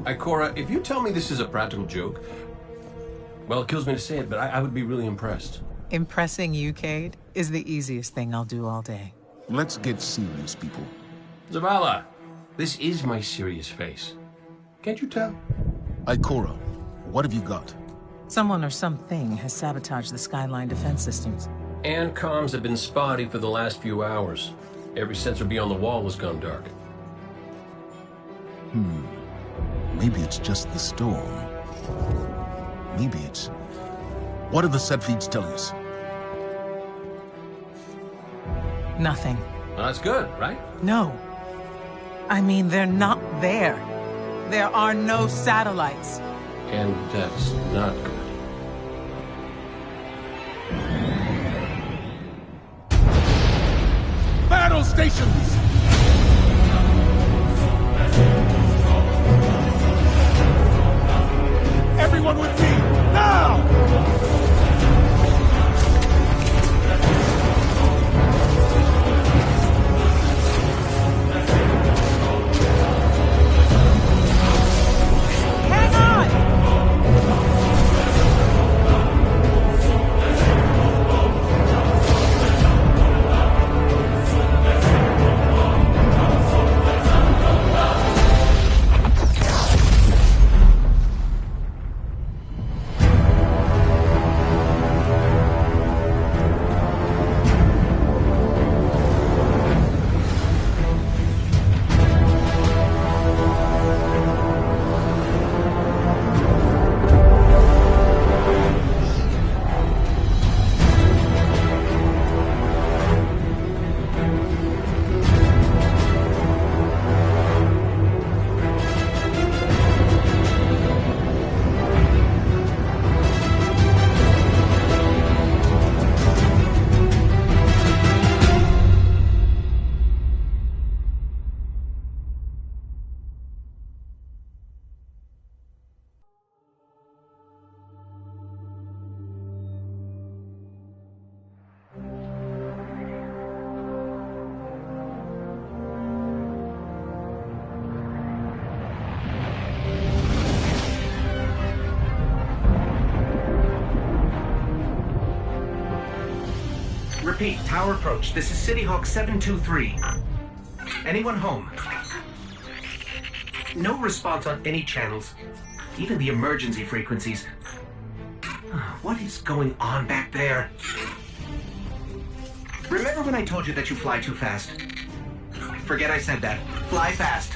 Ikora, if you tell me this is a practical joke, well, it kills me to say it, but I would be really impressed. Impressing you, Cade, is the easiest thing I'll do all day. Let's get serious, people. Zavala, this is my serious face. Can't you tell? Ikora, what have you got? Someone or something has sabotaged the Skyline defense systems. And comms have been spotty for the last few hours. Every sensor beyond the wall has gone dark. Maybe it's just the storm. Maybe it's... What do the set feeds tell us? Nothing. Well, that's good, right? No. I mean, they're not there. There are no satellites. And that's not good. Battle stations! Everyone with me, now! Hang on! Repeat, tower approach. This is City Hawk 723. Anyone home? No response on any channels, even the emergency frequencies. What is going on back there? Remember when I told you that you fly too fast? Forget I said that. Fly fast.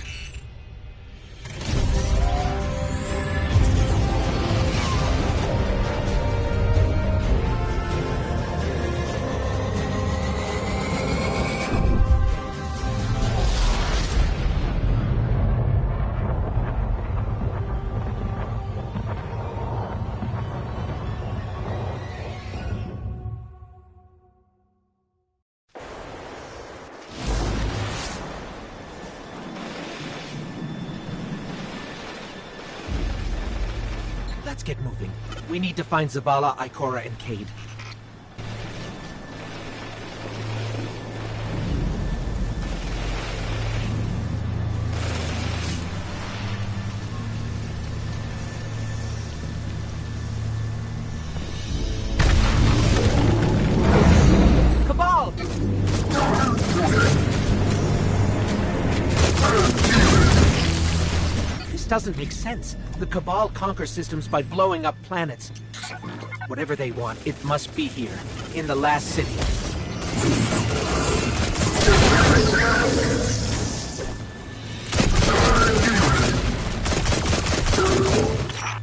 Let's get moving. We need to find Zavala, Ikora, and Cade. Cabal! This doesn't make sense. The Cabal conquer systems by blowing up planets. Whatever they want, it must be here, in the last city.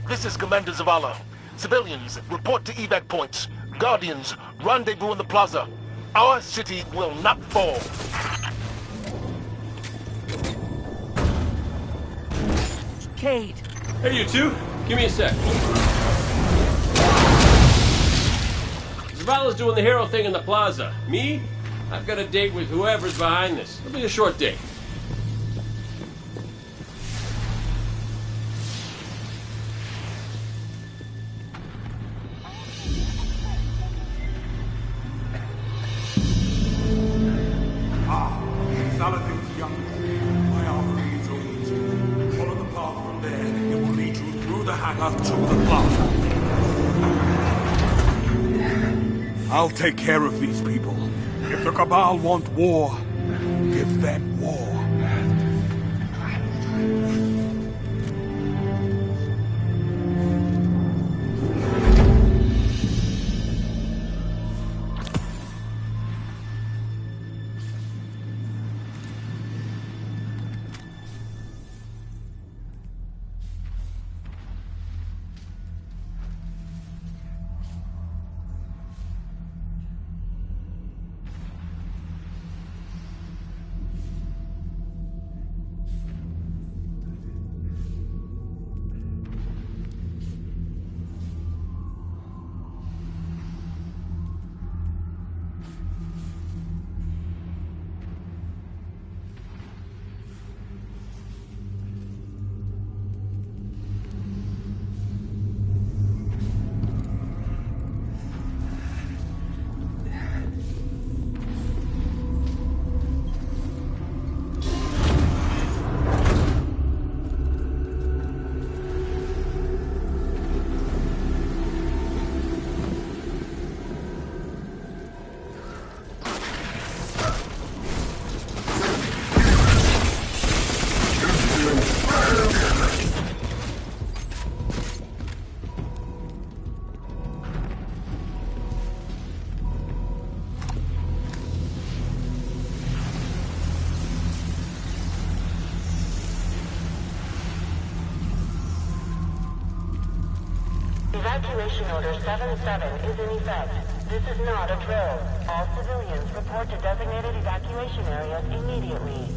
This is Commander Zavala. Civilians, report to evac points. Guardians, rendezvous in the plaza. Our city will not fall. Cade! Hey, you two. Give me a sec. Zavala's doing the hero thing in the plaza. Me? I've got a date with whoever's behind this. It'll be a short date. Salutations, young. My army is old. Follow the path from there. Amber to the plaza. I'll take care of these people. If the Cabal want war, give them war. Evacuation Order 77 is in effect. This is not a drill. All civilians report to designated evacuation areas immediately.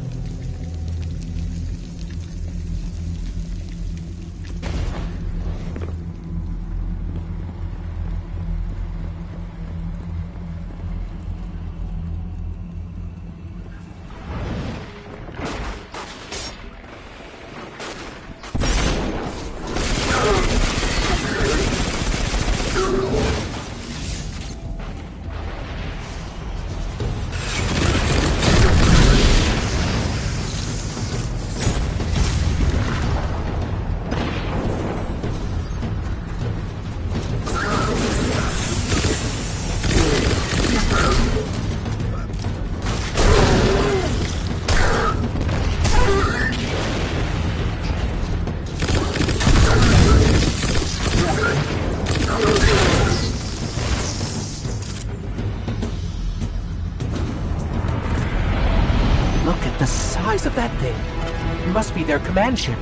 Of that thing. It must be their command ship.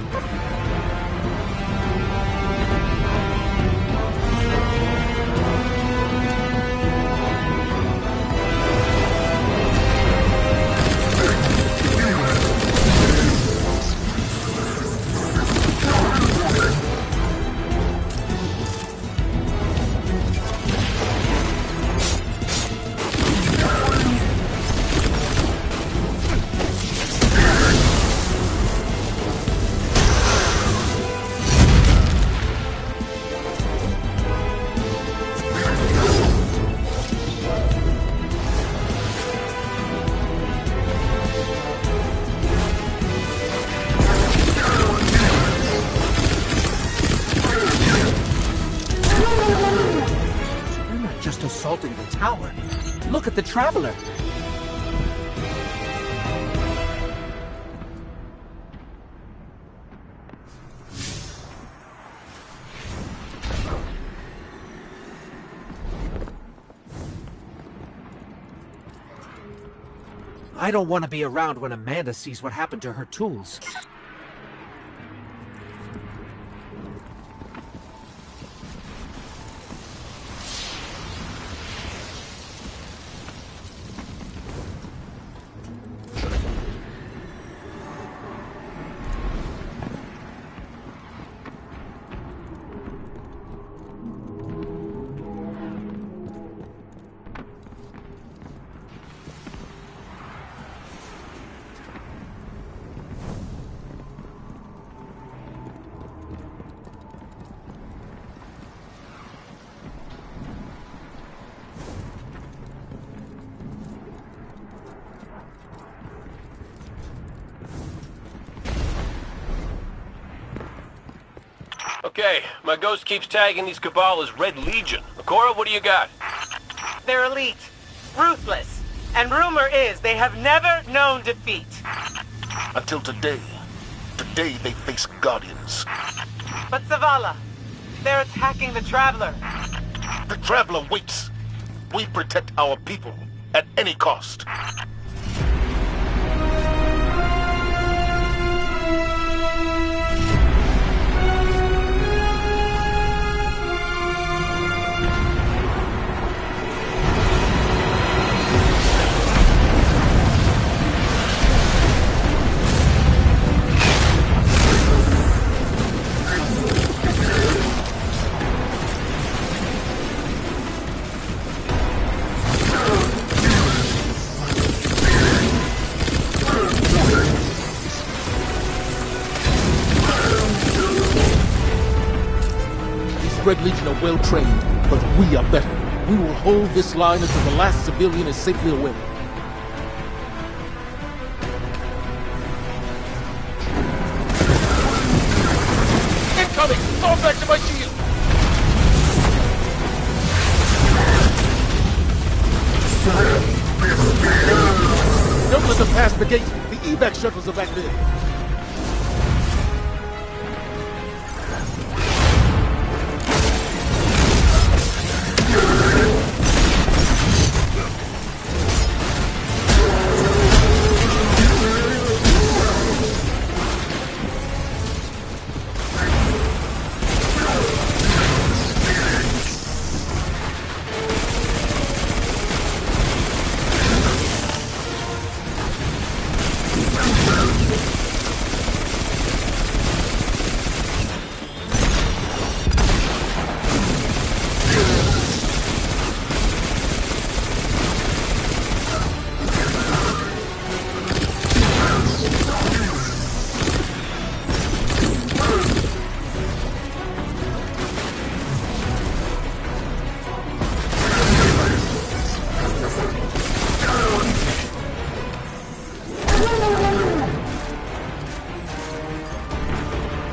Assaulting the tower. Look at the Traveler. I don't want to be around when Amanda sees what happened to her tools. Okay, my ghost keeps tagging these Cabal as Red Legion. Cora, what do you got? They're elite, ruthless, and rumor is they have never known defeat. Until today. Today they face Guardians. But Zavala, they're attacking the Traveler. The Traveler waits. We protect our people at any cost. Red Legion are well trained, but we are better. We will hold this line until the last civilian is safely away. Incoming! Fall back to my shield! Don't let them pass the gate. The evac shuttles are back there.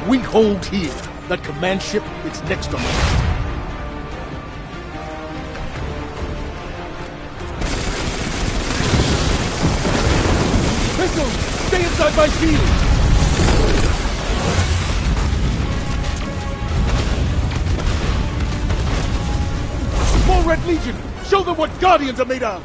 We hold here. That command ship is next on the list. Pistols! Stay inside my shield! More Red Legion! Show them what Guardians are made of!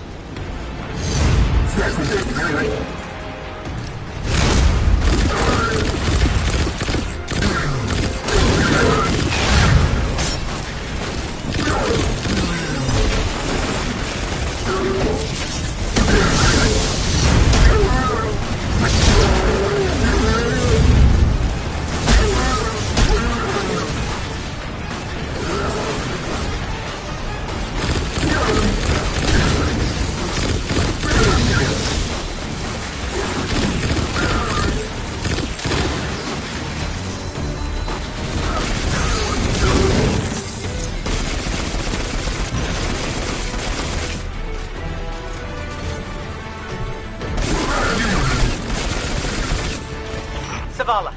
Zavala,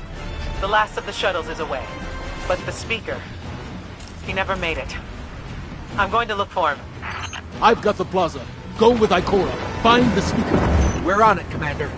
the last of the shuttles is away. But the speaker, he never made it. I'm going to look for him. I've got the plaza. Go with Ikora. Find the speaker. We're on it, Commander.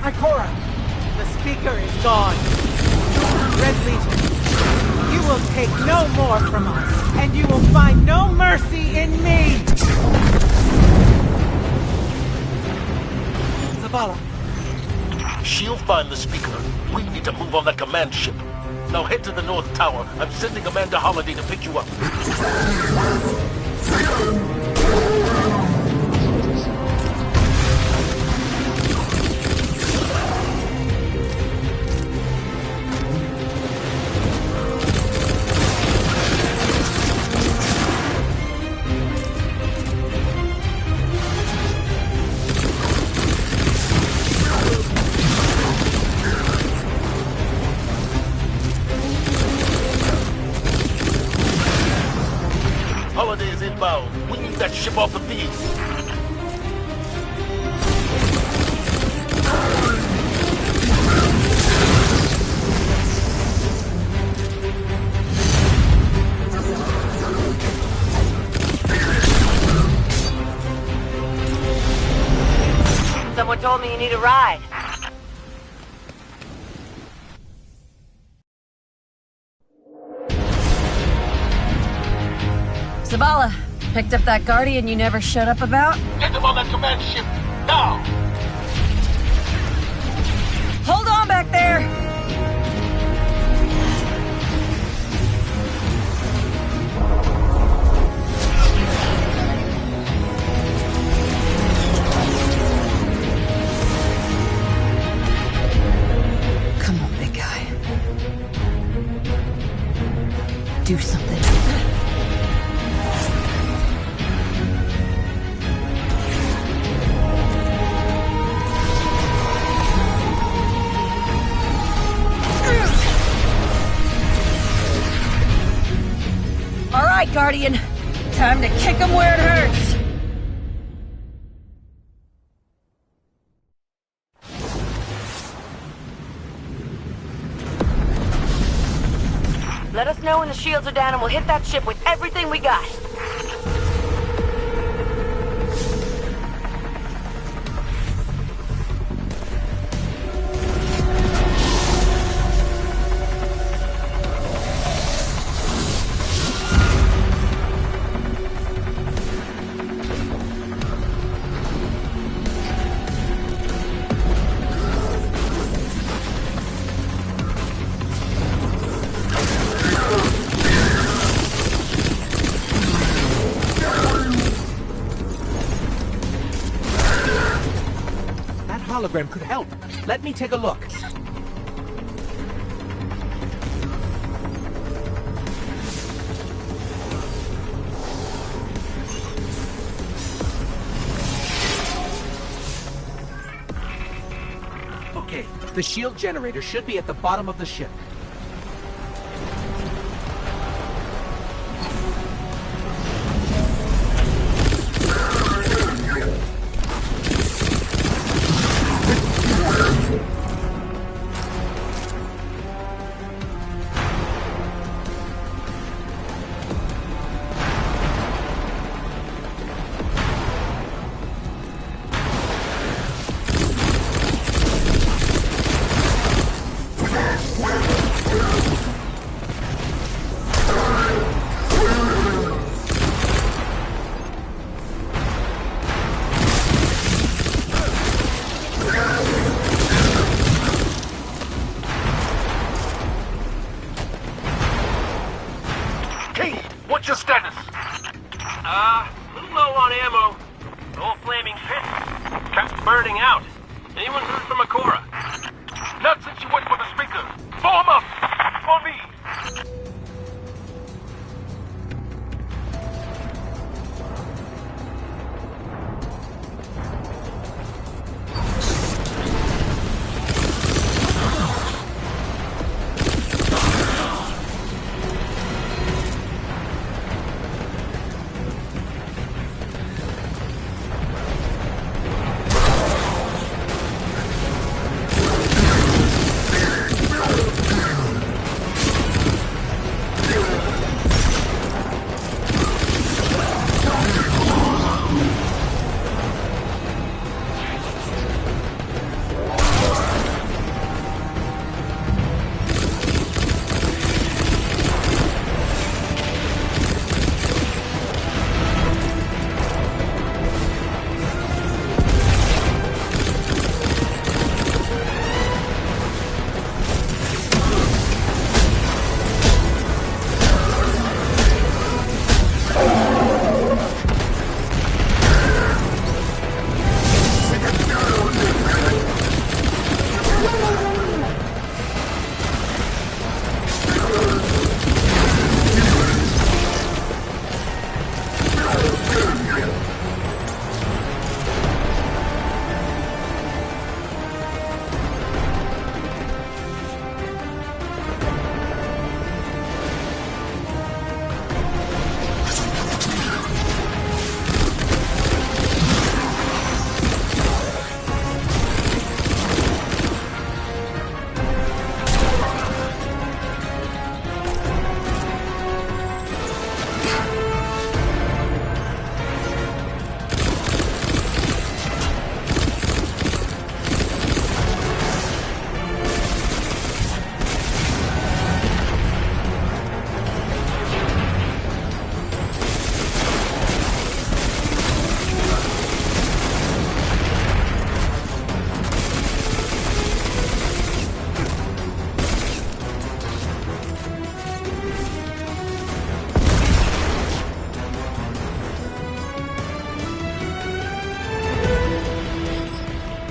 Ikora! The speaker is gone. Red Legion, you will take no more from us, and you will find no mercy in me! Zavala. She'll find the speaker. We need to move on that command ship. Now head to the North Tower. I'm sending Amanda Holiday to pick you up. off the feed. Someone told me you need a ride. Zavala, picked up that Guardian you never shut up about? Get them on that command ship, now! Hold on back there! Come on, big guy. Do something. All right, Guardian. Time to kick him where it hurts. Let us know when the shields are down and we'll hit that ship with everything we got. Hologram could help. Let me take a look. Okay, the shield generator should be at the bottom of the ship. What's your status? A little low on ammo. Old flaming pit. Kept burning out. Anyone heard from Akora? Not since you went for the speaker. Form up! For me!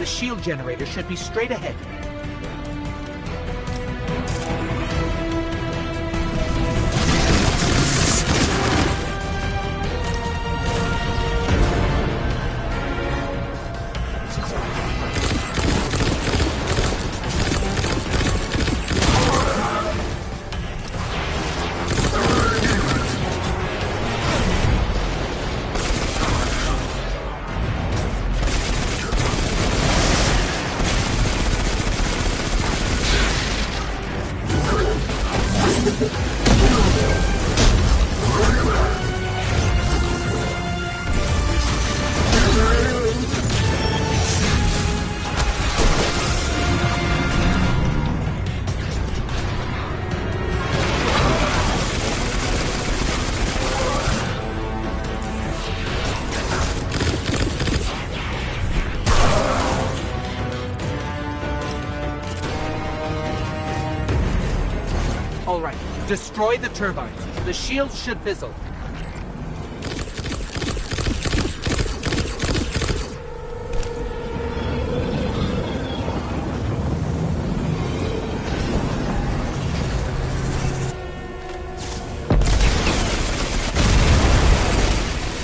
shield generator should be straight ahead. All right, destroy the turbines. The shields should fizzle.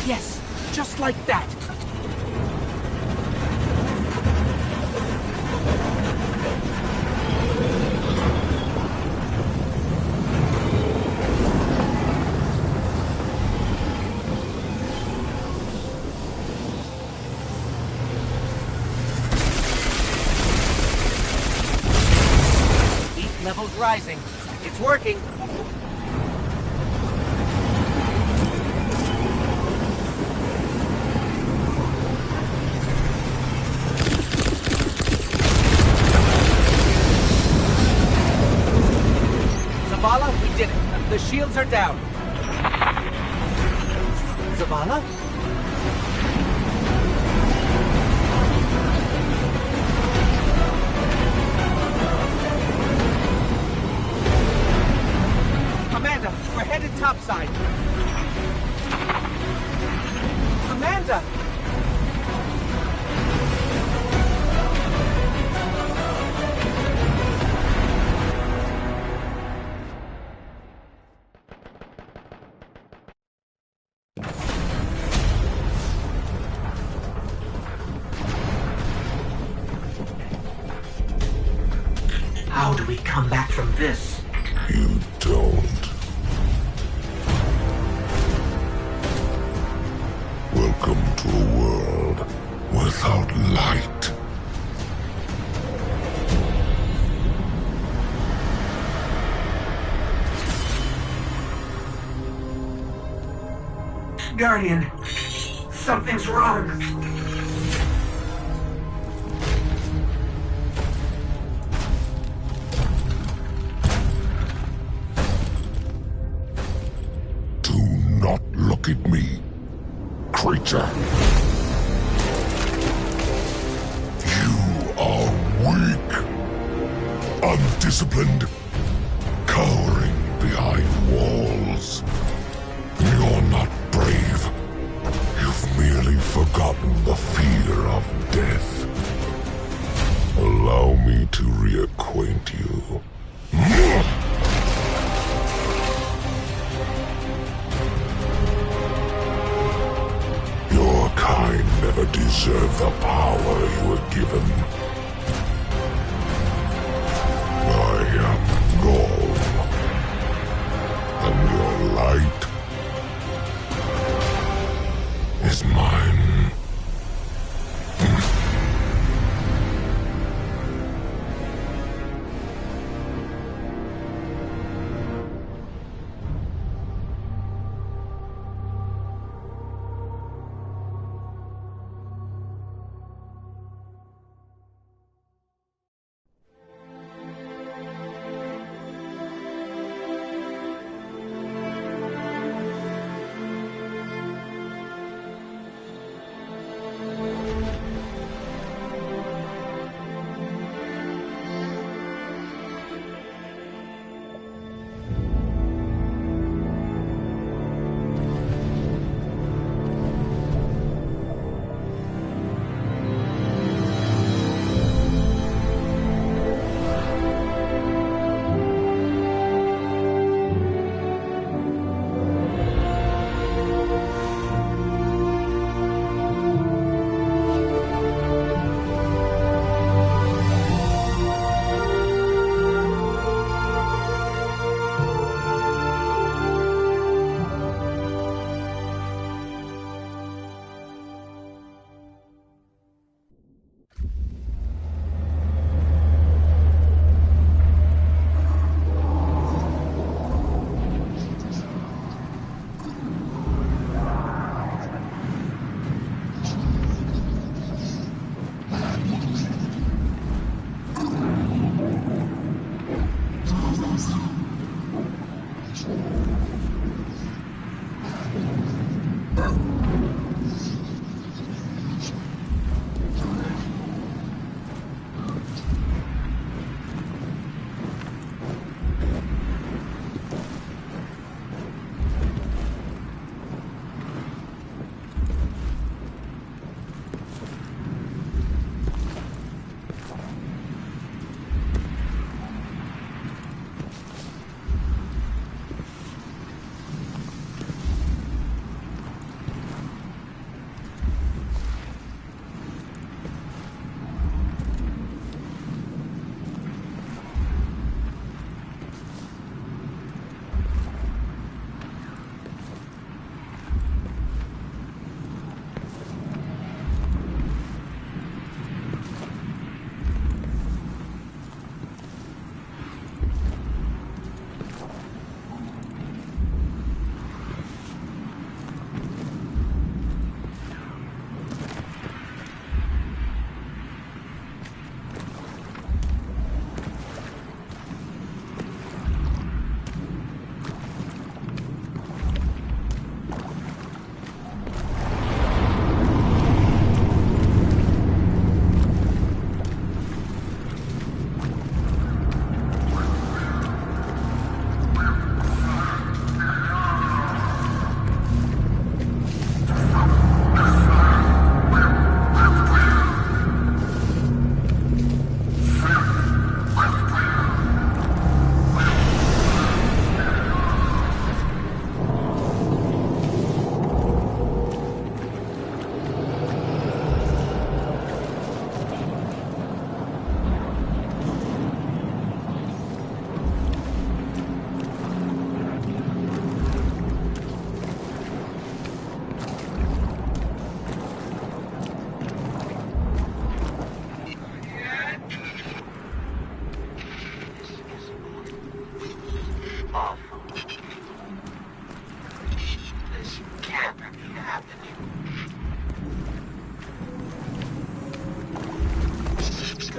Yes, just like that. Level's rising. It's working. Zavala, we did it. The shields are down. Zavala? We're headed topside. Amanda! How do we come back from this? You don't. Welcome to a world without light. Guardian, something's wrong. Do not look at me, creature. You are weak, undisciplined, cowering behind walls. You're not brave. You've merely forgotten the fear of death. Allow me to reacquaint you. Your kind never deserved the power you were given. I am Gaul, and your light is mine.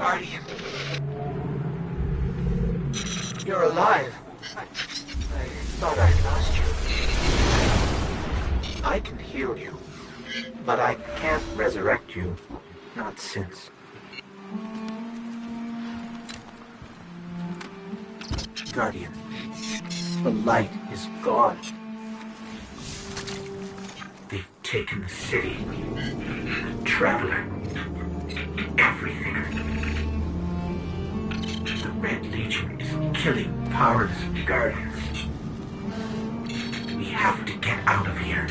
Guardian. You're alive. I thought I lost you. I can heal you, but I can't resurrect you. Not since. Guardian, the light is gone. They've taken the city, the Traveler, everything. The Red Legion is killing powerless Guardians. We have to get out of here.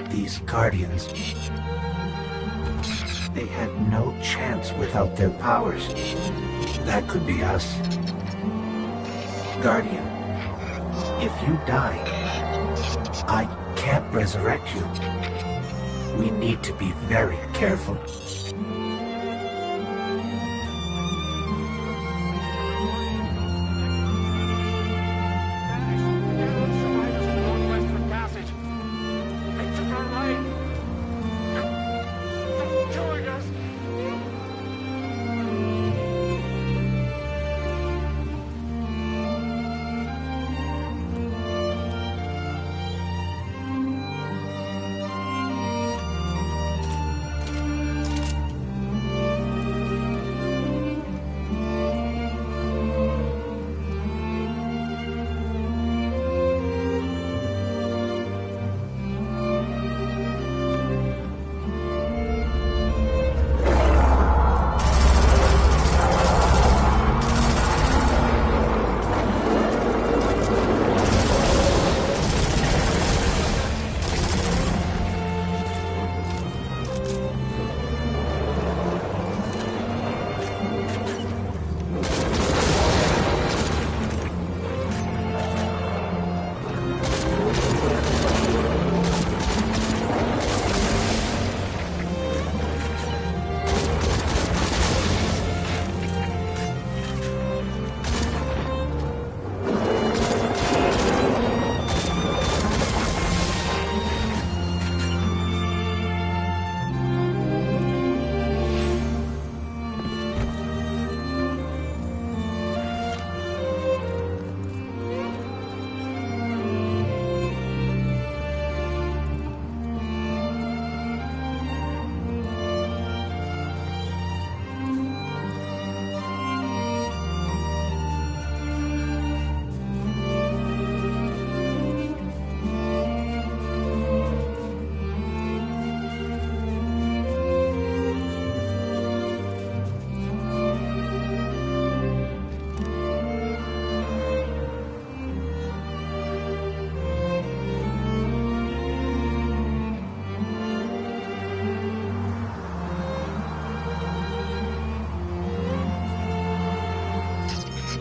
These Guardians, they had no chance without their powers. That could be us. Guardian, if you die, I can't resurrect you. We need to be very careful.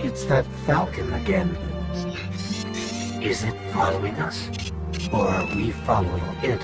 It's that falcon again. Is it following us? Or are we following it?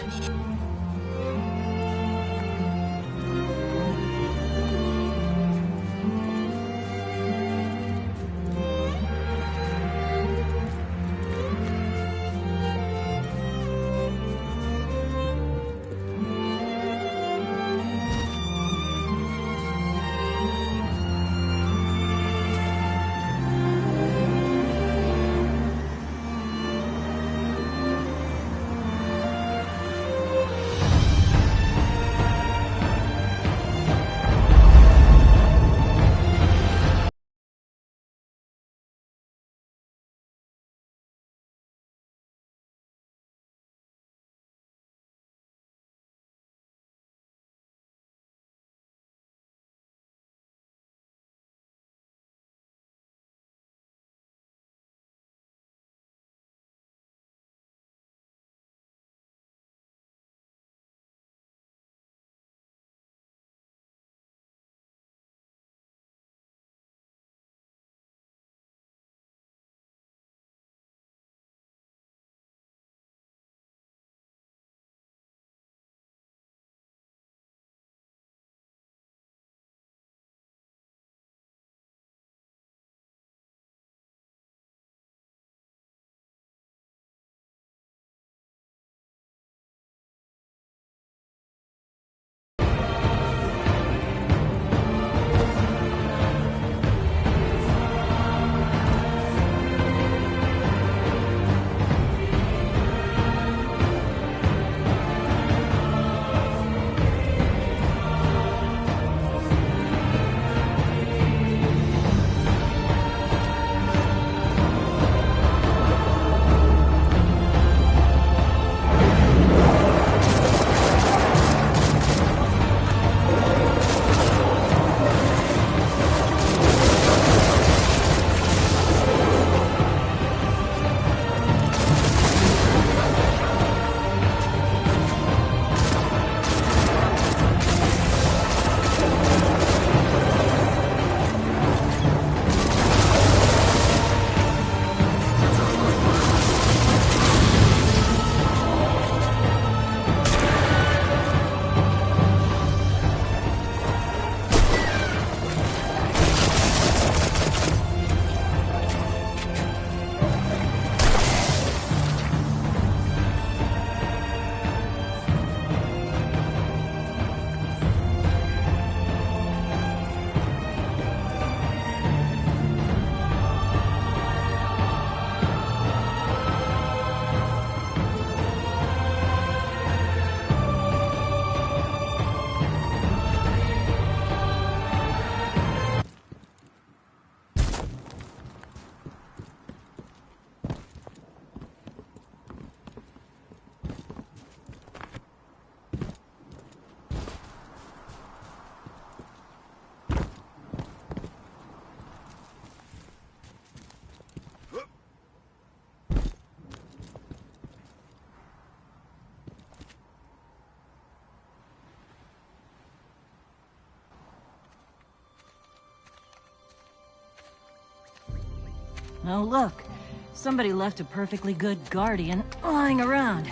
Oh, look. Somebody left a perfectly good guardian lying around.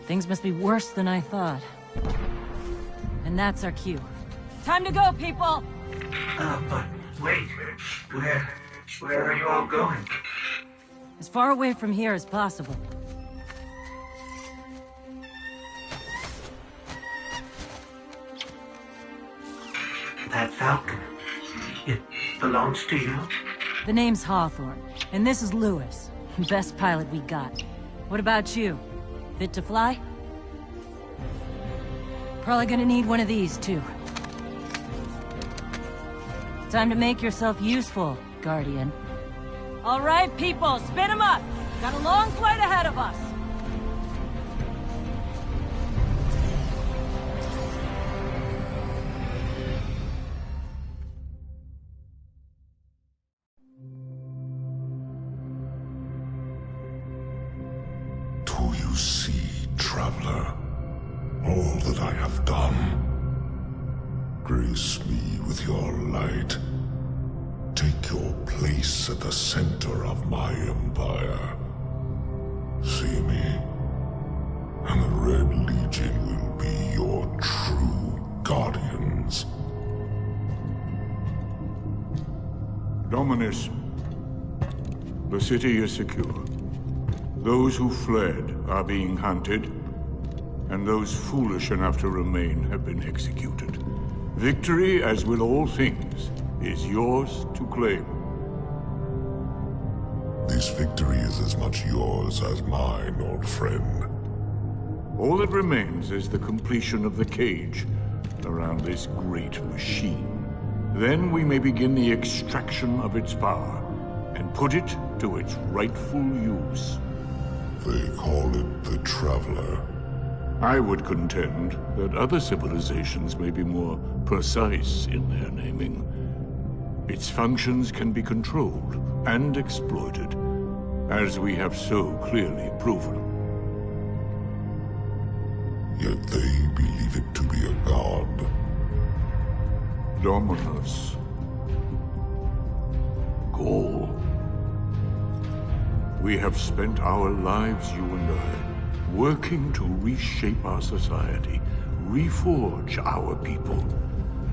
Things must be worse than I thought. And that's our cue. Time to go, people! But wait. Where are you all going? As far away from here as possible. That falcon, it belongs to you? The name's Hawthorne, and this is Lewis. Best pilot we got. What about you? Fit to fly? Probably gonna need one of these, too. Time to make yourself useful, Guardian. All right, people, spin 'em up! Got a long flight ahead of us! Do you see, traveler, all that I have done? Grace me with your light. take your place at the center of my empire. See me, and the Red Legion will be your true guardians. Dominus, the city is secure. Those who fled are being hunted, and those foolish enough to remain have been executed. Victory, as with all things, is yours to claim. This victory is as much yours as mine, old friend. All that remains is the completion of the cage around this great machine. Then we may begin the extraction of its power and put it to its rightful use. They call it the Traveler. I would contend that other civilizations may be more precise in their naming. Its functions can be controlled and exploited, as we have so clearly proven. Yet they believe it to be a god. Dominus. Gaul. We have spent our lives, you and I, working to reshape our society, reforge our people,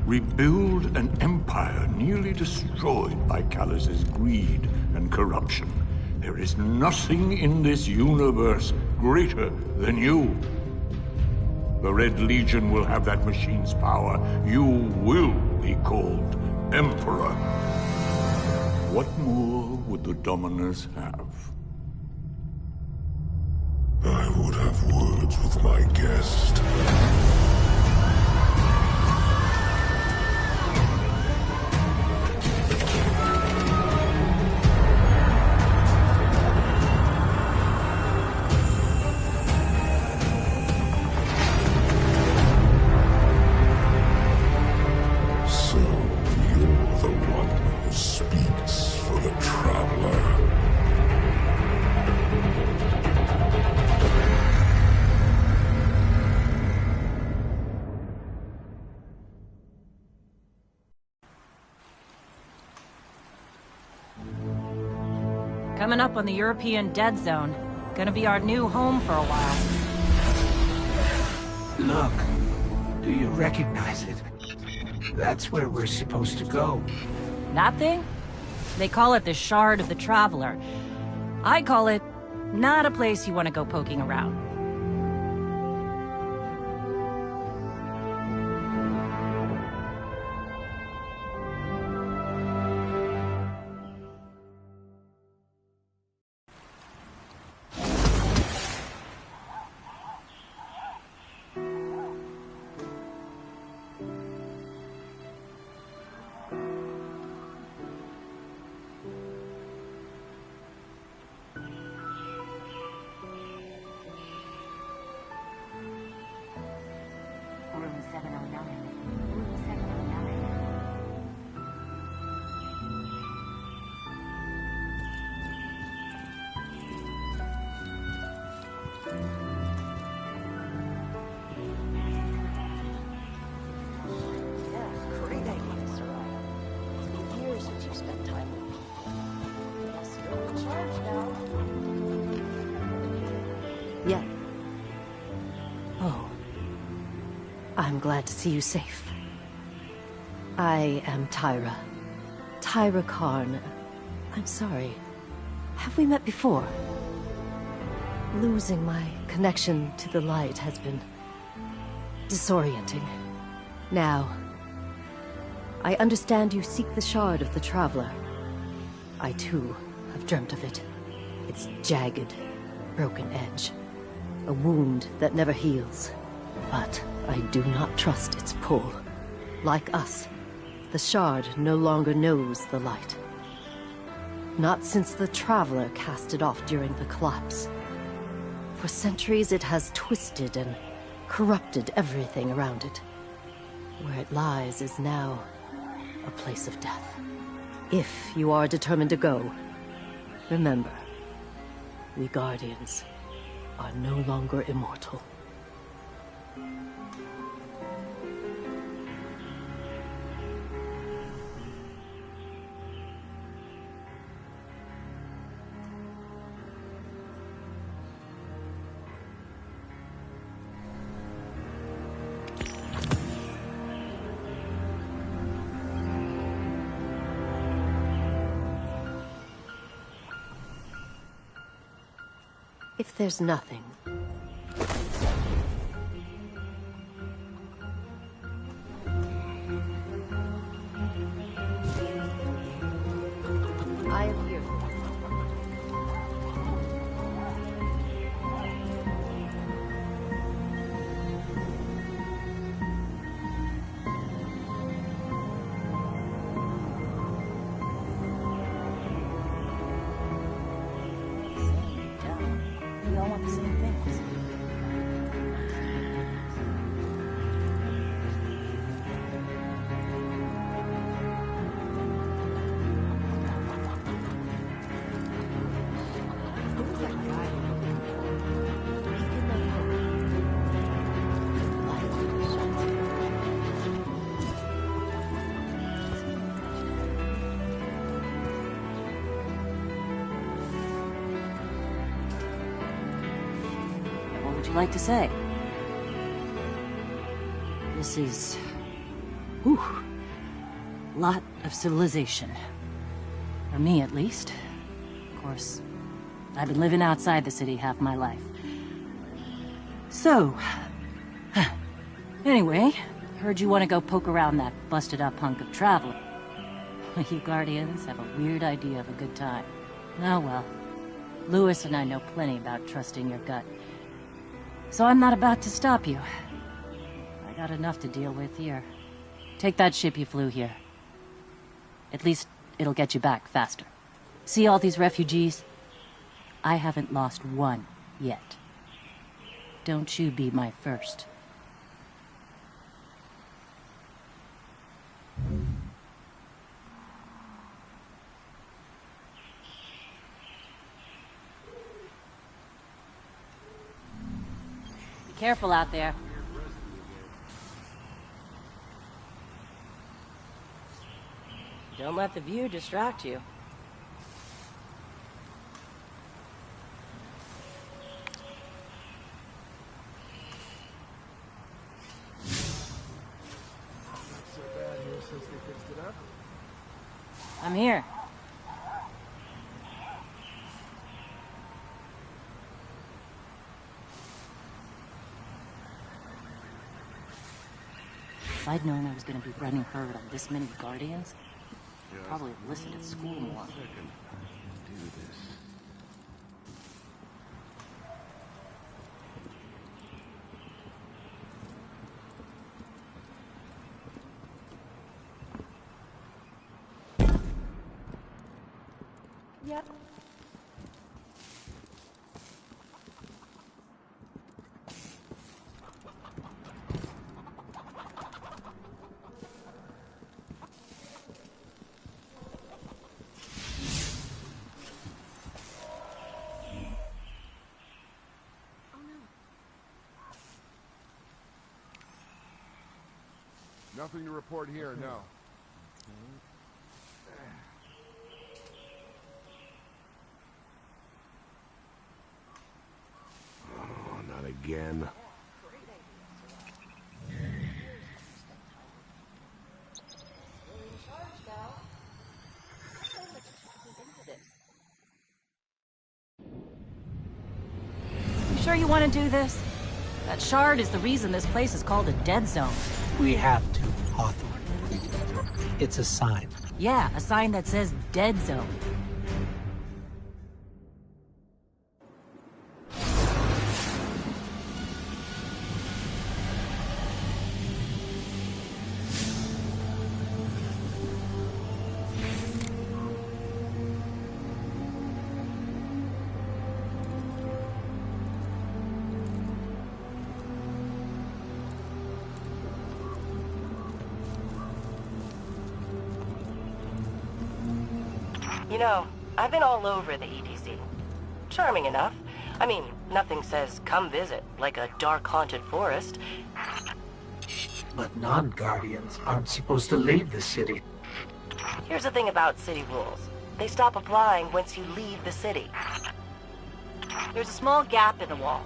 rebuild an empire nearly destroyed by Callus's greed and corruption. There is nothing in this universe greater than you. The Red Legion will have that machine's power. You will be called Emperor. What more would the Dominus have? I would have words with my guest. So, you're the one who speaks for the Traveler. Coming up on the European Dead Zone. Gonna be our new home for a while. Look, do you recognize it? That's where we're supposed to go. That thing? They call it the Shard of the Traveler. I call it not a place you want to go poking around. Room 709. Room 709. Great idea, Soraya. It's been years since you spent time with me. Guess you're in charge now. Yeah. Oh. I'm glad to see you safe. I am Tyra. Tyra Karn. I'm sorry. Have we met before? Losing my connection to the light has been disorienting. Now, I understand you seek the Shard of the Traveler. I too have dreamt of it. Its jagged, broken edge. A wound that never heals. But I do not trust its pull. Like us, the Shard no longer knows the light. Not since the Traveler cast it off during the collapse. For centuries it has twisted and corrupted everything around it. Where it lies is now a place of death. If you are determined to go, remember, we Guardians are no longer immortal. If there's nothing, I am here. We all want the same things. What would you like to say? This is... whew, lot of civilization. For me, at least. Of course, I've been living outside the city half my life. So... anyway, heard you want to go poke around that busted-up hunk of traveler. You Guardians have a weird idea of a good time. Oh well. Lewis and I know plenty about trusting your gut. So I'm not about to stop you. I got enough to deal with here. Take that ship you flew here. At least it'll get you back faster. See all these refugees? I haven't lost one yet. Don't you be my first. Be careful out there. Don't let the view distract you. I'm here. If I'd known I was going to be running herd on this many Guardians, I'd probably have listened at school more. Yep. Nothing to report here, no. Oh, not again. You sure you want to do this? That shard is the reason this place is called a dead zone. We have to, Hawthorne. It's a sign. Yeah, a sign that says dead zone. You know, I've been all over the EDZ. Charming enough. I mean, nothing says come visit, like a dark haunted forest. But non-Guardians aren't supposed to leave the city. Here's the thing about city rules. They stop applying once you leave the city. There's a small gap in the wall.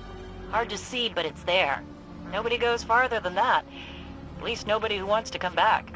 Hard to see, but it's there. Nobody goes farther than that. At least nobody who wants to come back.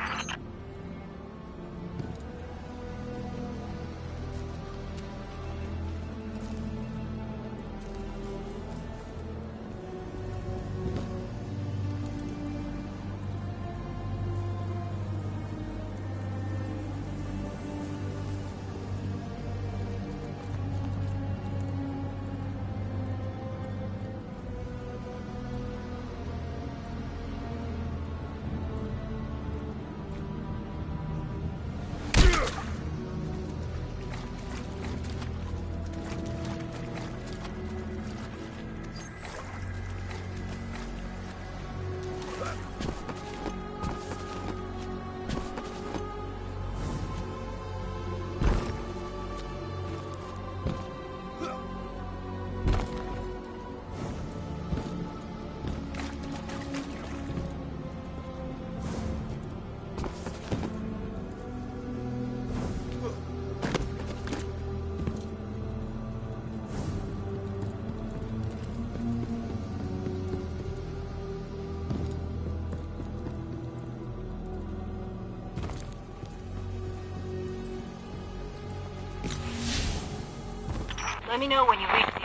Let me know when you reach the...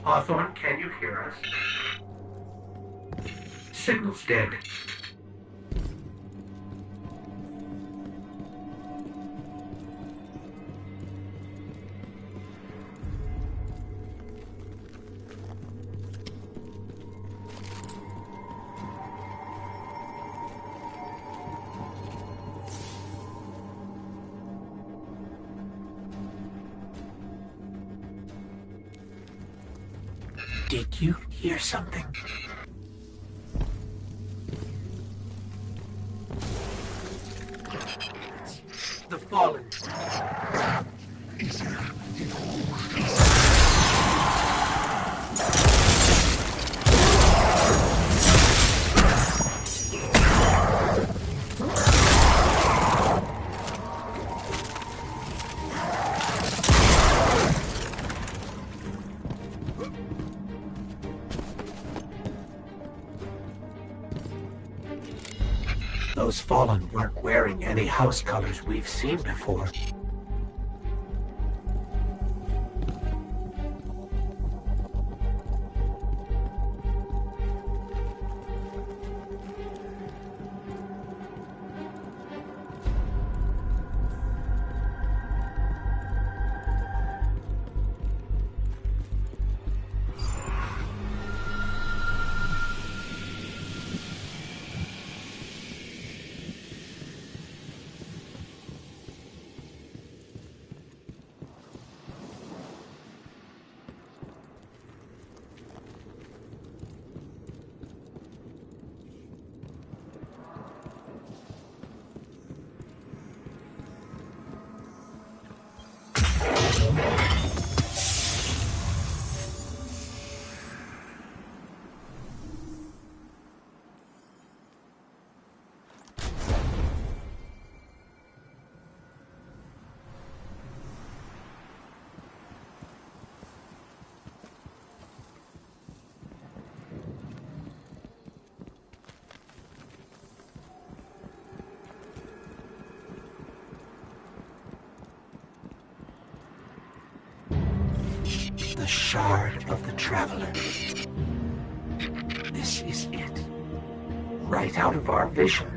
Hawthorne, can you hear us? Signal's dead. Did you hear something? The Fallen. Those Fallen weren't wearing any house colors we've seen before. The Shard of the Traveler. This is it. Right out of our vision.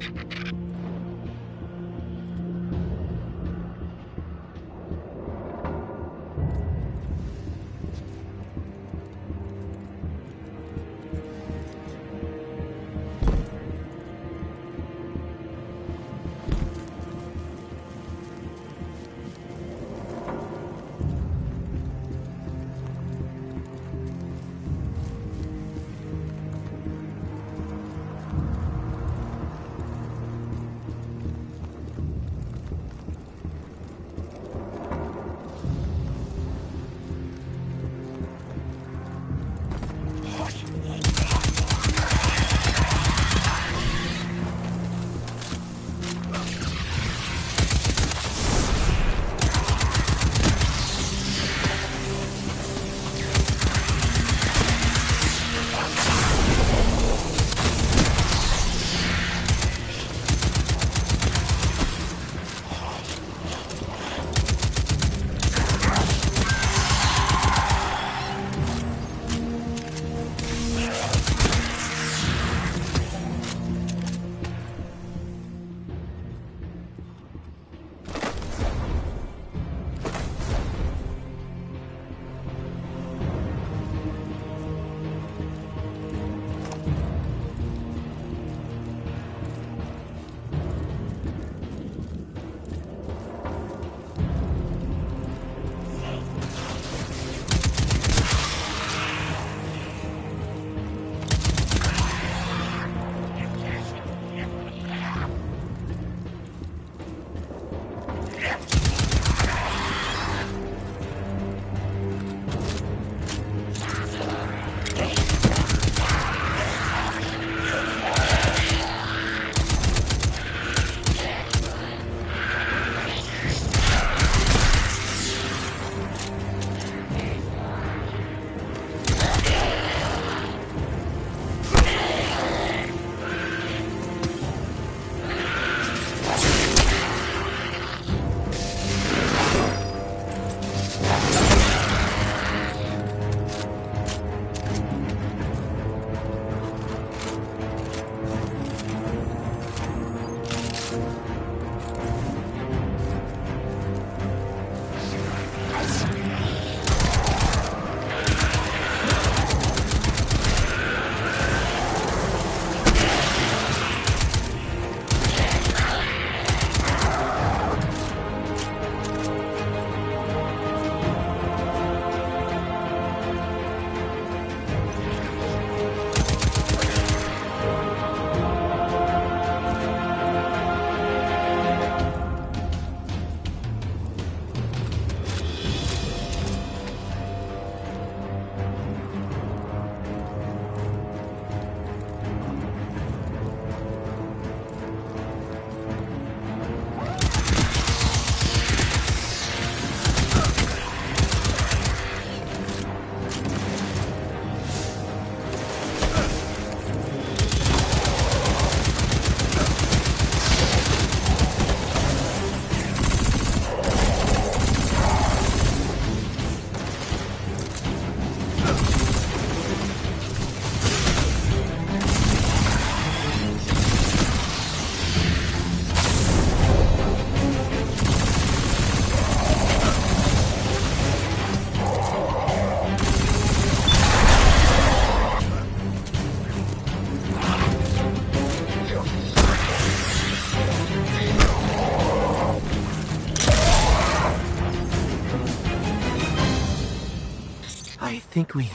think we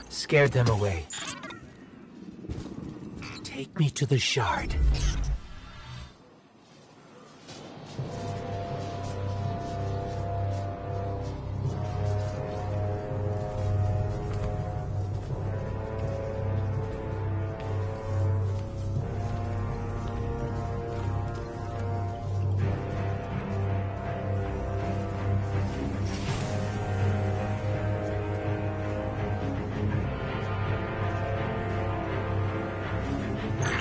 scared them away. Take me to the shard.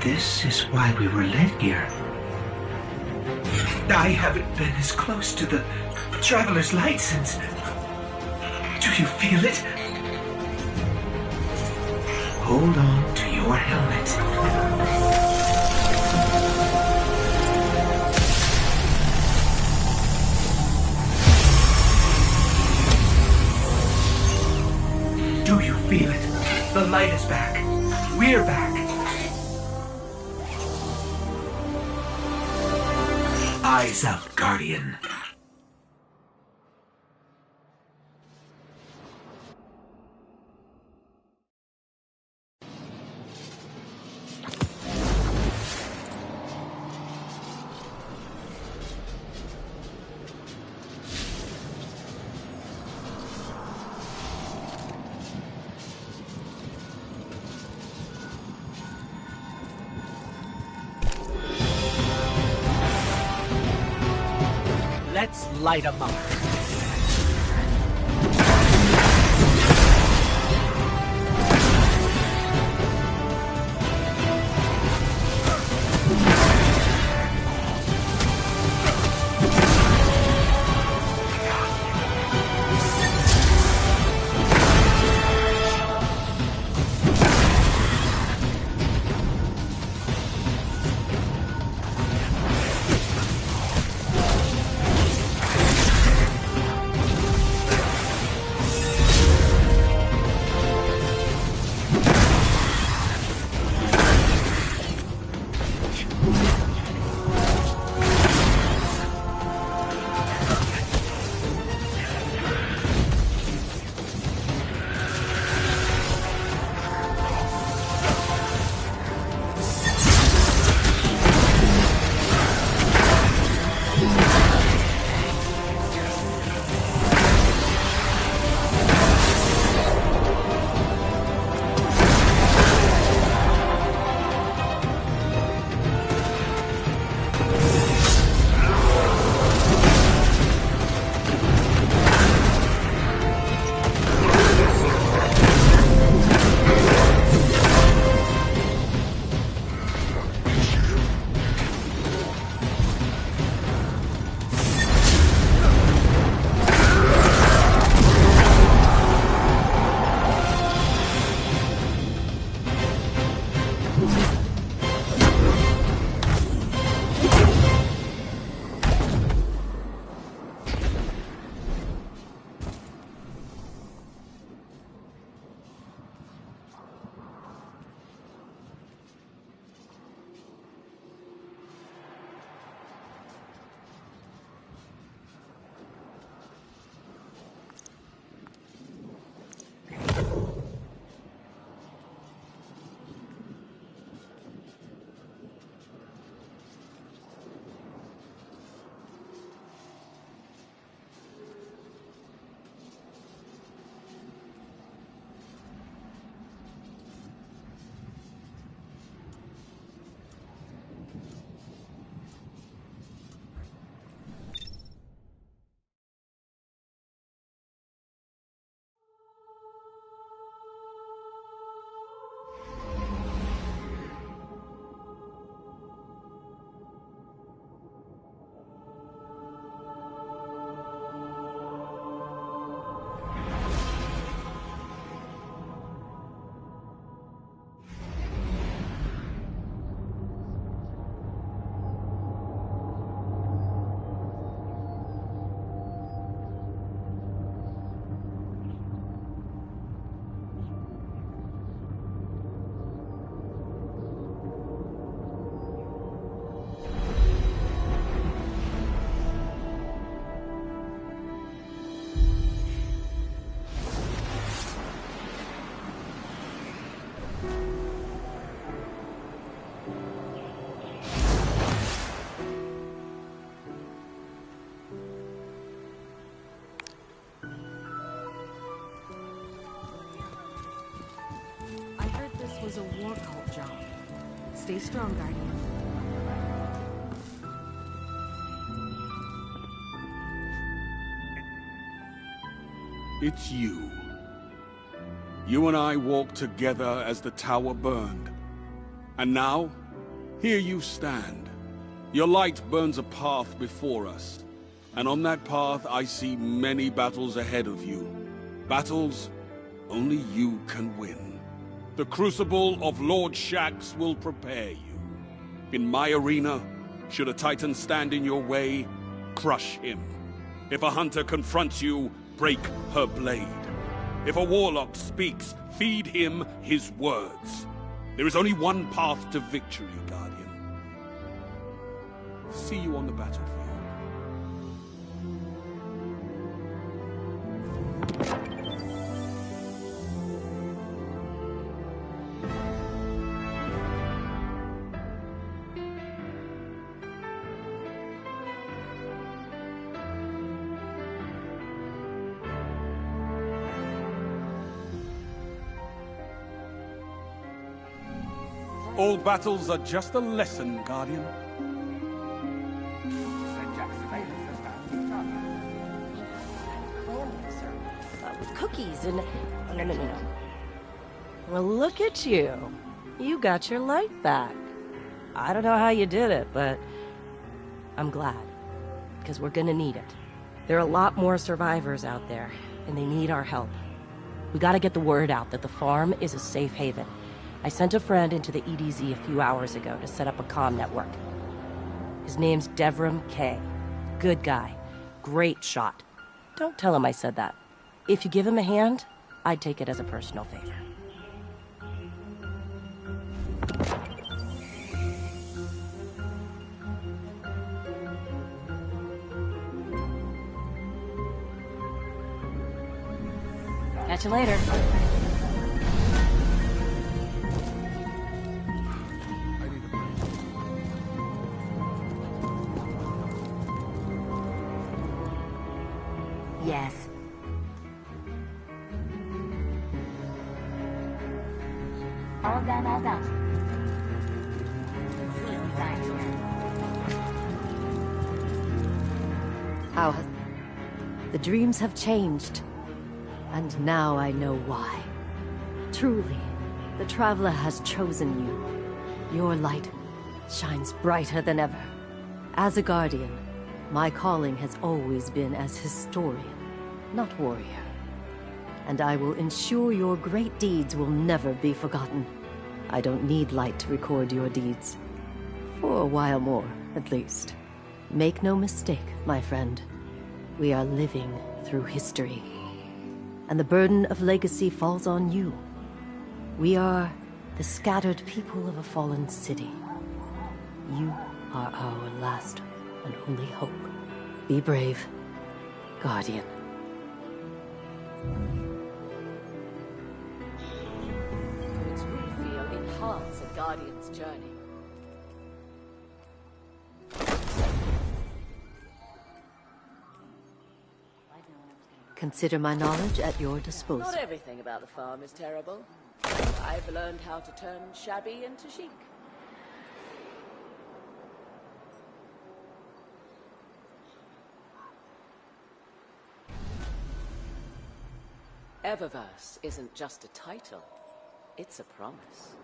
This is why we were led here. I haven't been as close to the Traveler's Light since... Do you feel it? Hold on to your helmet. Do you feel it? The light is back. We're back. Eyes up, Guardian. Let's light 'em up. was a war cult job. Stay strong, Guardian. It's you. You and I walked together as the tower burned. And now, here you stand. Your light burns a path before us. And on that path, I see many battles ahead of you. Battles only you can win. The crucible of Lord Shaxx will prepare you. In my arena, should a Titan stand in your way, crush him. If a hunter confronts you, break her blade. If a warlock speaks, feed him his words. There is only one path to victory, Guardian. See you on the battlefield. All battles are just a lesson, Guardian. With cookies and... No. Well, look at you. You got your light back. I don't know how you did it, but I'm glad. Because we're gonna need it. There are a lot more survivors out there, and they need our help. We gotta get the word out that the farm is a safe haven. I sent a friend into the EDZ a few hours ago to set up a comm network. His name's Devram K. Good guy. Great shot. Don't tell him I said that. If you give him a hand, I'd take it as a personal favor. Catch you later. Yes. All done. How has... The dreams have changed. And now I know why. Truly, the Traveler has chosen you. Your light shines brighter than ever. As a Guardian, my calling has always been as historian, not warrior. And I will ensure your great deeds will never be forgotten. I don't need light to record your deeds. For a while more, at least. Make no mistake, my friend. We are living through history. And the burden of legacy falls on you. We are the scattered people of a fallen city. You are our last and only hope. Be brave, Guardian. Its root feel enhance a Guardian's journey. Consider my knowledge at your disposal. Not everything about the farm is terrible. I've learned how to turn shabby into chic. Eververse isn't just a title, it's a promise.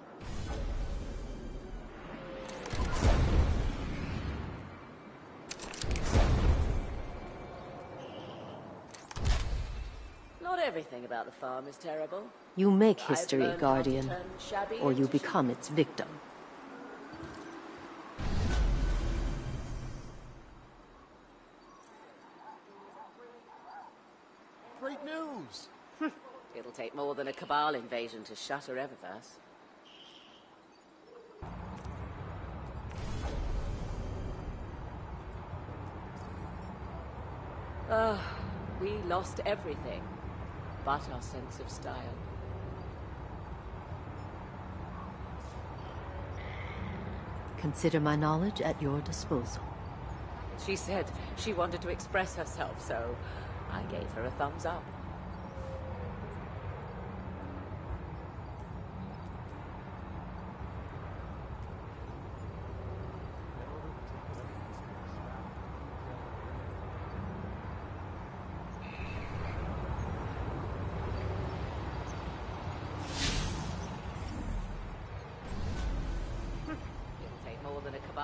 Not everything about the farm is terrible. You make history, I've learned Guardian, how to turn shabby or you into become its victim. Great news! It'll take more than a Cabal invasion to shatter Eververse. We lost everything, but our sense of style. Consider my knowledge at your disposal. She said she wanted to express herself, so I gave her a thumbs up.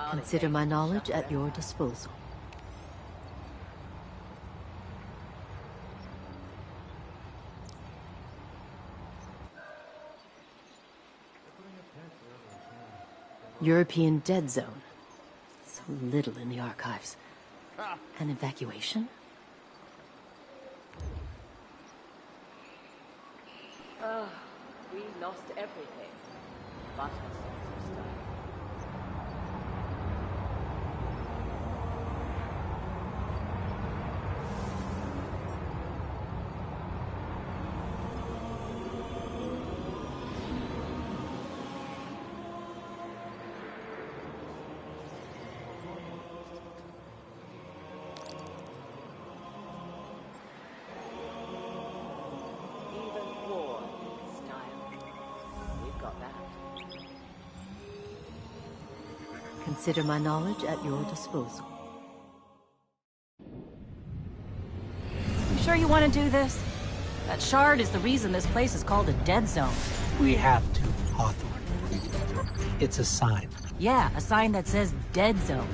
Consider my knowledge at your disposal. European dead zone. So little in the archives. An evacuation? We lost everything, but a sense of style. Consider my knowledge at your disposal. You sure you want to do this? That shard is the reason this place is called a dead zone. We have to, Hawthorne. It's a sign. Yeah, a sign that says dead zone.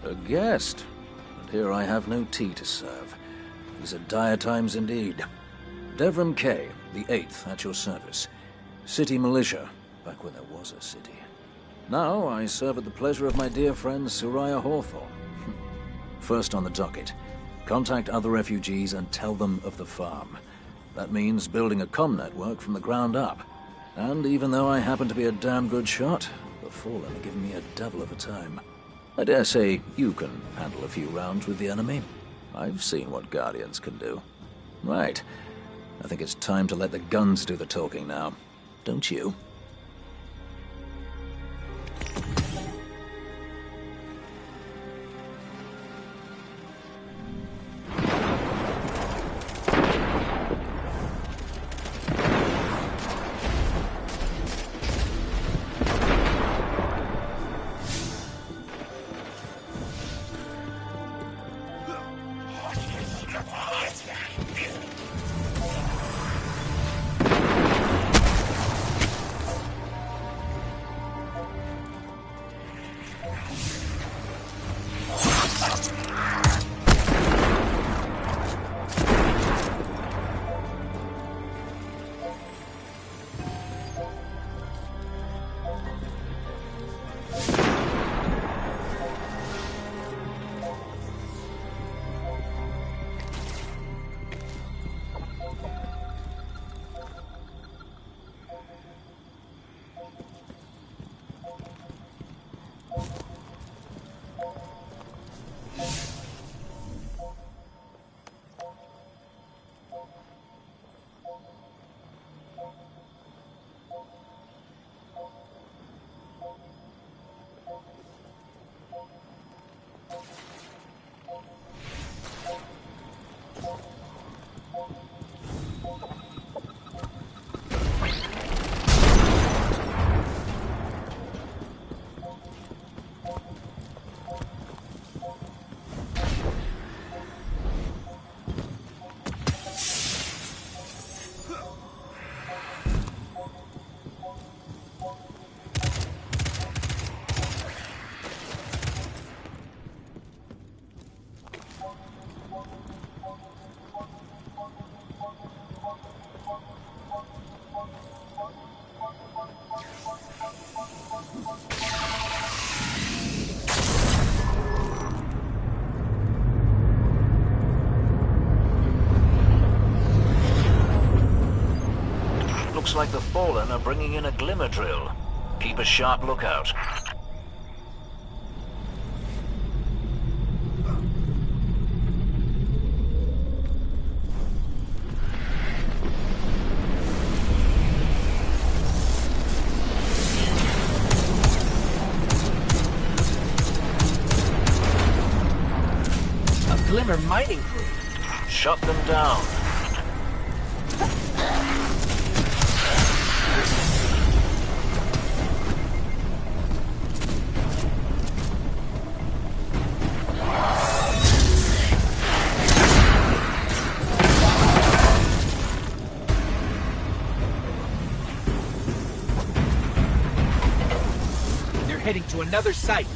A guest? And here I have no tea to serve. These are dire times indeed. Devram K, the 8th, at your service. City militia, back when there was a city. Now I serve at the pleasure of my dear friend Soraya Hawthorne. First on the docket, contact other refugees and tell them of the farm. That means building a comm network from the ground up. And even though I happen to be a damn good shot, the Fallen are giving me a devil of a time. I dare say you can handle a few rounds with the enemy. I've seen what Guardians can do. Right. I think it's time to let the guns do the talking now. Don't you? Looks like the Fallen are bringing in a glimmer drill. Keep a sharp lookout. A glimmer mining group. Shut them down. Heading to another site.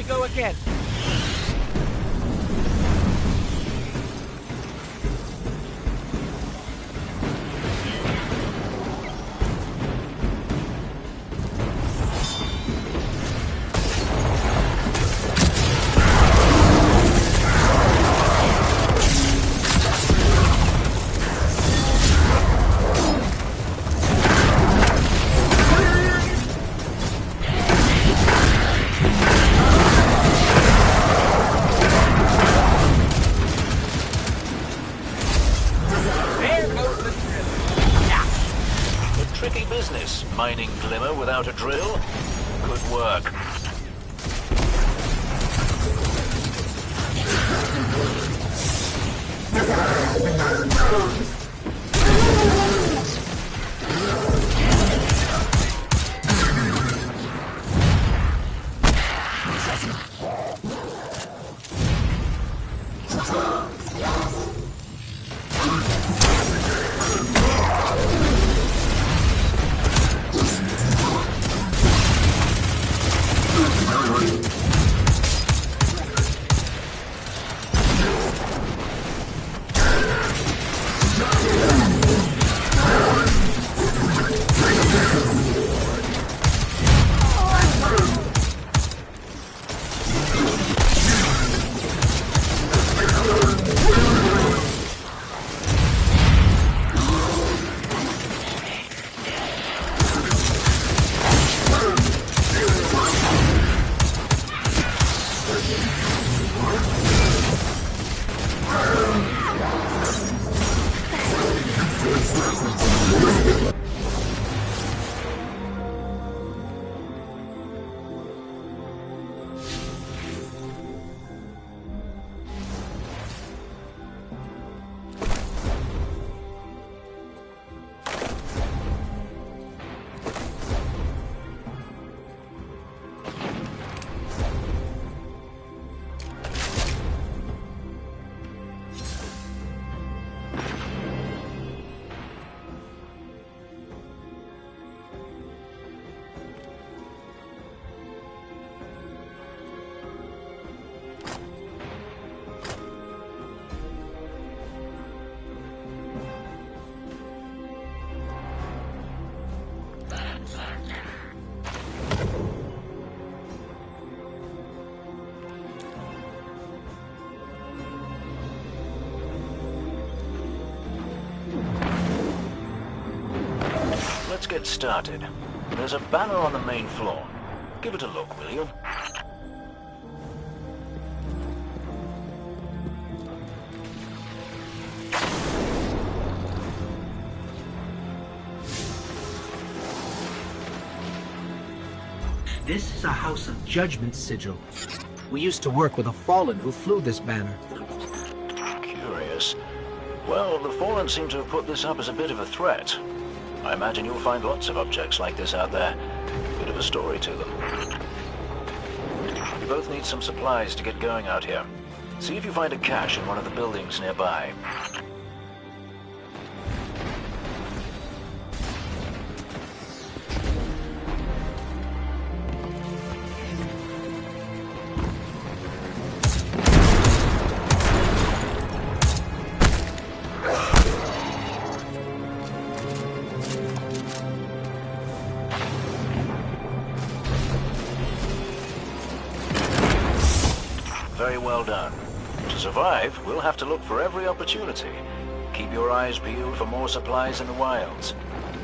Go again. without a drill? Good work. Let's get started. There's a banner on the main floor. Give it a look, will you? This is a House of Judgment sigil. We used to work with a Fallen who flew this banner. Curious. Well, the Fallen seem to have put this up as a bit of a threat. I imagine you'll find lots of objects like this out there. Bit of a story to them. We both need some supplies to get going out here. See if you find a cache in one of the buildings nearby. Very well done. To survive, we'll have to look for every opportunity. Keep your eyes peeled for more supplies in the wilds.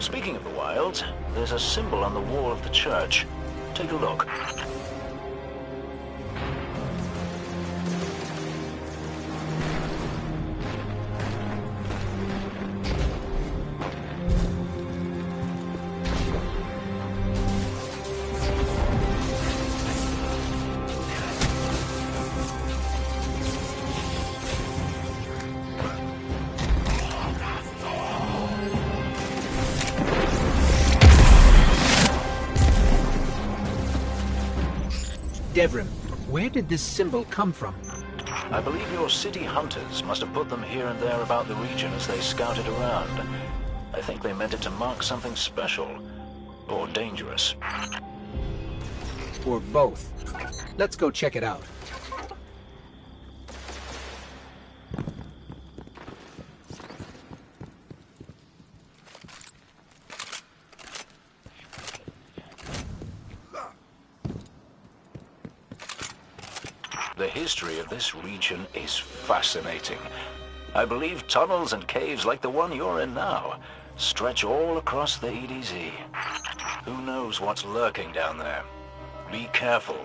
Speaking of the wilds, there's a symbol on the wall of the church. Take a look. Devrim, where did this symbol come from? I believe your city hunters must have put them here and there about the region as they scouted around. I think they meant it to mark something special. Or dangerous. Or both. Let's go check it out. The history of this region is fascinating. I believe tunnels and caves like the one you're in now stretch all across the EDZ. Who knows what's lurking down there? Be careful.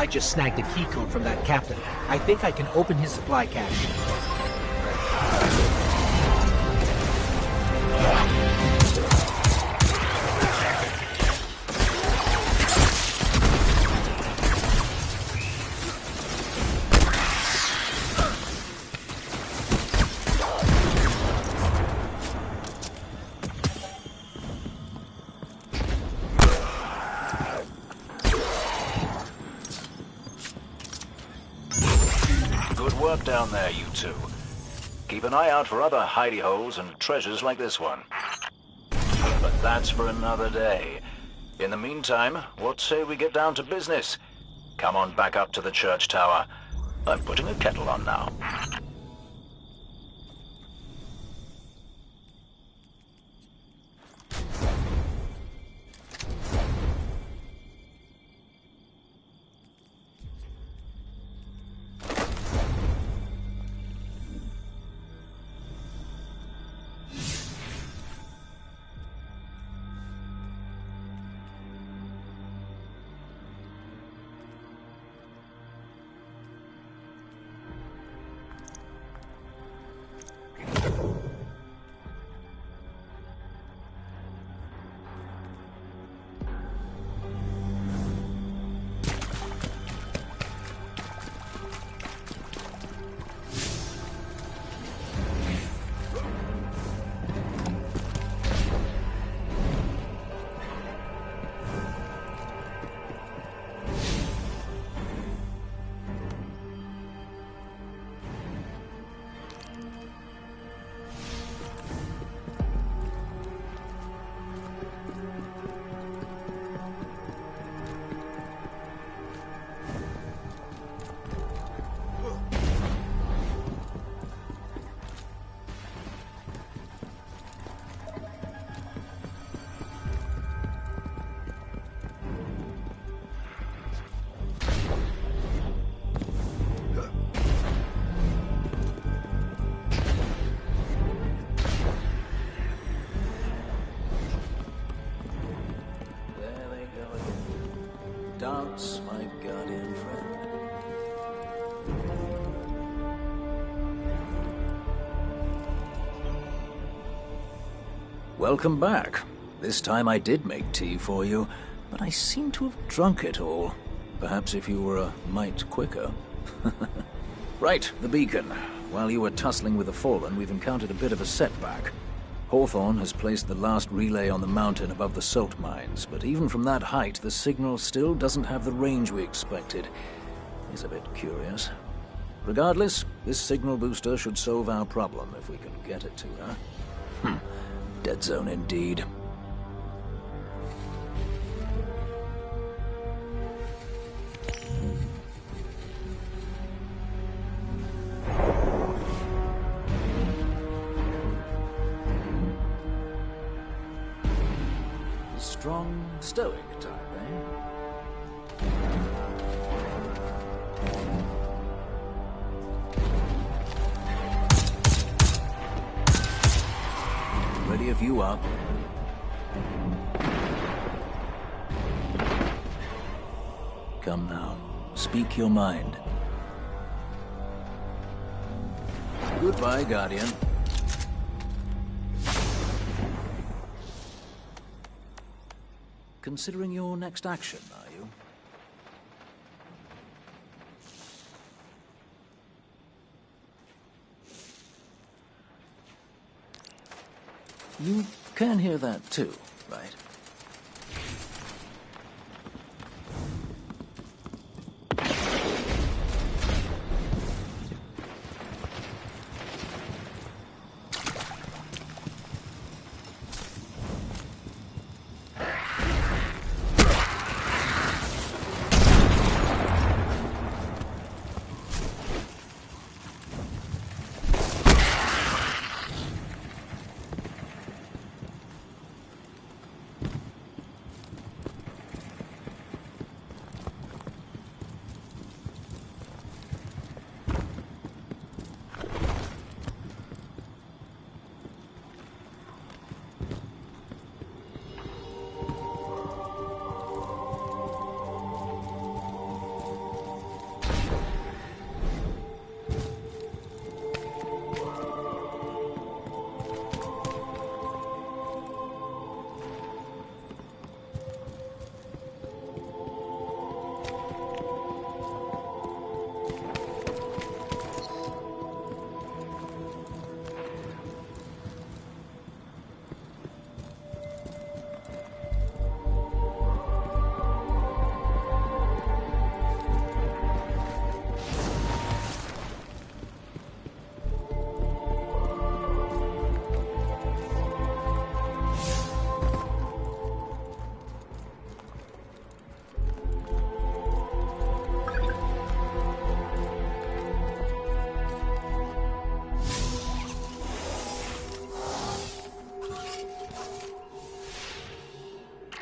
I just snagged a key code from that captain. I think I can open his supply cache. Down there, you two. Keep an eye out for other hidey holes and treasures like this one. But that's for another day. In the meantime, what say we get down to business? Come on back up to the church tower. I'm putting a kettle on now. Doubts, my guardian friend. Welcome back. This time I did make tea for you, but I seem to have drunk it all. Perhaps if you were a mite quicker. Right, the beacon. While you were tussling with the Fallen, we've encountered a bit of a setback. Hawthorne has placed the last relay on the mountain above the salt mines, but even from that height, the signal still doesn't have the range we expected. He's a bit curious. Regardless, this signal booster should solve our problem if we can get it to her. Dead zone indeed. Strong, stoic type, eh? Ready if you are. Come now, speak your mind. Goodbye, Guardian. Considering your next action, are you? You can hear that too, right?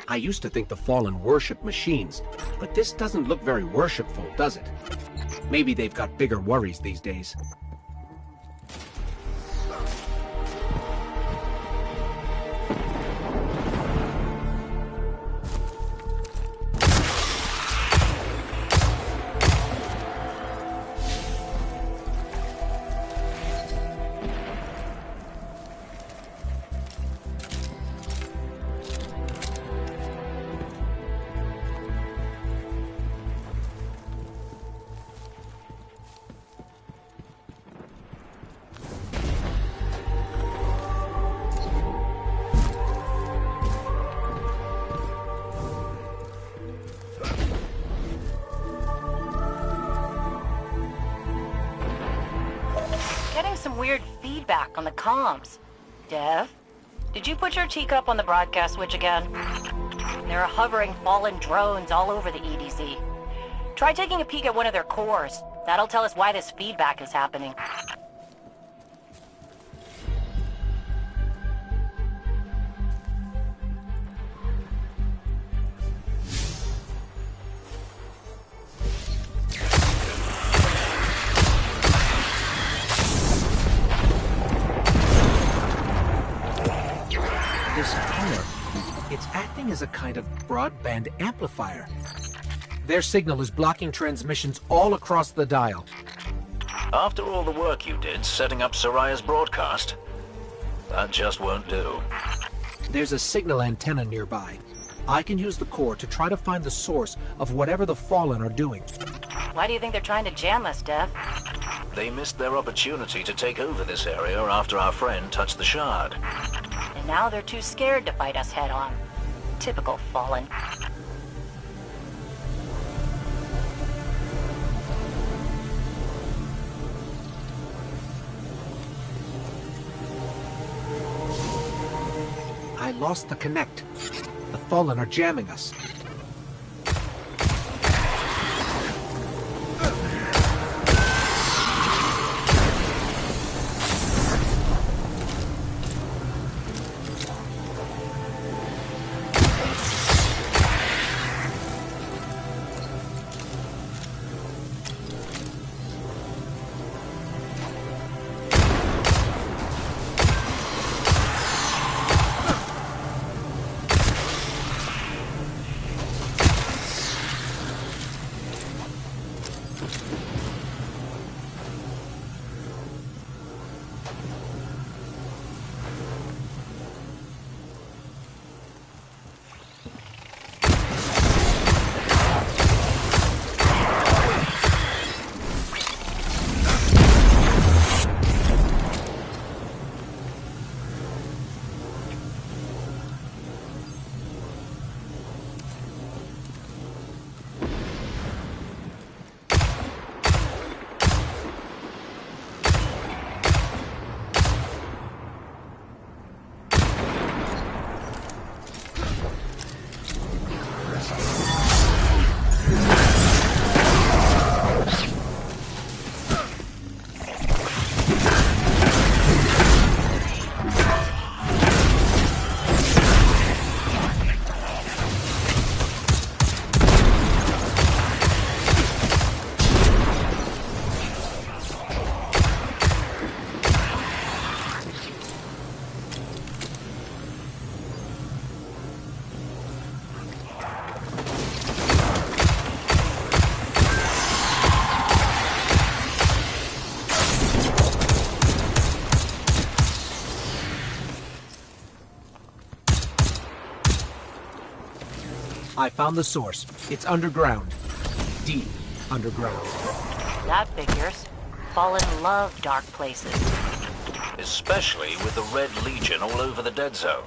I used to think the Fallen worship machines, but this doesn't look very worshipful, does it? Maybe they've got bigger worries these days. Some weird feedback on the comms. Dev, did you put your teacup on the broadcast switch again? There are hovering Fallen drones all over the EDZ. Try taking a peek at one of their cores. That'll tell us why this feedback is happening. It's acting as a kind of broadband amplifier. Their signal is blocking transmissions all across the dial. After all the work you did setting up Soraya's broadcast, that just won't do. There's a signal antenna nearby. I can use the core to try to find the source of whatever the Fallen are doing. Why do you think they're trying to jam us, Dev? They missed their opportunity to take over this area after our friend touched the shard. And now they're too scared to fight us head-on. Typical Fallen. I lost the connect. The Fallen are jamming us. I found the source. It's underground. Deep underground. That figures. Fallen love dark places. Especially with the Red Legion all over the Dead Zone.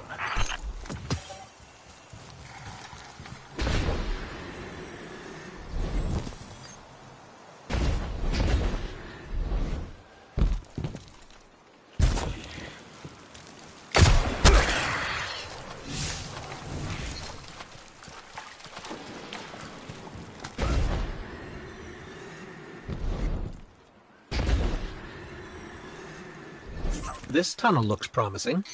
This tunnel looks promising.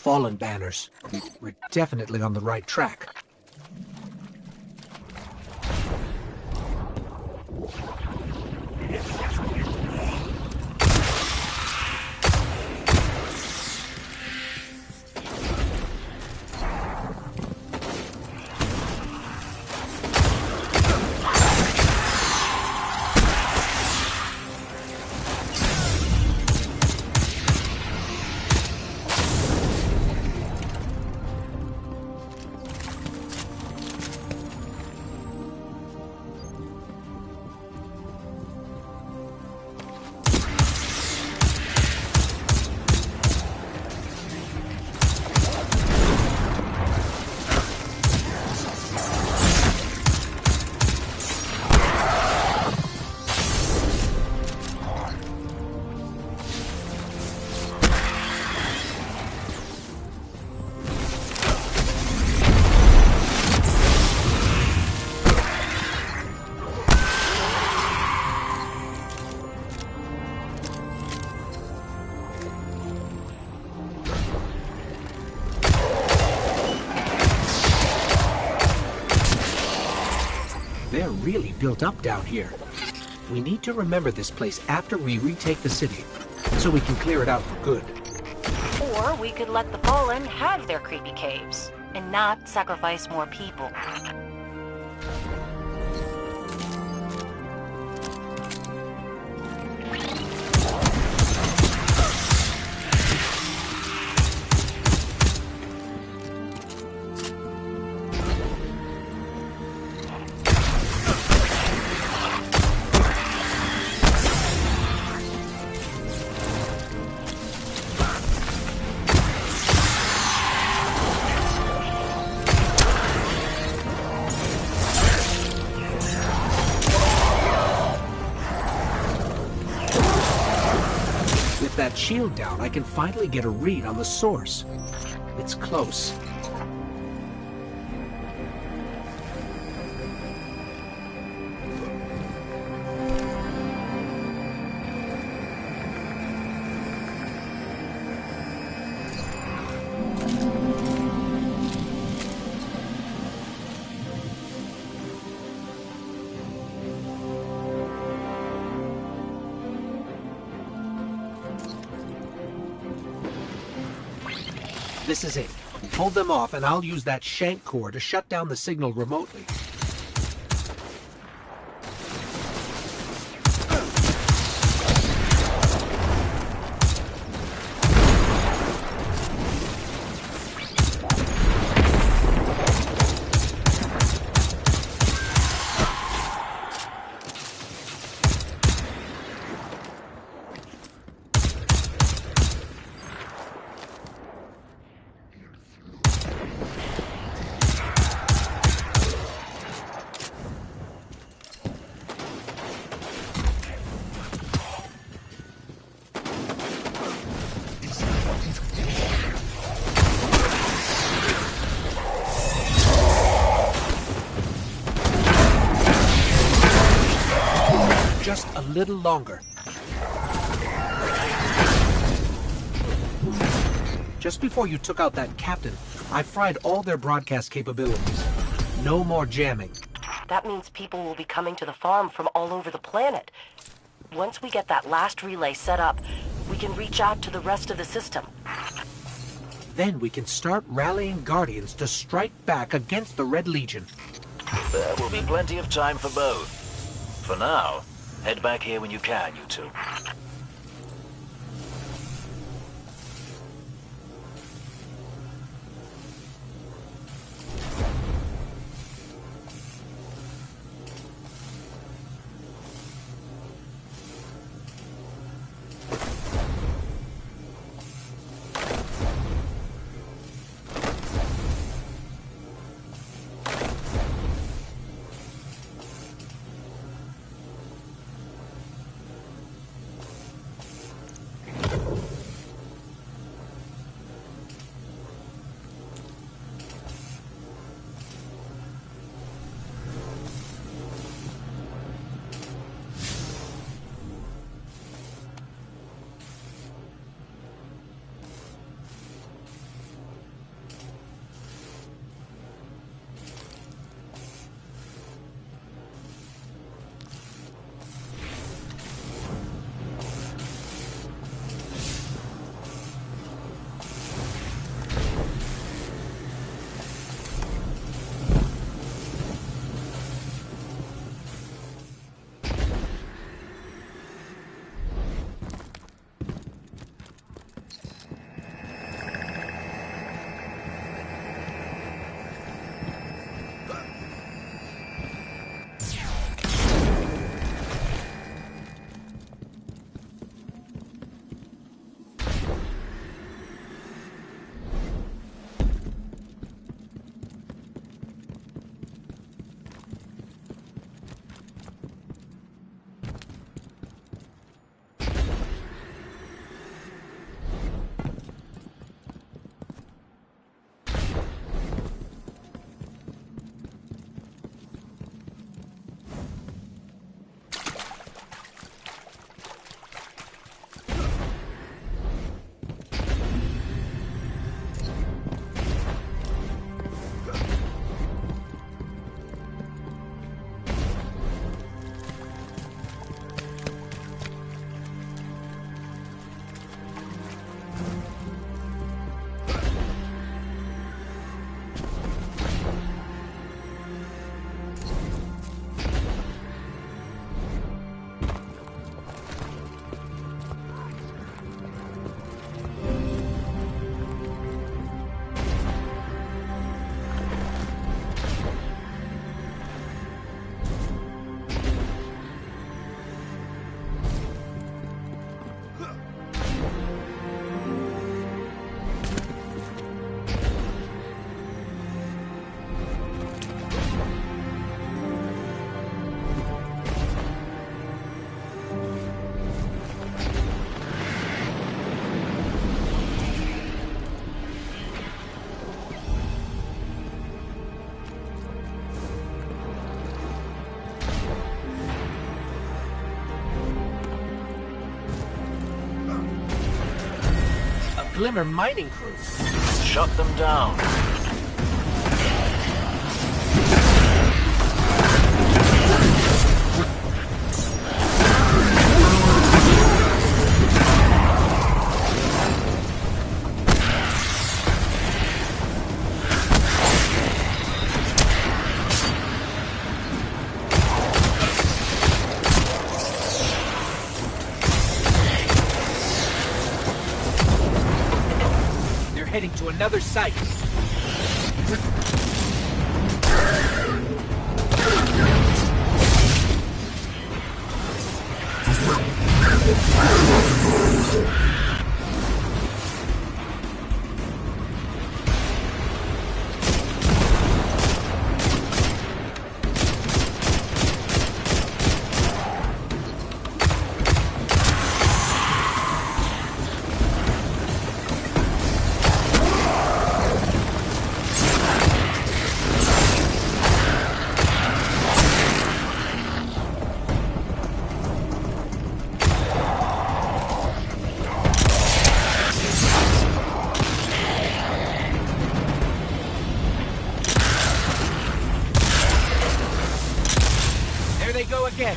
Fallen banners. We're definitely on the right track. They're really built up down here. We need to remember this place after we retake the city, so we can clear it out for good. Or we could let the Fallen have their creepy caves, and not sacrifice more people. That shield down, I can finally get a read on the source. It's close. This is it. Hold them off and I'll use that shank core to shut down the signal remotely. Just a little longer. Just before you took out that captain, I fried all their broadcast capabilities. No more jamming. That means people will be coming to the farm from all over the planet. Once we get that last relay set up, we can reach out to the rest of the system. Then we can start rallying Guardians to strike back against the Red Legion. There will be plenty of time for both. For now, head back here when you can, you two. Glimmer mining crew. Shut them down. Heading to another site. Again.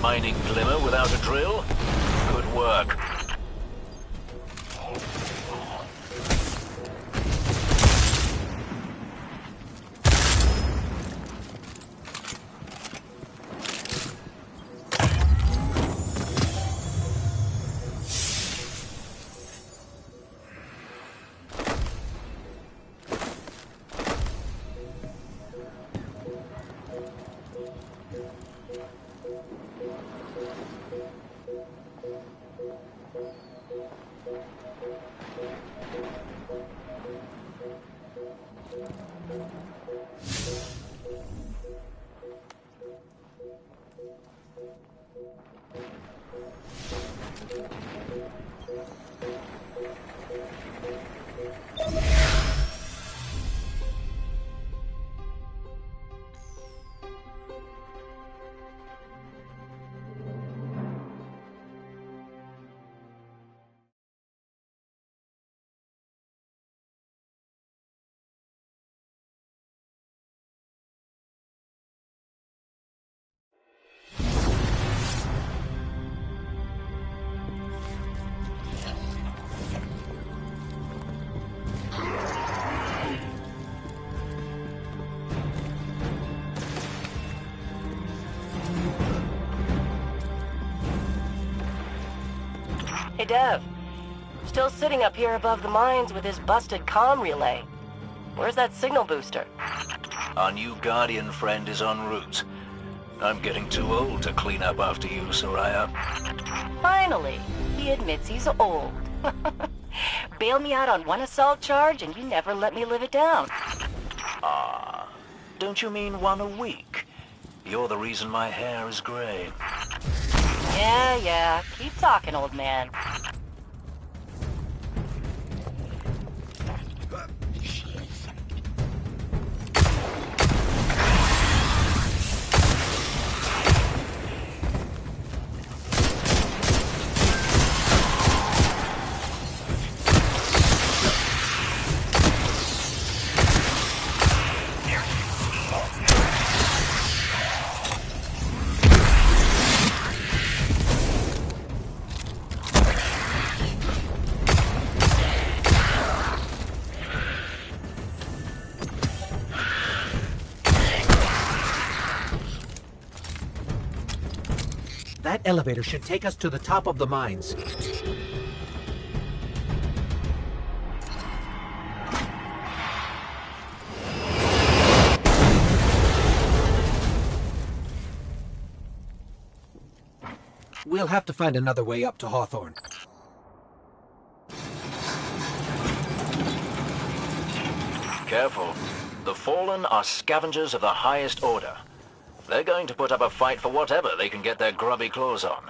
Mining Glimmer without a drill? Good work. Hey, Dev. Still sitting up here above the mines with his busted comm relay. Where's that signal booster? Our new Guardian friend is en route. I'm getting too old to clean up after you, Soraya. Finally, he admits he's old. Bail me out on one assault charge and you never let me live it down. Ah, don't you mean one a week? You're the reason my hair is gray. Yeah. Keep talking, old man. That elevator should take us to the top of the mines. We'll have to find another way up to Hawthorne. Careful. The Fallen are scavengers of the highest order. They're going to put up a fight for whatever they can get their grubby claws on.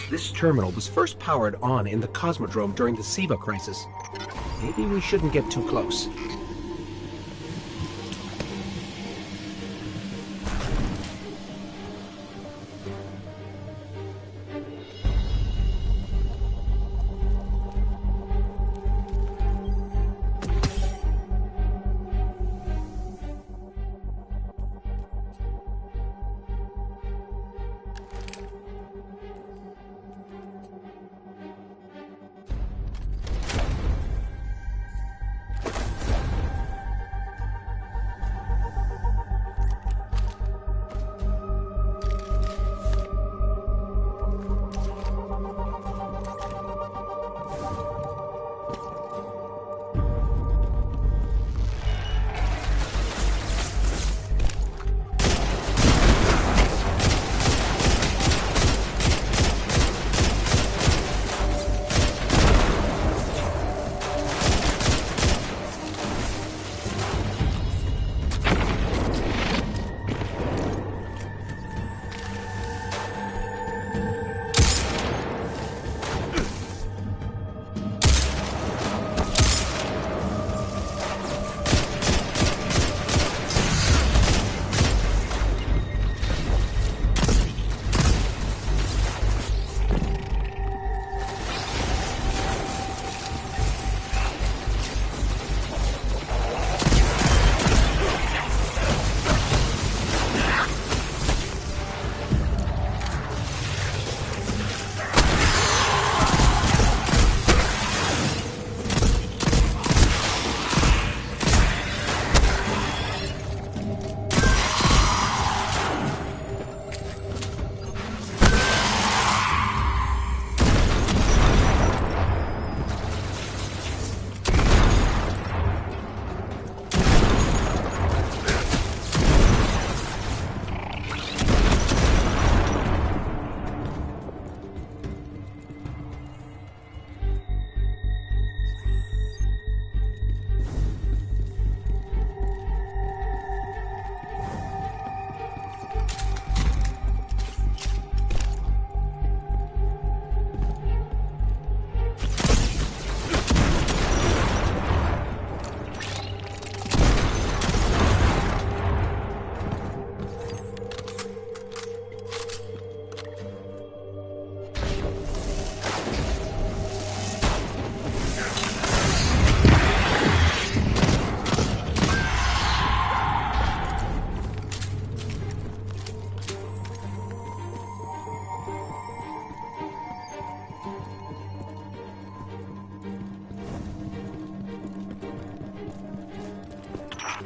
This terminal was first powered on in the Cosmodrome during the SIVA crisis. Maybe we shouldn't get too close.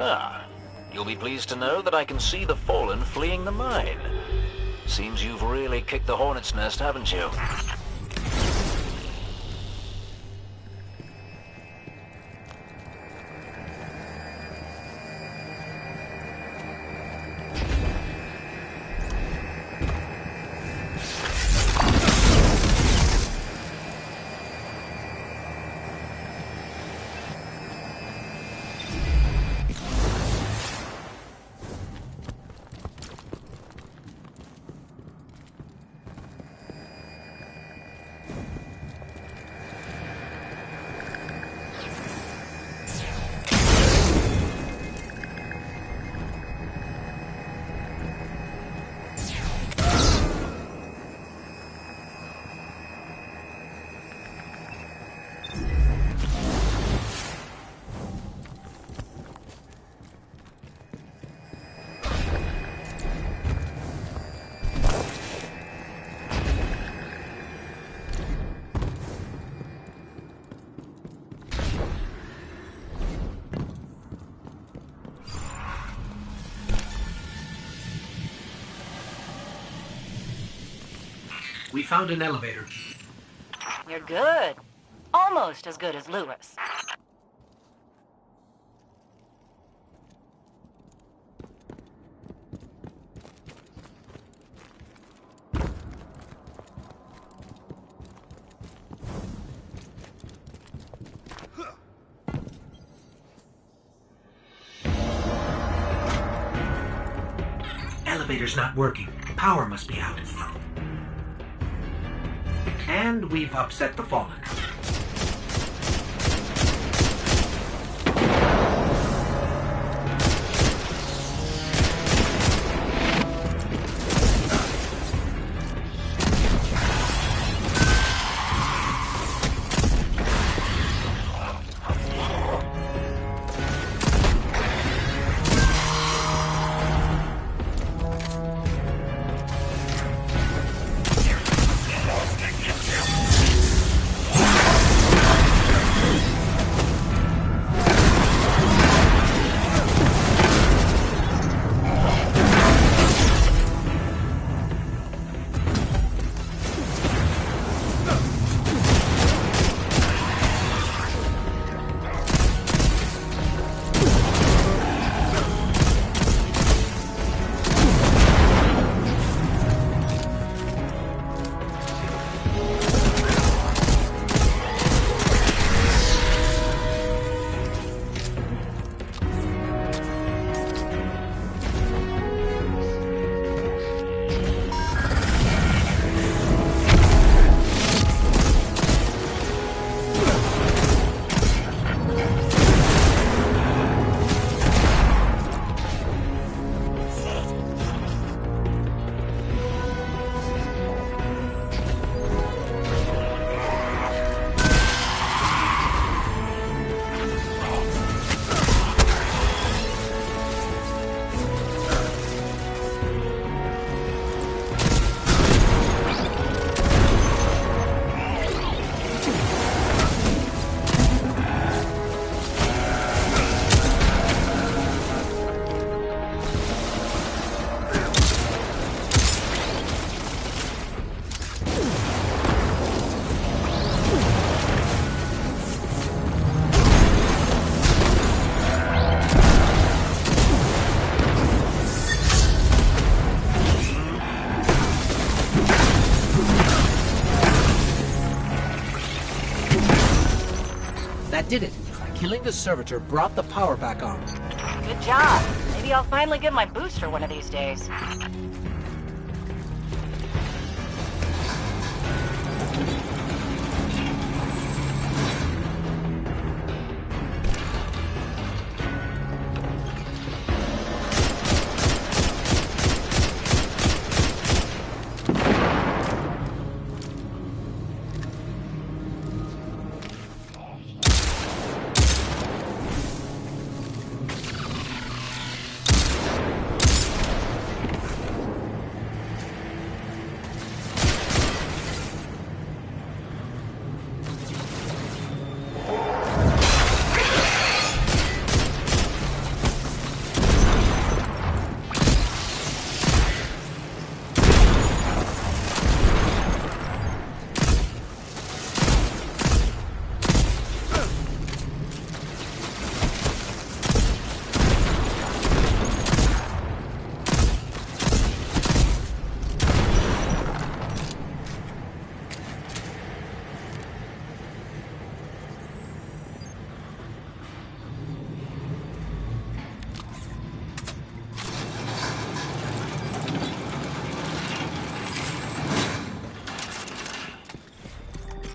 Ah, you'll be pleased to know that I can see the Fallen fleeing the mine. Seems you've really kicked the hornet's nest, haven't you? We found an elevator. You're good. Almost as good as Lewis. Elevator's not working. Power must be out. And we've upset the Fallen. Did it. Killing the servitor brought the power back on. Good job. Maybe I'll finally get my booster one of these days.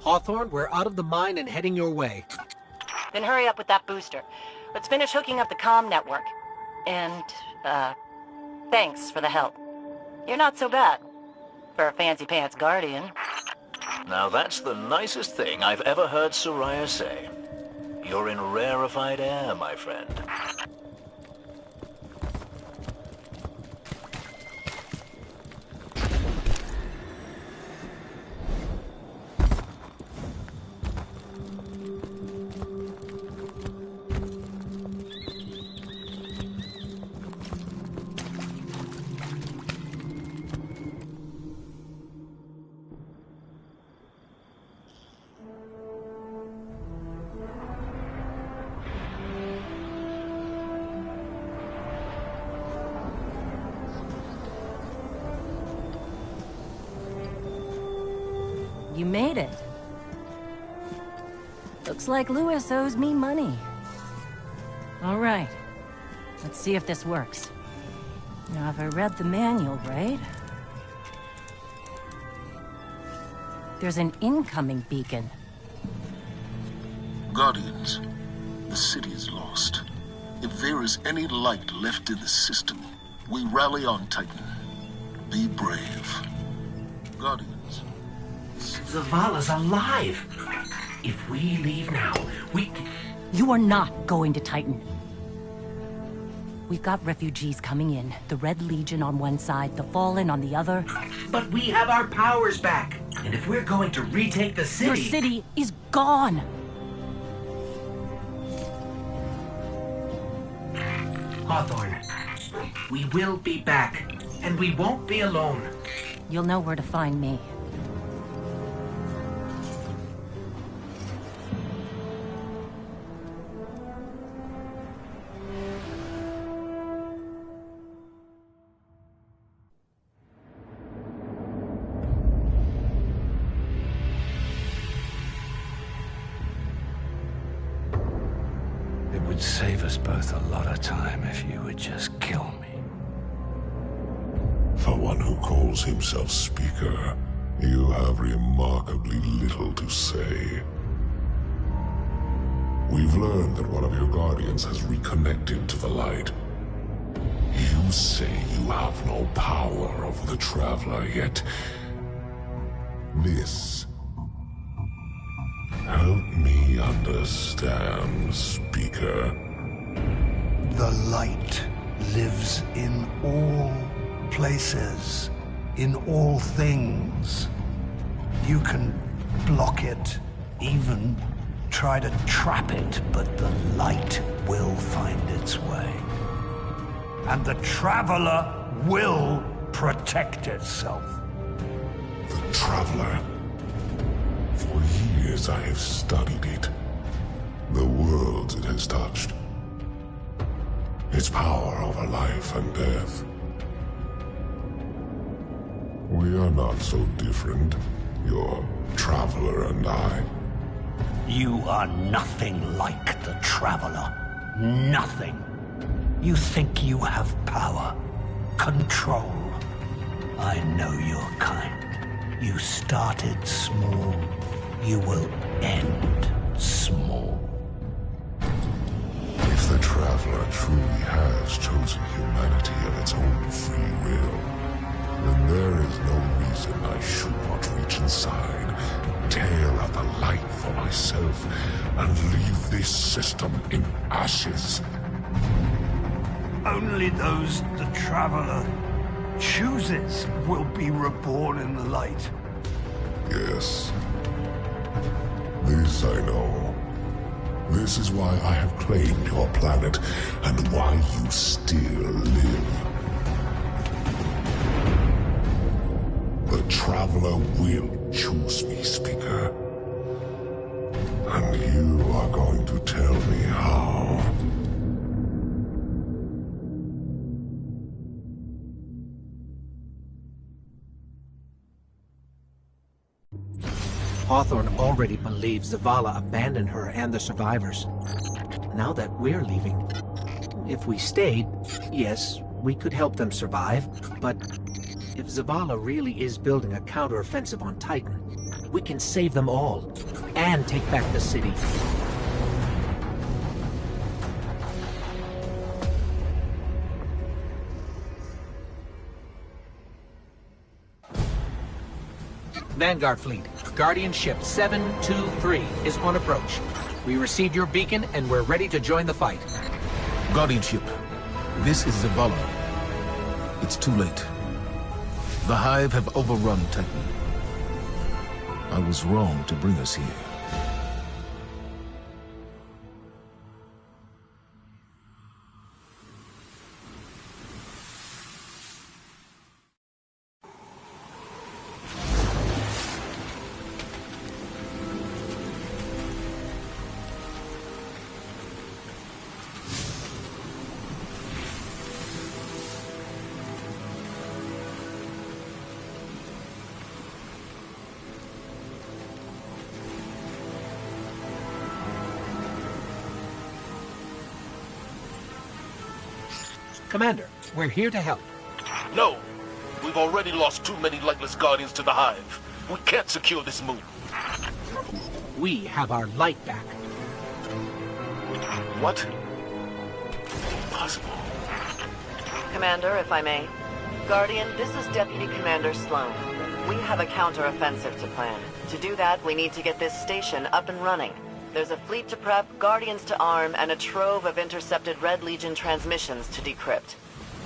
Hawthorne, we're out of the mine and heading your way. Then hurry up with that booster. Let's finish hooking up the comm network. And, thanks for the help. You're not so bad. For a fancy-pants guardian. Now that's the nicest thing I've ever heard Soraya say. You're in rarefied air, my friend. You made it. Looks like Lewis owes me money. All right. Let's see if this works. Now, if I read the manual right... There's an incoming beacon. Guardians, the city is lost. If there is any light left in the system, we rally on Titan. Be brave. Guardians. Zavala's alive! If we leave now, we... You are not going to Titan. We've got refugees coming in. The Red Legion on one side, the Fallen on the other. But we have our powers back. And if we're going to retake the city... Your city is gone! Hawthorne, we will be back. And we won't be alone. You'll know where to find me. It would save us both a lot of time if you would just kill me. For one who calls himself Speaker, you have remarkably little to say. We've learned that one of your guardians has reconnected to the light. You say you have no power over the Traveler, yet... this... help me understand, Speaker. The light lives in all places, in all things. You can block it, even try to trap it, but the light will find its way. And the Traveler will protect itself. The Traveler? For years I have studied it. The worlds it has touched. Its power over life and death. We are not so different, your Traveler and I. You are nothing like the Traveler. Nothing. You think you have power, control. I know your kind. You started small. You will end small. If the Traveler truly has chosen humanity of its own free will, then there is no reason I should not reach inside, tear out the light for myself, and leave this system in ashes. Only those the Traveler chooses will be reborn in the light. Yes. This I know. This is why I have claimed your planet, and why you still live. The Traveler will choose me, Speaker. And you are going to tell me how. Hawthorne already believes Zavala abandoned her and the survivors. Now that we're leaving, if we stayed, yes, we could help them survive, but if Zavala really is building a counteroffensive on Titan, we can save them all, and take back the city. Vanguard Fleet, Guardian Ship 723 is on approach. We received your beacon and we're ready to join the fight. Guardian Ship, this is Zavala. It's too late. The Hive have overrun Titan. I was wrong to bring us here. Commander, we're here to help. No! We've already lost too many lightless Guardians to the Hive. We can't secure this move. We have our light back. What? Impossible. Commander, if I may. Guardian, this is Deputy Commander Sloan. We have a counter-offensive to plan. To do that, we need to get this station up and running. There's a fleet to prep, Guardians to arm, and a trove of intercepted Red Legion transmissions to decrypt.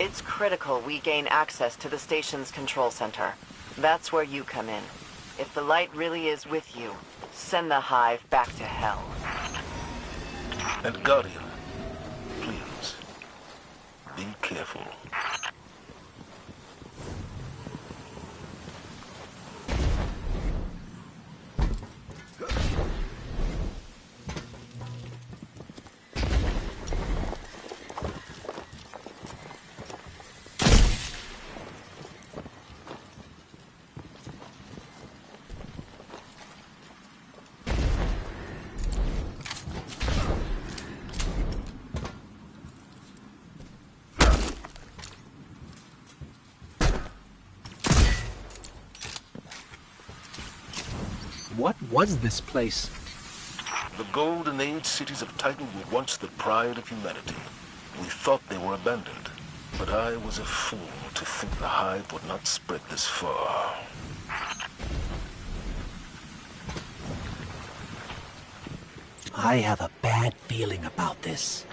It's critical we gain access to the station's control center. That's where you come in. If the light really is with you, send the Hive back to hell. And Guardian, please, be careful. What was this place? The Golden Age cities of Titan were once the pride of humanity. We thought they were abandoned, but I was a fool to think the Hive would not spread this far. I have a bad feeling about this.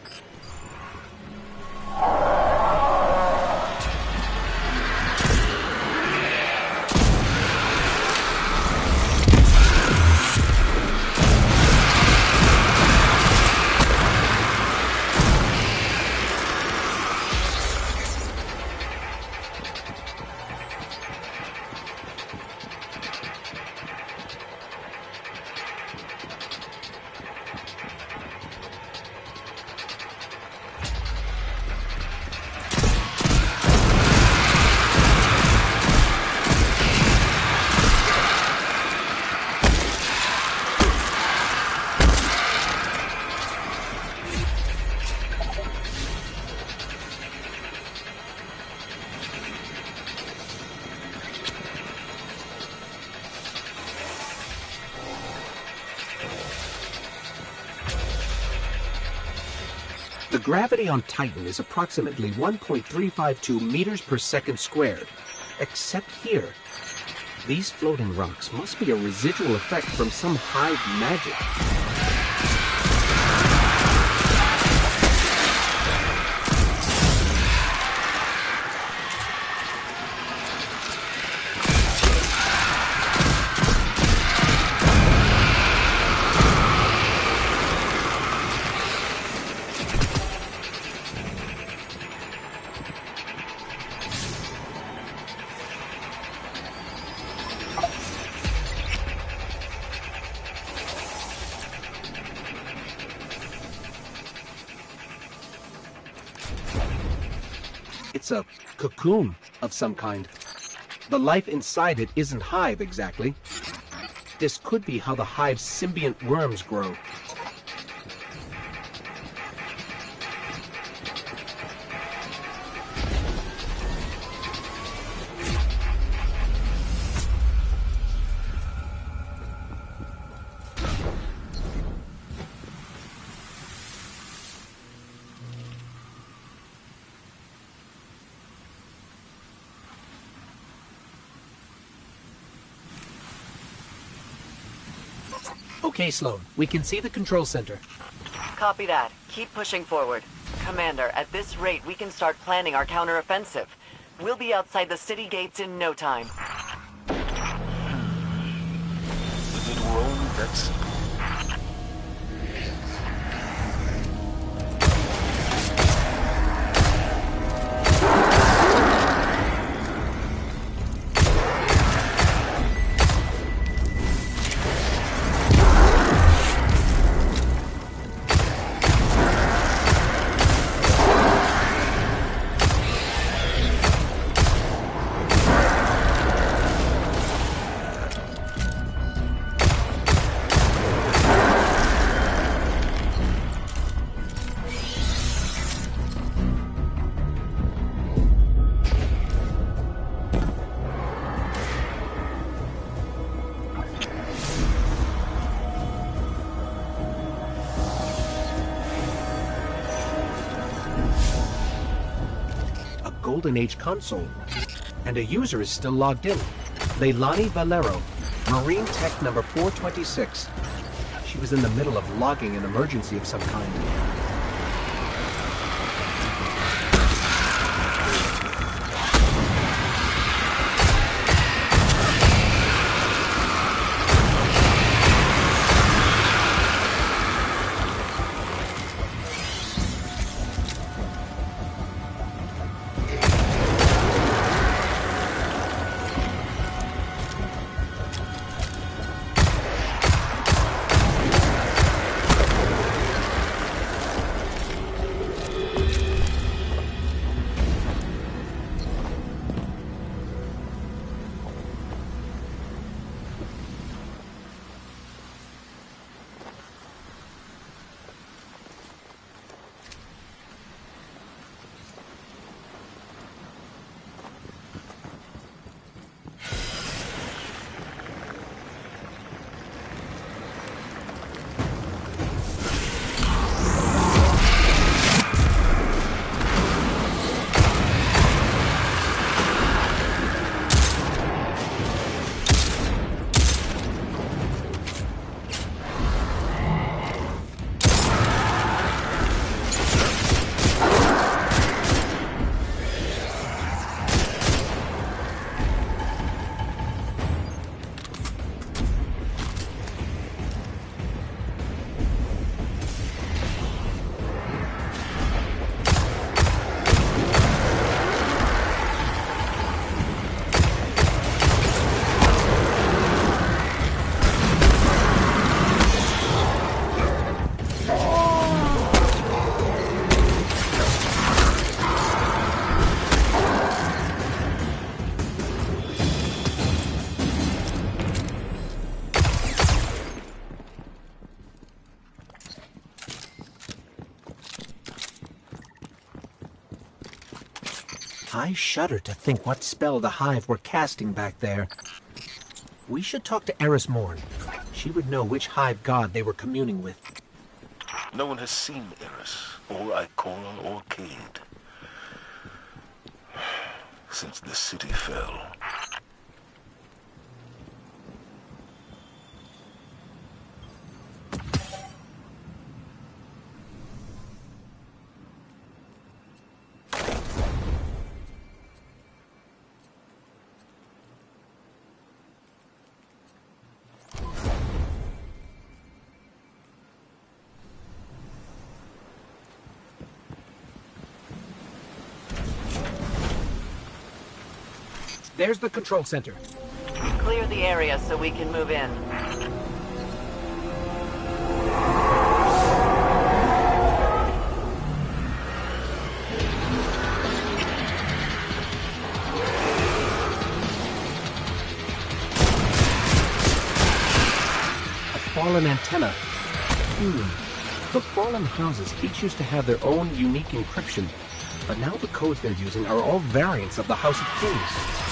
The gravity on Titan is approximately 1.352 meters per second squared. Except here. These floating rocks must be a residual effect from some Hive magic. It's a cocoon of some kind. The life inside it isn't Hive exactly. This could be how the Hive's symbiont worms grow. Okay, Sloan. We can see the control center. Copy that. Keep pushing forward. Commander, at this rate, we can start planning our counteroffensive. We'll be outside the city gates in no time. If it were only that simple. Golden Age console, and a user is still logged in. Leilani Valero, Marine Tech number 426. She was in the middle of logging an emergency of some kind. I shudder to think what spell the Hive were casting back there. We should talk to Eris Morn. She would know which Hive god they were communing with. No one has seen Eris, or Ikora, or Cade, since the city fell. There's the control center. Clear the area so we can move in. A fallen antenna. The fallen houses each used to have their own unique encryption, but now the codes they're using are all variants of the House of Kings.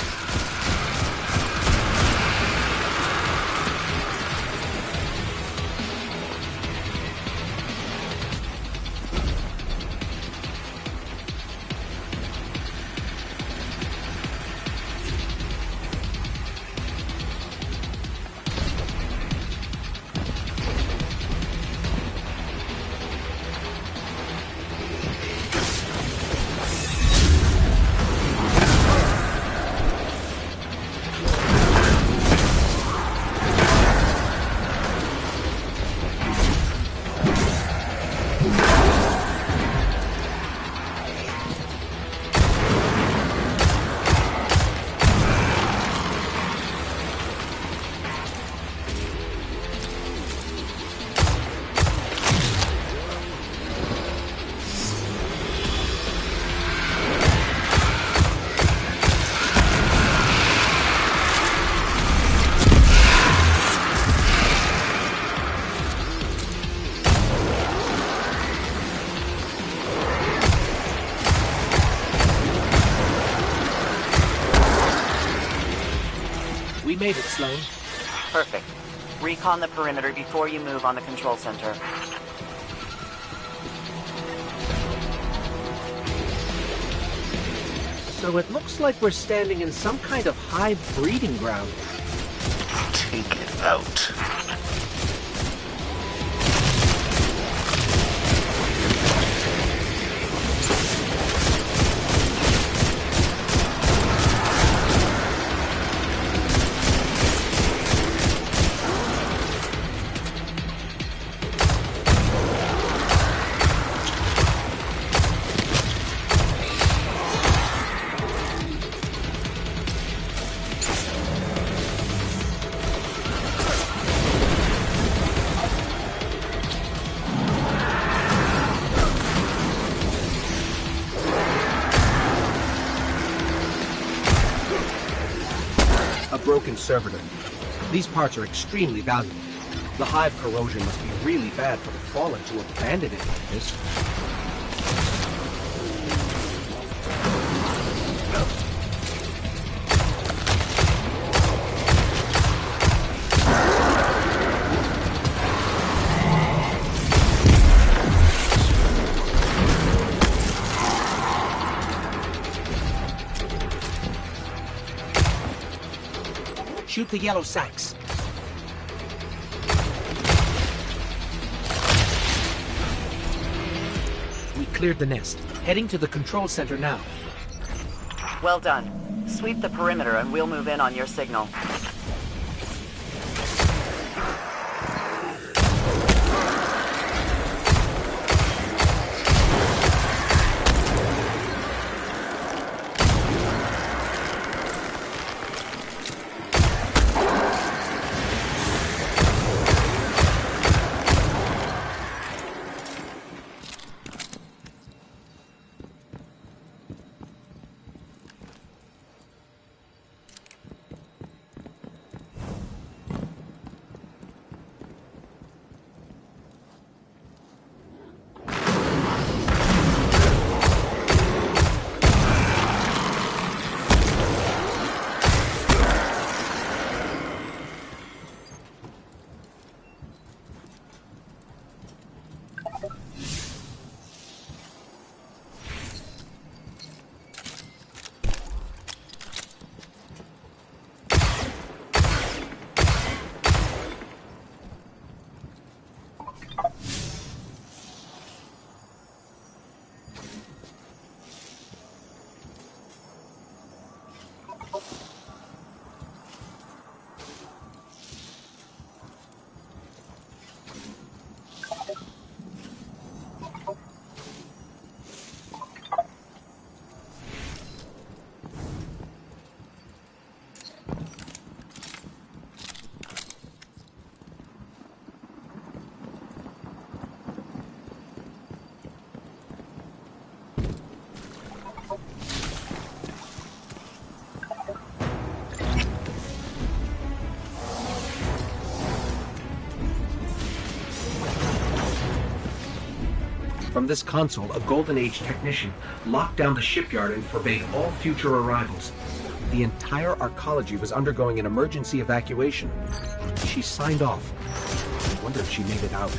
made it, Sloan. Perfect. Recon the perimeter before you move on the control center. So it looks like we're standing in some kind of hive breeding ground. Take it out. Broken servitor. These parts are extremely valuable. The hive corrosion must be really bad for the Fallen to abandon it like this. Shoot the yellow sacks. We cleared the nest. Heading to the control center now. Well done. Sweep the perimeter and we'll move in on your signal. From this console, a Golden Age technician locked down the shipyard and forbade all future arrivals. The entire arcology was undergoing an emergency evacuation. She signed off. I wonder if she made it out.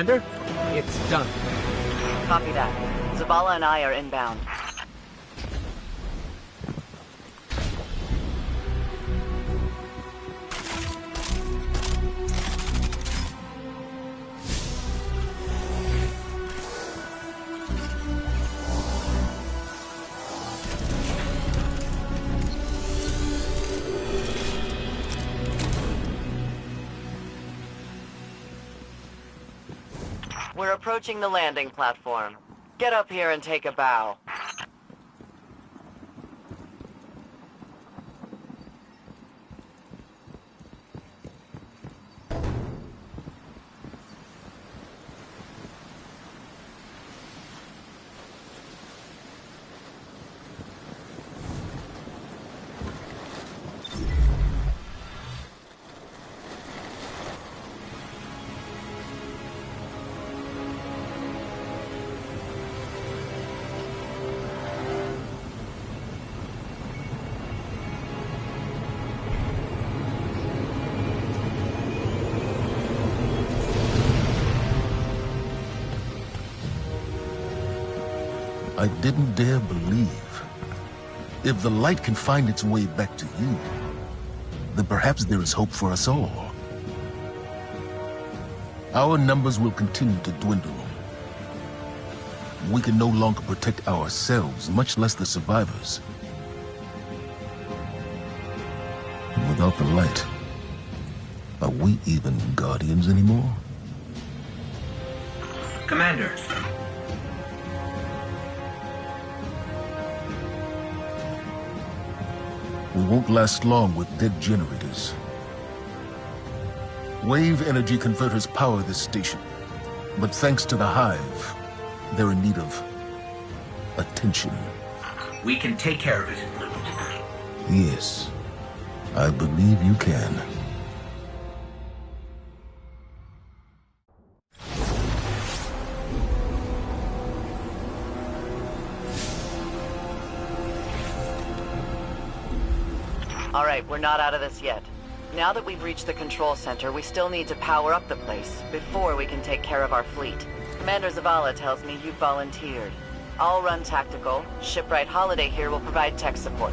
Commander, it's done. Copy that. Zavala and I are inbound. We're approaching the landing platform. Get up here and take a bow. I didn't dare believe. If the light can find its way back to you, then perhaps there is hope for us all. Our numbers will continue to dwindle. We can no longer protect ourselves, much less the survivors. Without the light, are we even guardians anymore? Commander. We won't last long with dead generators. Wave energy converters power this station, but thanks to the Hive, they're in need of attention. We can take care of it. Yes, I believe you can. All right, we're not out of this yet. Now that we've reached the control center, we still need to power up the place before we can take care of our fleet. Commander Zavala tells me you've volunteered. I'll run tactical. Shipwright Holiday here will provide tech support.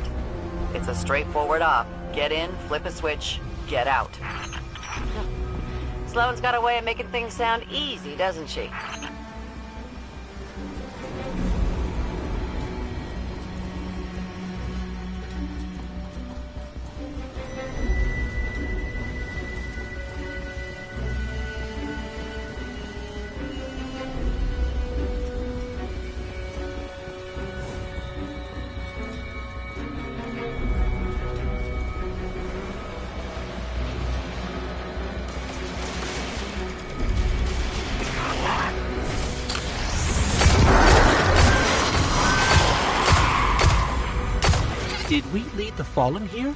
It's a straightforward op. Get in, flip a switch, get out. Sloane's got a way of making things sound easy, doesn't she? Did we lead the Fallen here?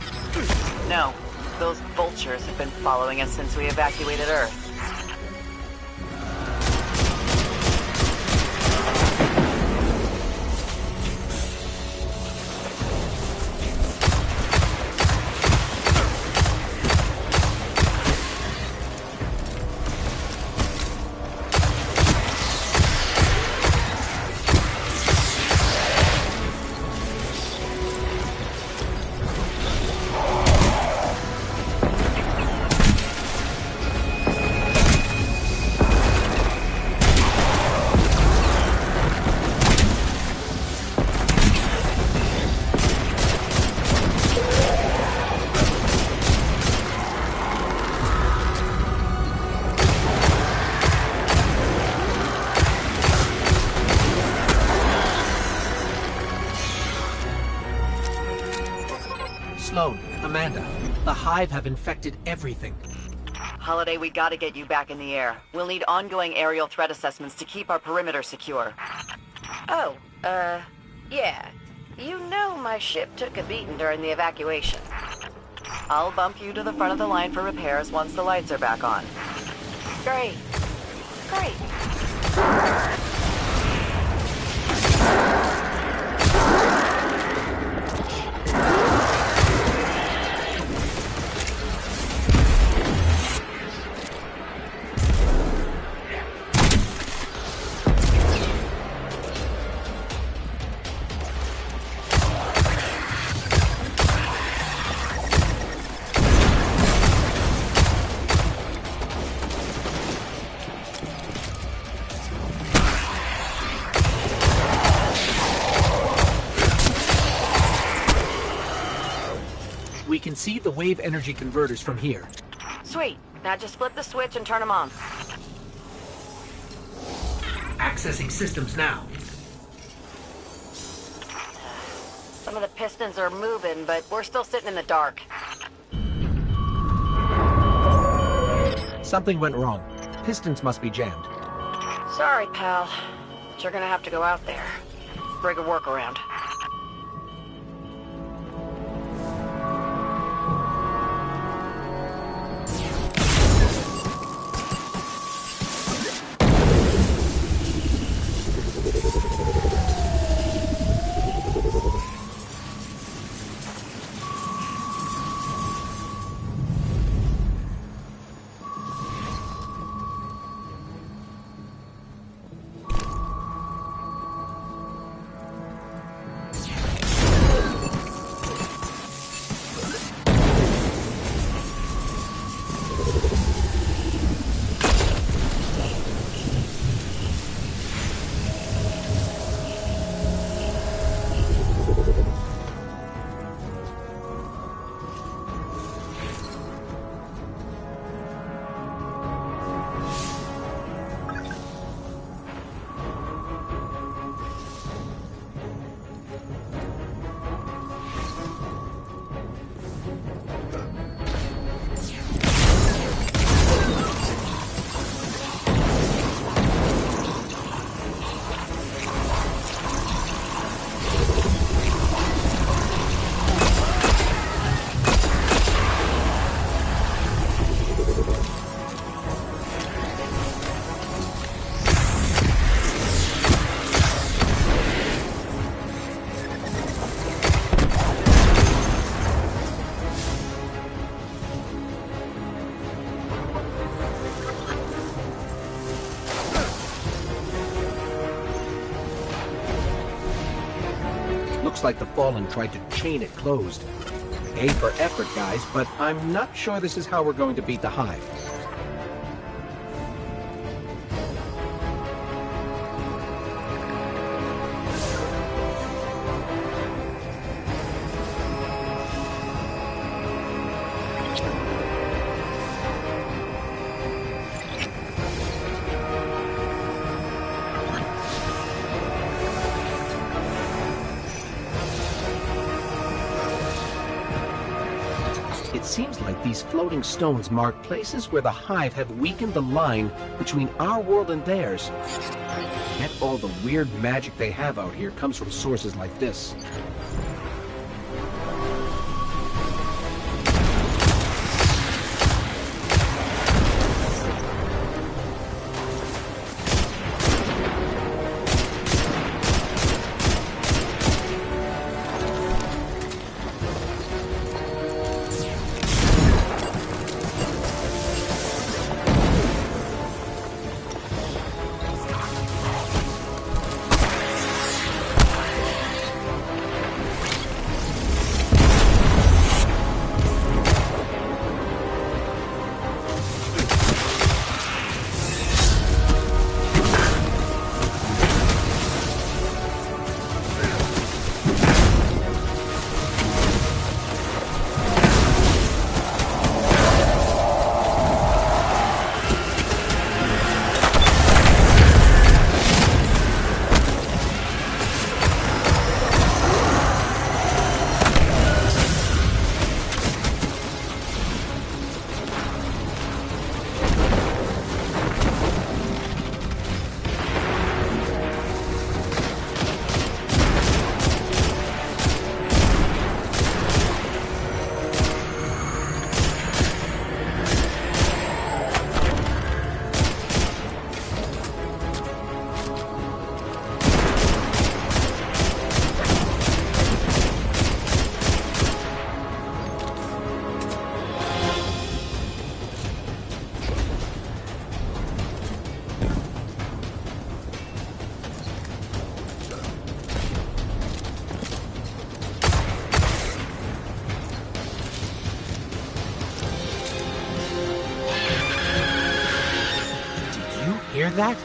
No. Those vultures have been following us since we evacuated Earth. Sloane, Amanda, the Hive have infected everything. Holiday, we gotta get you back in the air. We'll need ongoing aerial threat assessments to keep our perimeter secure. Oh, yeah. You know my ship took a beating during the evacuation. I'll bump you to the front of the line for repairs once the lights are back on. Great. Great. We can see the wave energy converters from here. Sweet. Now just flip the switch and turn them on. Accessing systems now. Some of the pistons are moving, but we're still sitting in the dark. Something went wrong. Pistons must be jammed. Sorry, pal. But you're gonna have to go out there. Bring a workaround. Looks like the Fallen tried to chain it closed. A for effort, guys, but I'm not sure this is how we're going to beat the Hive. It seems like these floating stones mark places where the Hive have weakened the line between our world and theirs. Yet all the weird magic they have out here comes from sources like this. Hear that?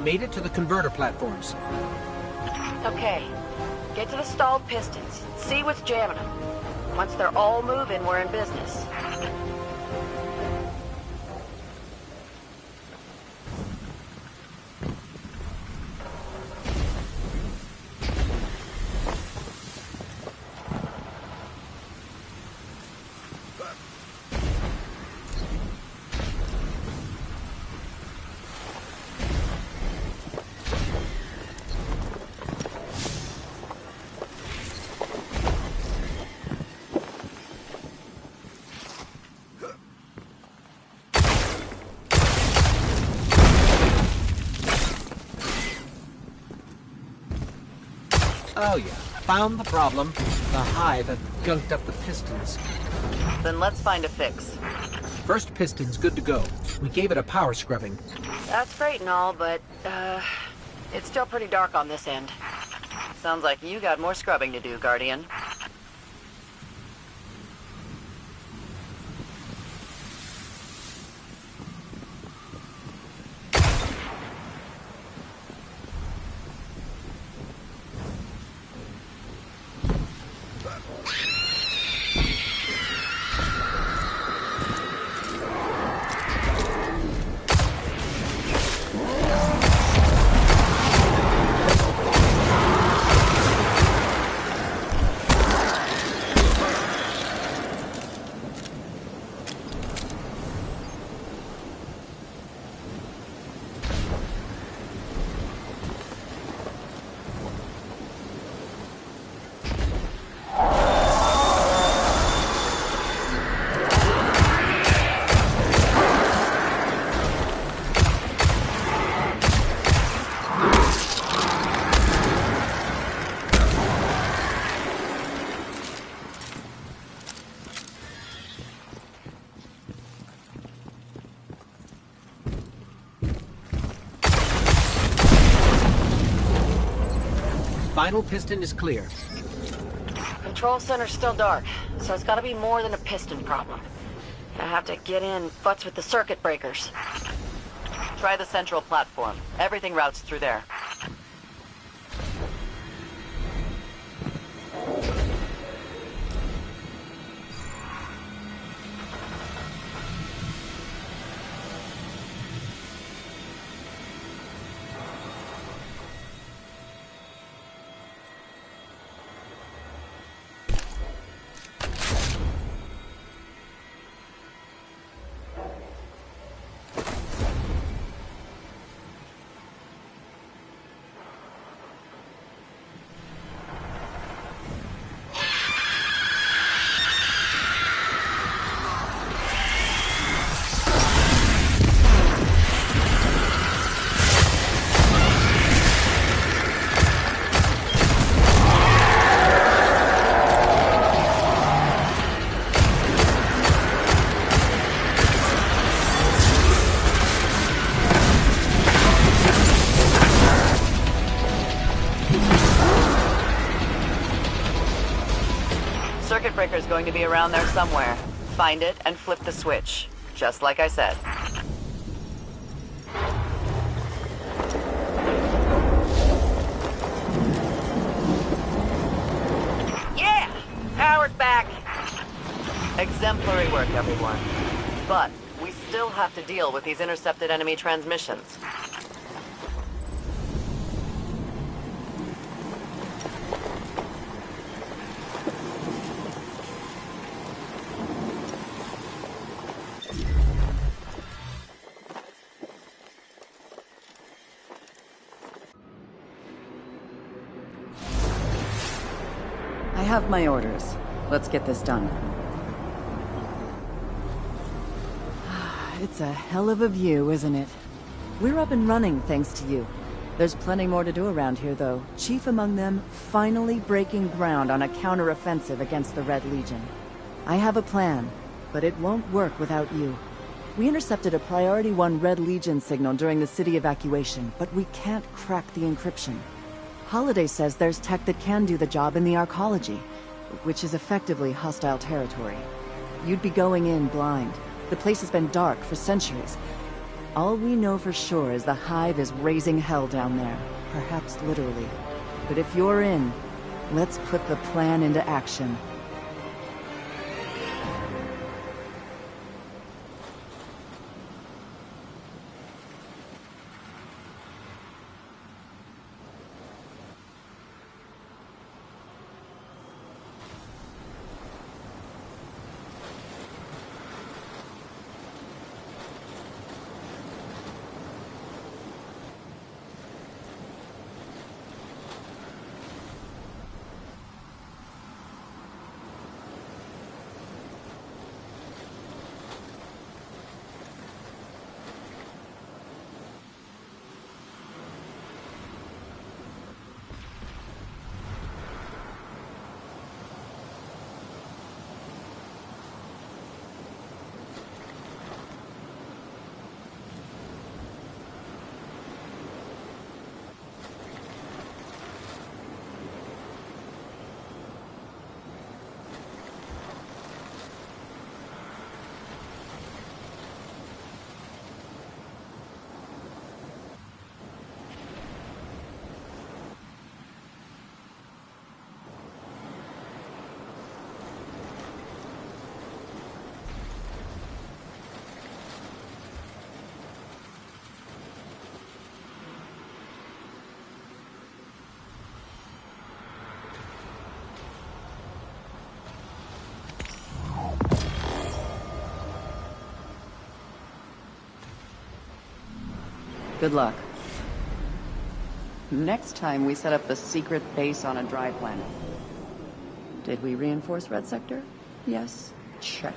made it to the converter platforms. Okay. Get to the stalled pistons. See what's jamming them. Once they're all moving, we're in business. Oh yeah, found the problem. The hive had gunked up the pistons. Then let's find a fix. First piston's good to go. We gave it a power scrubbing. That's great and all, but, it's still pretty dark on this end. Sounds like you got more scrubbing to do, Guardian. Final piston is clear. Control center's still dark, so it's gotta be more than a piston problem. I have to get in, futz with the circuit breakers. Try the central platform. Everything routes through there. Circuit breaker's going to be around there somewhere. Find it and flip the switch. Just like I said. Yeah! Power's back! Exemplary work, everyone. But we still have to deal with these intercepted enemy transmissions. I have my orders. Let's get this done. It's a hell of a view, isn't it? We're up and running thanks to you. There's plenty more to do around here, though. Chief among them, finally breaking ground on a counter-offensive against the Red Legion. I have a plan, but it won't work without you. We intercepted a Priority 1 Red Legion signal during the city evacuation, but we can't crack the encryption. Holiday says there's tech that can do the job in the arcology, which is effectively hostile territory. You'd be going in blind. The place has been dark for centuries. All we know for sure is the Hive is raising hell down there. Perhaps literally. But if you're in, let's put the plan into action. Good luck. Next time we set up the secret base on a dry planet. Did we reinforce Red Sector? Yes. Check.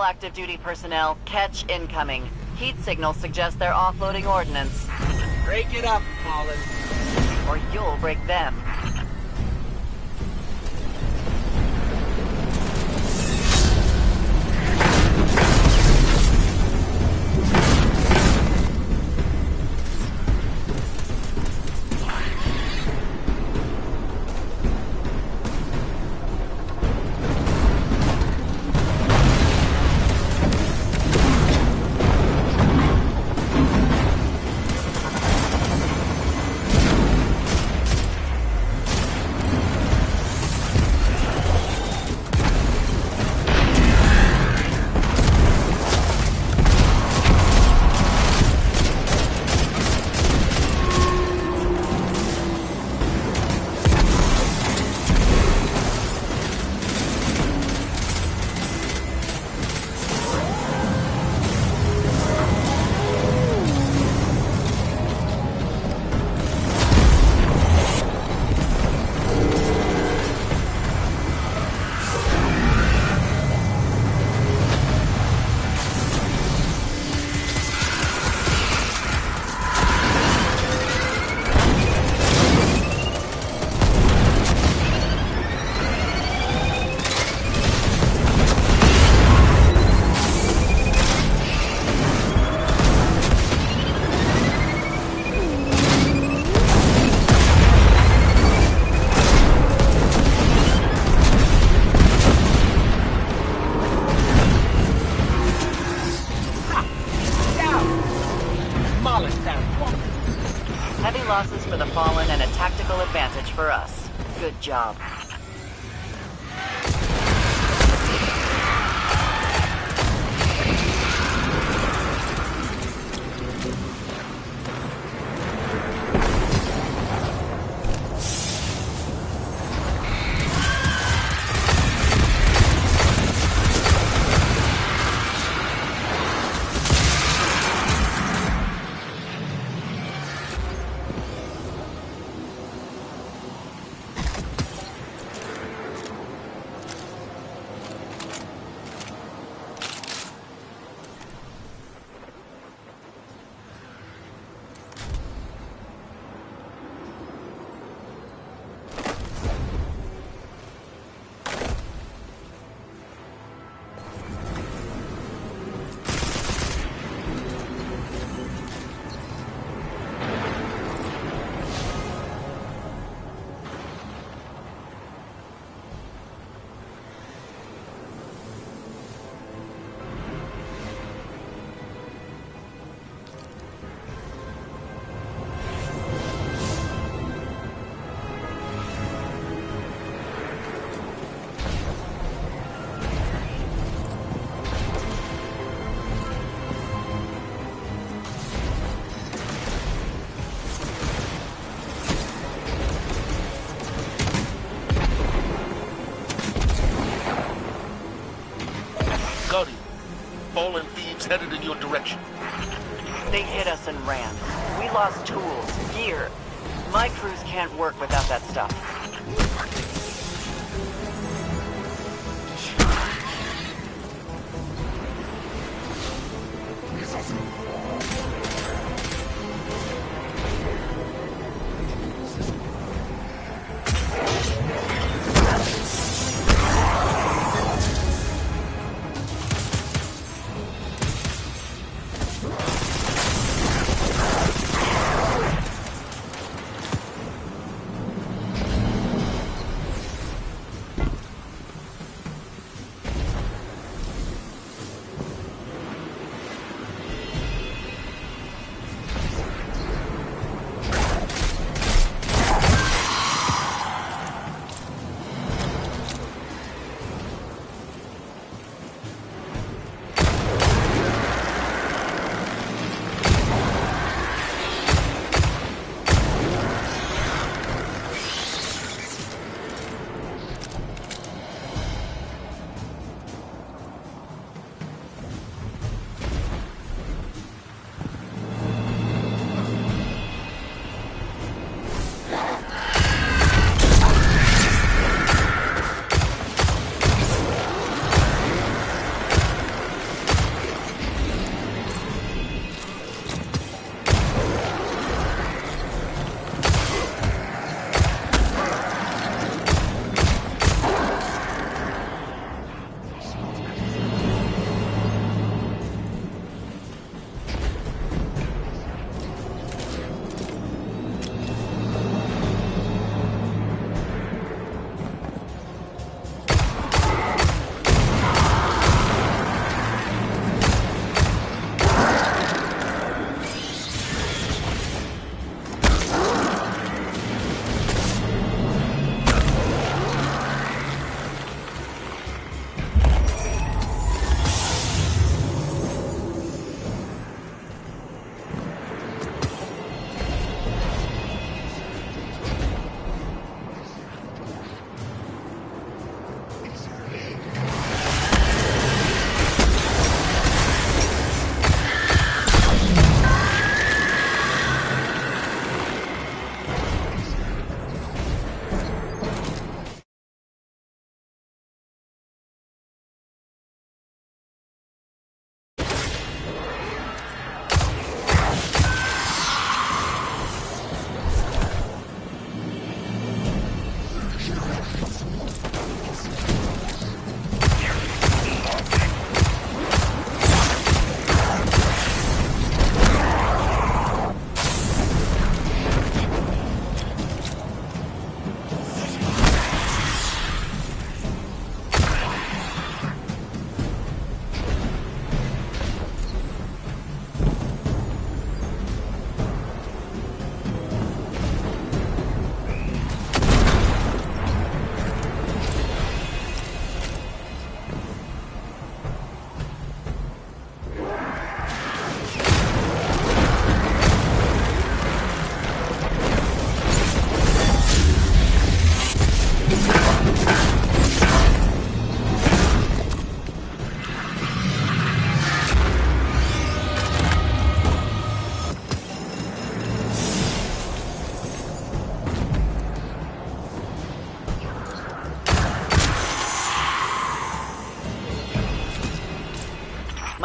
active duty personnel, catch incoming. Heat signals suggest they're offloading ordnance. Break it up, Colin. Or you'll break them. Heavy losses for the Fallen and a tactical advantage for us. Good job. Guardian, fallen thieves headed in your direction. They hit us and ran. We lost tools, gear. My crews can't work without that stuff.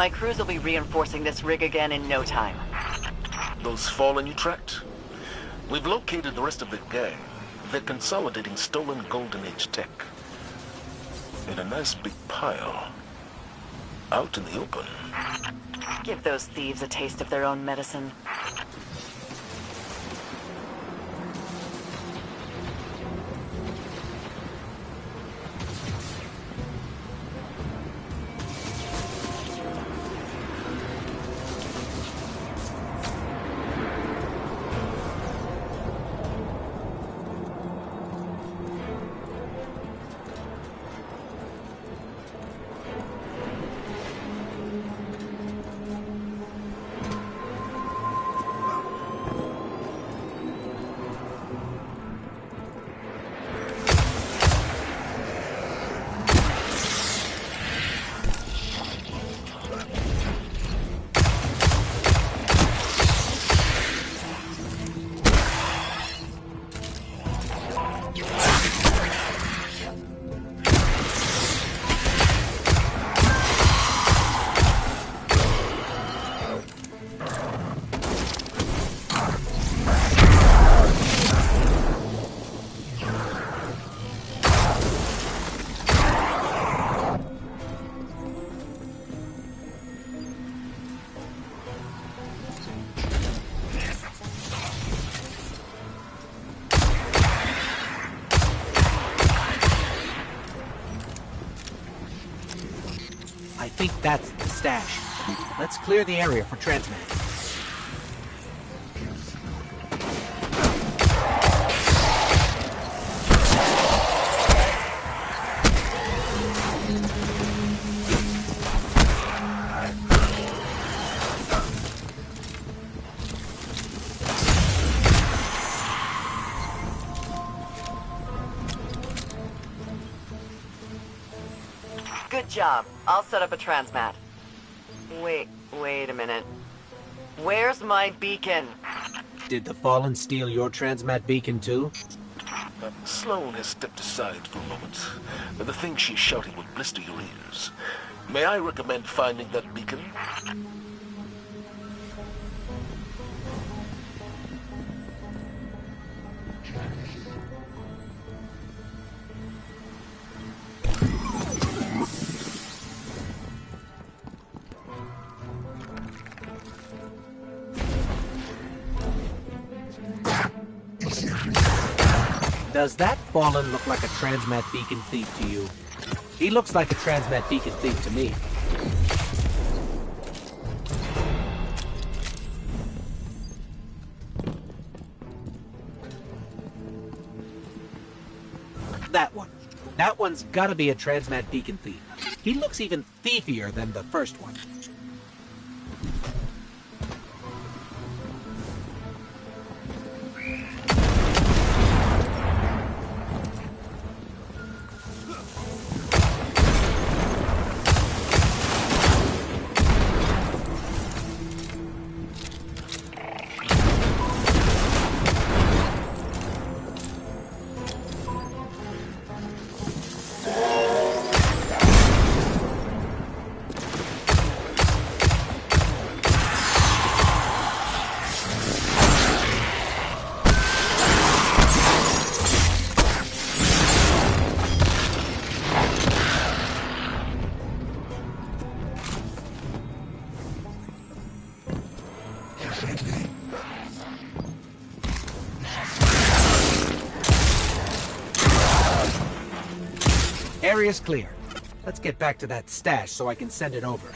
My crews will be reinforcing this rig again in no time. Those fallen you tracked? We've located the rest of the gang. They're consolidating stolen Golden Age tech. In a nice big pile. Out in the open. Give those thieves a taste of their own medicine. I think that's the stash. Let's clear the area for transmitting. Good job. I'll set up a transmat. Wait a minute. Where's my beacon? Did the Fallen steal your transmat beacon too? Sloane has stepped aside for a moment. The thing she's shouting would blister your ears. May I recommend finding that beacon? Does that Fallen look like a transmat beacon thief to you? He looks like a transmat beacon thief to me. That one. That one's gotta be a transmat beacon thief. He looks even thiefier than the first one. Area's clear. Let's get back to that stash so I can send it over.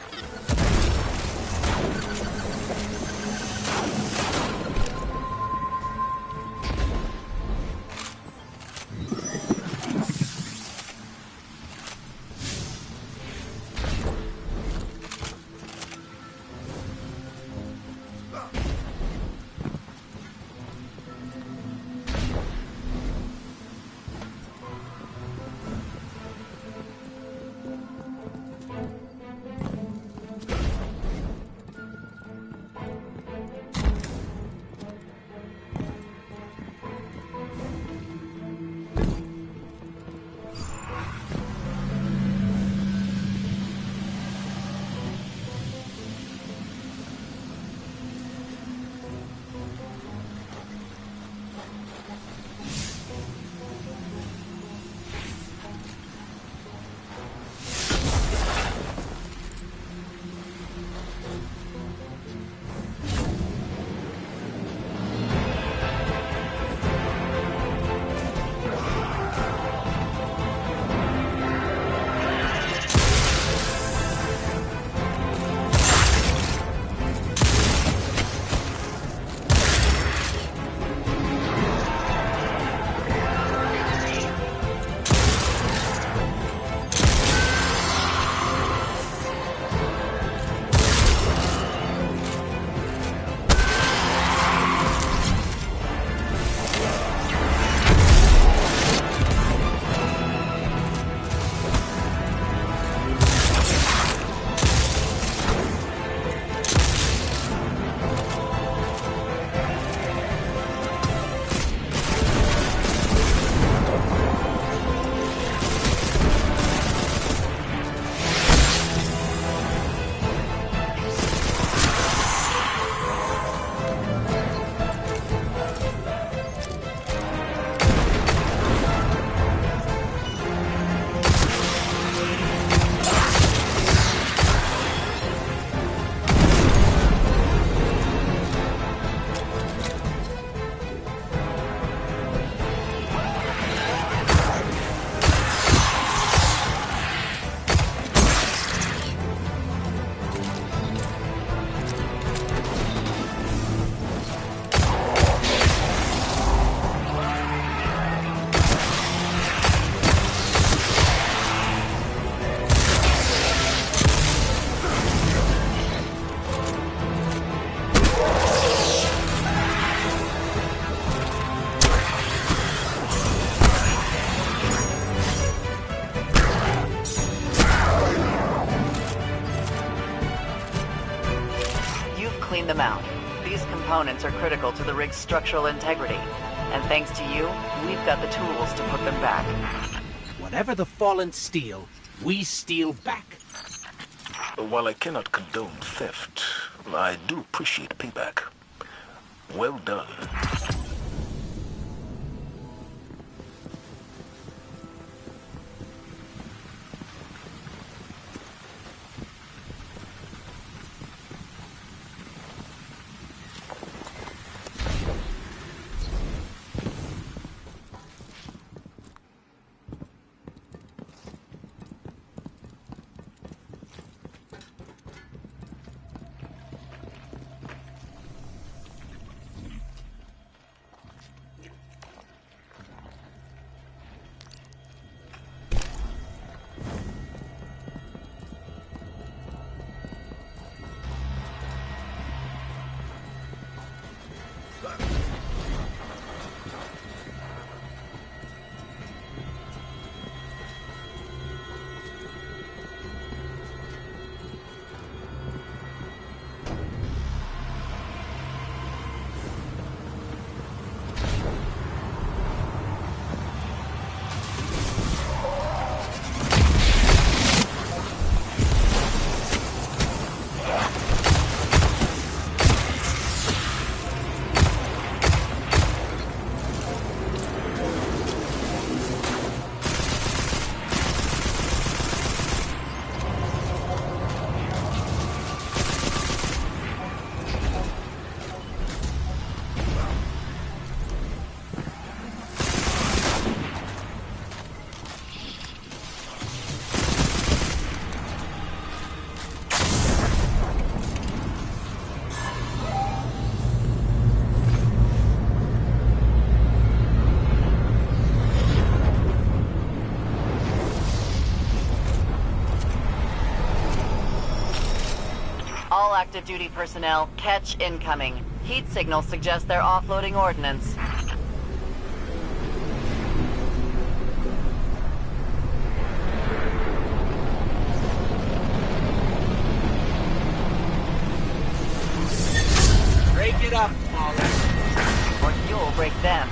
These components are critical to the rig's structural integrity. And thanks to you, we've got the tools to put them back. Whatever the Fallen steal, we steal back. While I cannot condone theft, I do appreciate payback. Well done. All active duty personnel, catch incoming. Heat signals suggest they're offloading ordnance. Break it up, Paula. Or you'll break them.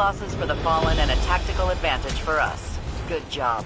losses for the Fallen and a tactical advantage for us. Good job.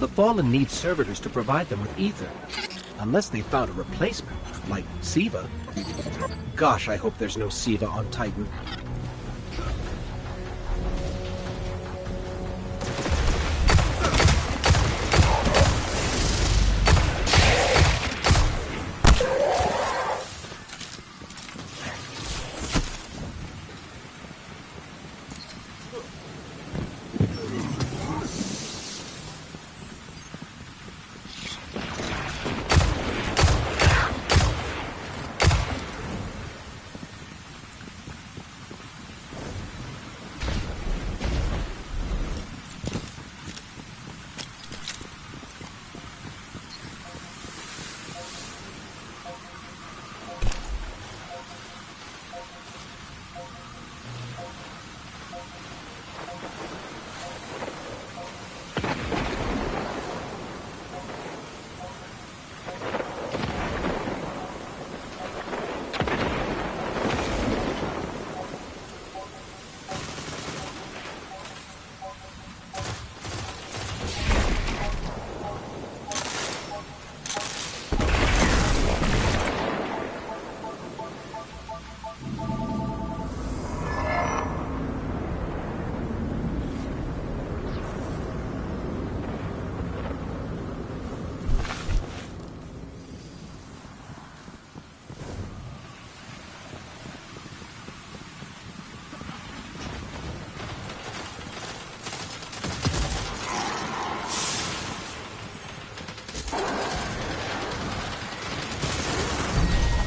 The Fallen need servitors to provide them with ether. Unless they found a replacement, like Siva. Gosh, I hope there's no Siva on Titan.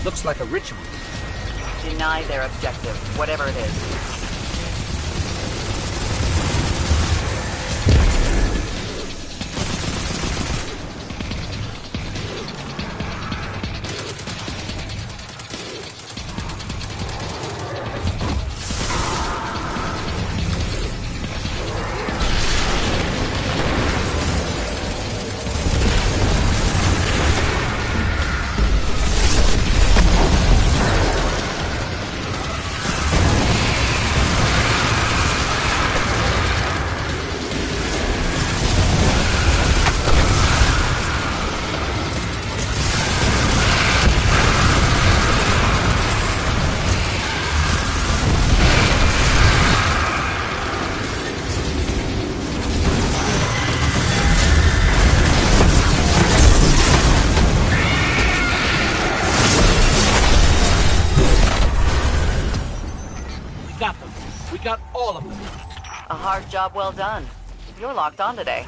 Looks like a ritual. Deny their objective, whatever it is. Got all of them. A hard job well done. You're locked on today.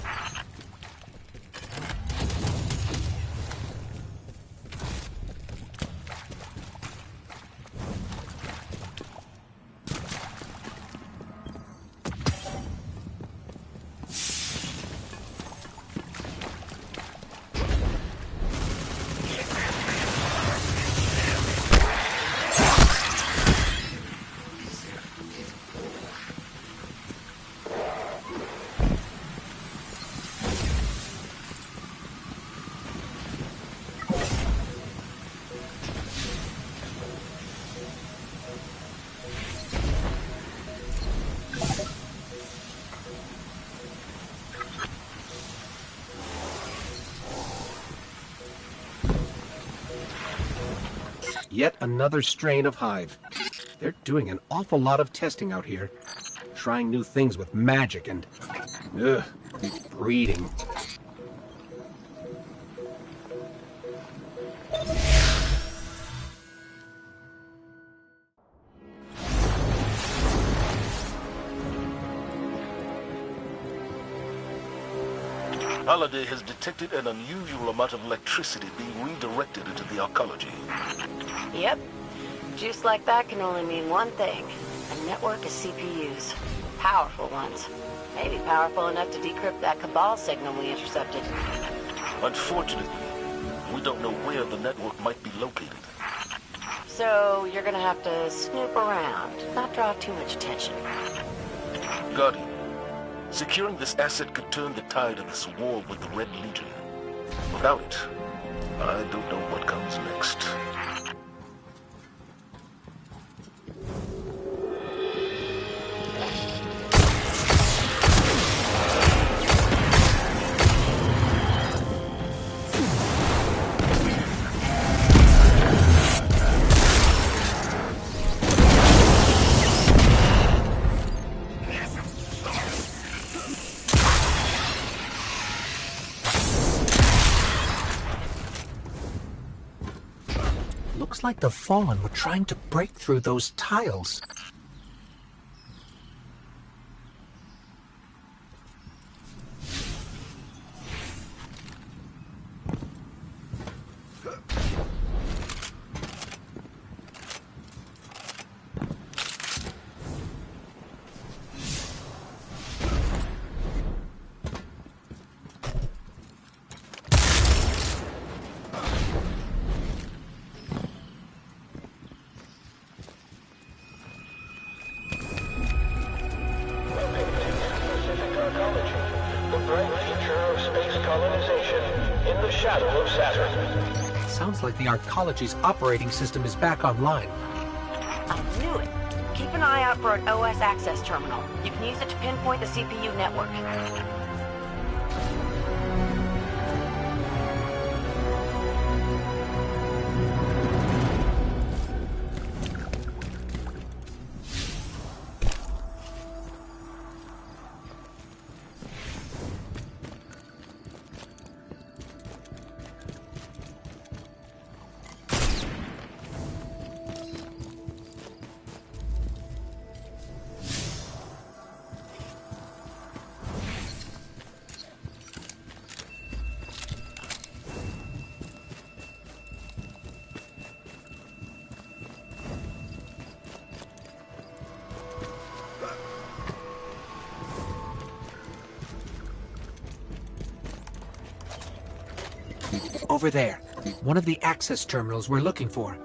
Yet another strain of hive. They're doing an awful lot of testing out here. Trying new things with magic and... breeding. Holiday has detected an unusual amount of electricity being redirected into the arcology. Yep. Juice like that can only mean one thing. A network of CPUs. Powerful ones. Maybe powerful enough to decrypt that Cabal signal we intercepted. Unfortunately, we don't know where the network might be located. So you're gonna have to snoop around, not draw too much attention. Guardian, securing this asset could turn the tide of this war with the Red Legion. Without it, I don't know what comes next. Looks like the Fallen were trying to break through those tiles. Sounds like the Arcology's operating system is back online. I knew it. Keep an eye out for an OS access terminal. You can use it to pinpoint the CPU network. Over there. One of the access terminals we're looking for.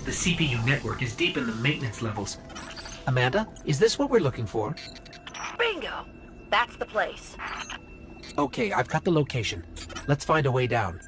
The CPU network is deep in the maintenance levels. Amanda, is this what we're looking for? Bingo! That's the place. Okay, I've got the location. Let's find a way down.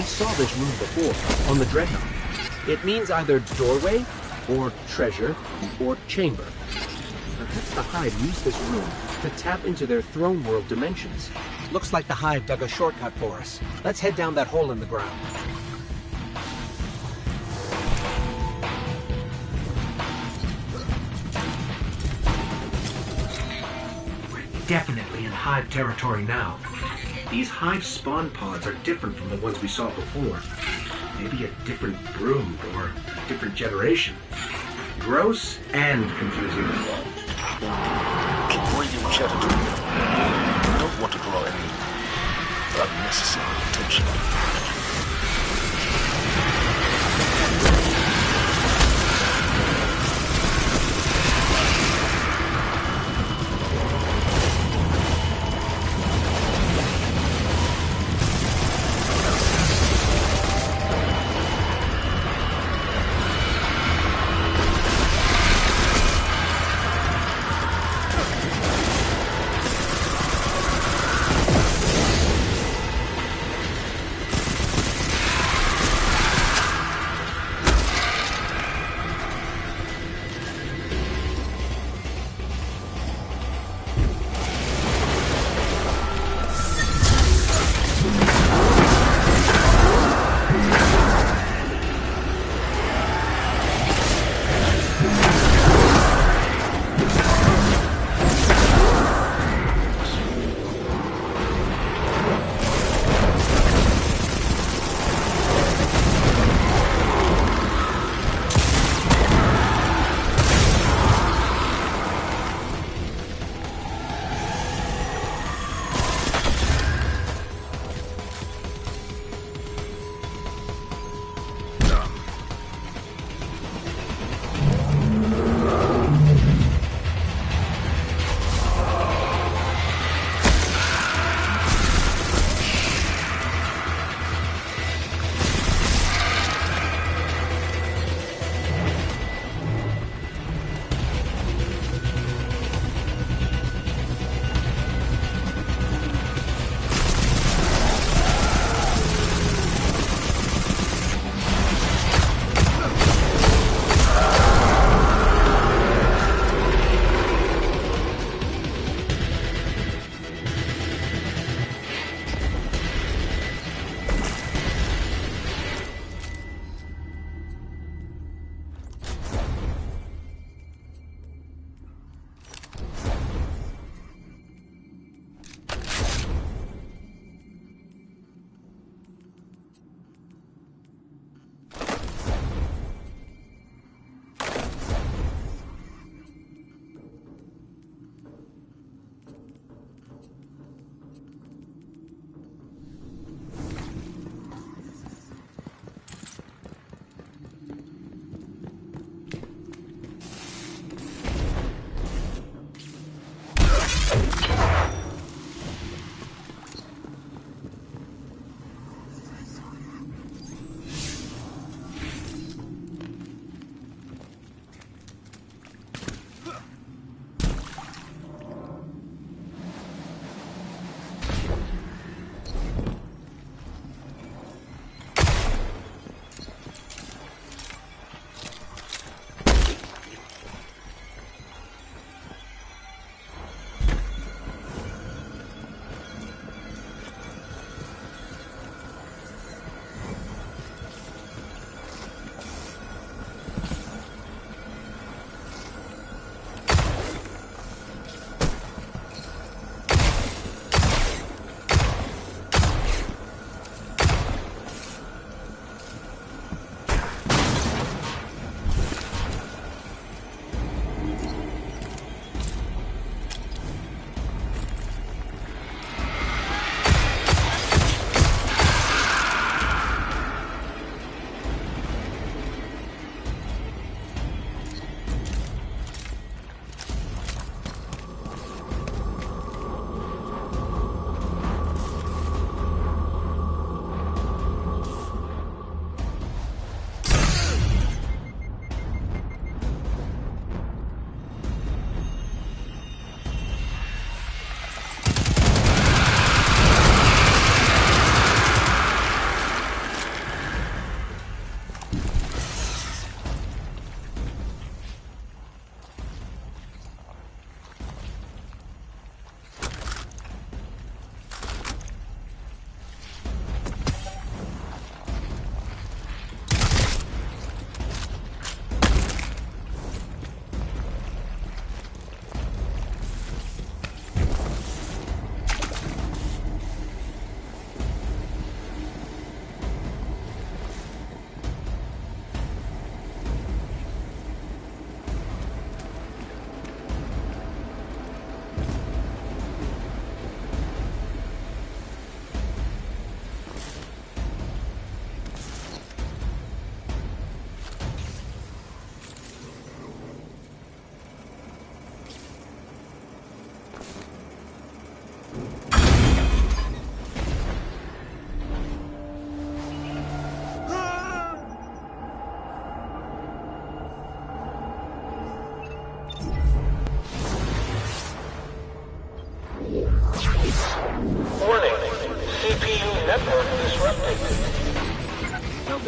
Saw this room before, on the Dreadnought. It means either doorway, or treasure, or chamber. Perhaps the Hive used this room to tap into their throne world dimensions. Looks like the Hive dug a shortcut for us. Let's head down that hole in the ground. We're definitely in Hive territory now. These Hive spawn pods are different from the ones we saw before. Maybe a different brood or a different generation. Gross and confusing. Keep reading chatter to me. You don't want to draw any unnecessary attention.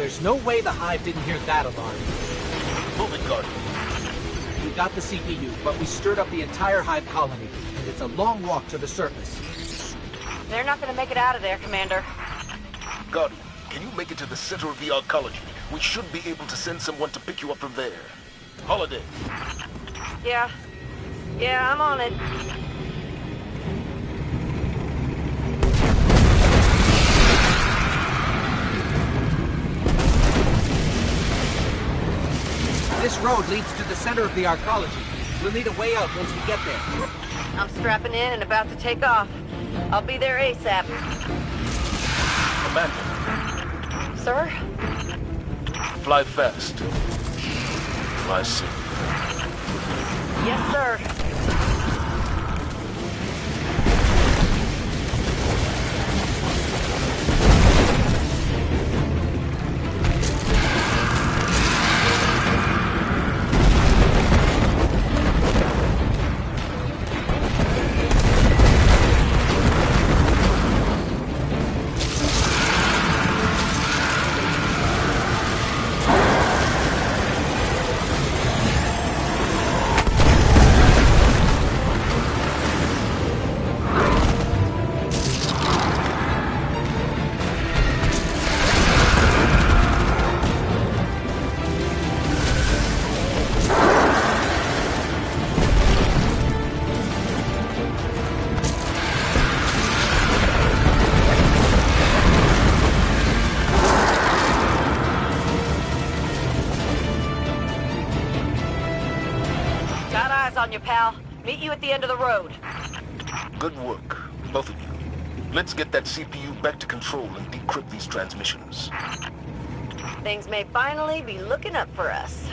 There's no way the Hive didn't hear that alarm. Move it, Guardian. We got the CPU, but we stirred up the entire Hive colony, and it's a long walk to the surface. They're not gonna make it out of there, Commander. Guardian, can you make it to the center of the arcology? We should be able to send someone to pick you up from there. Holiday. Yeah, I'm on it. This road leads to the center of the arcology. We'll need a way out once we get there. I'm strapping in and about to take off. I'll be there ASAP. Commander. Sir? Fly fast. Fly safe. Yes, sir. On you, pal. Meet you at the end of the road. Good work, both of you. Let's get that CPU back to control and decrypt these transmissions. Things may finally be looking up for us.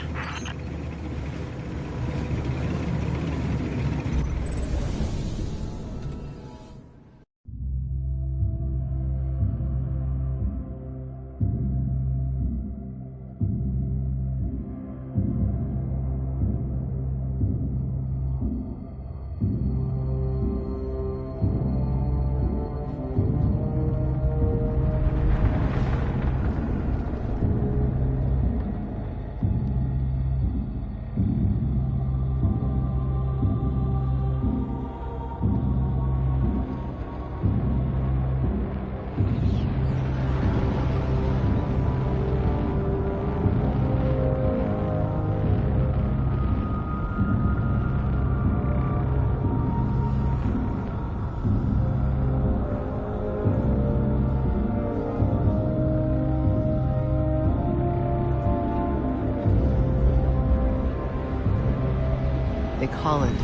They call it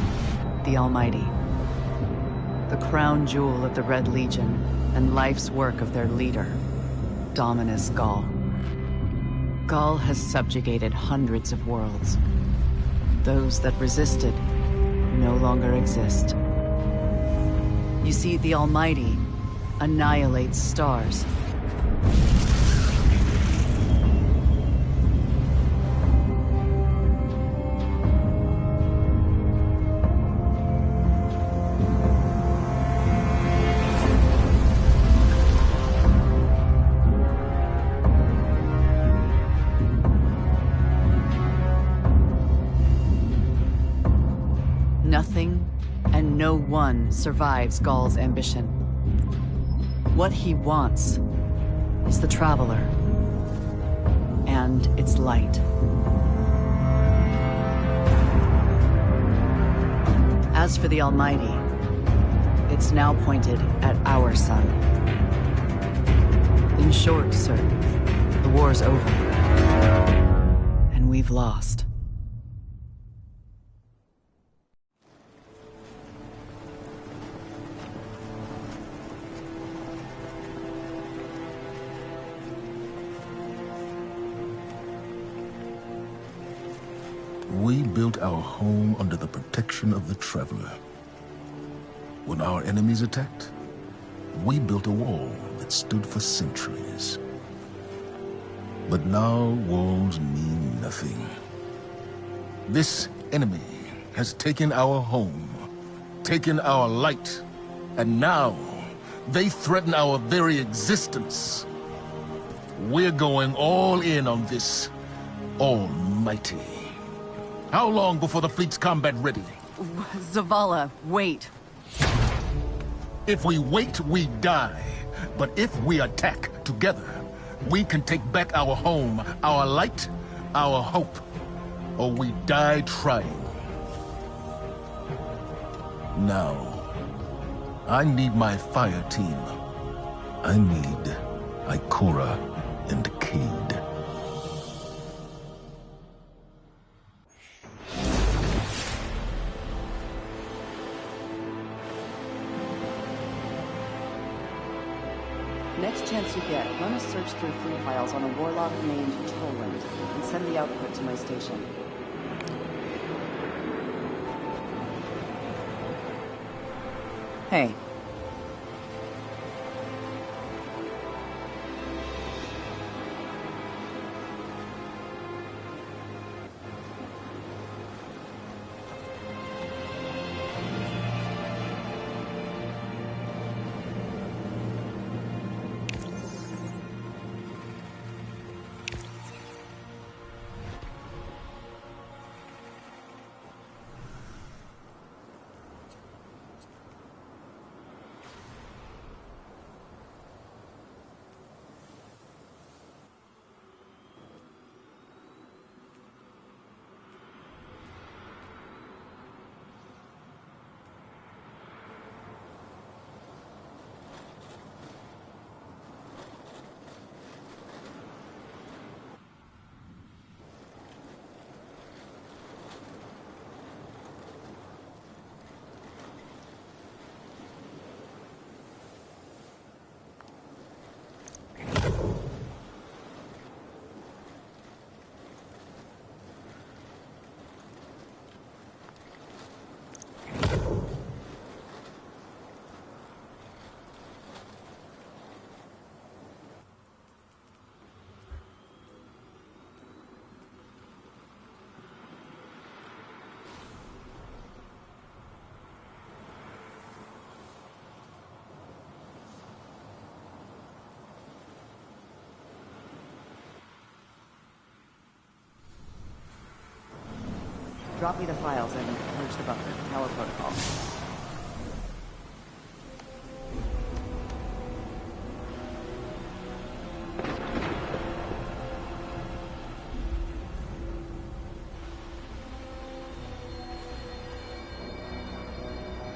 the Almighty. The crown jewel of the Red Legion and life's work of their leader, Dominus Gaul. Gaul has subjugated hundreds of worlds. Those that resisted no longer exist. You see, the Almighty annihilates stars. Nothing and no one survives Gaul's ambition. What he wants is the Traveler and its light. As for the Almighty, it's now pointed at our sun. In short, sir, the war's over, and we've lost. We built our home under the protection of the Traveler. When our enemies attacked, we built a wall that stood for centuries. But now walls mean nothing. This enemy has taken our home, taken our light, and now they threaten our very existence. We're going all in on this almighty. How long before the fleet's combat ready? Zavala, wait. If we wait, we die. But if we attack together, we can take back our home, our light, our hope. Or we die trying. Now, I need my fire team. I need Ikora and Cade. Next chance you get, run a search through fleet files on a warlock named Toland, and send the output to my station. Hey. Drop me the files and merge the buffer. Power protocol.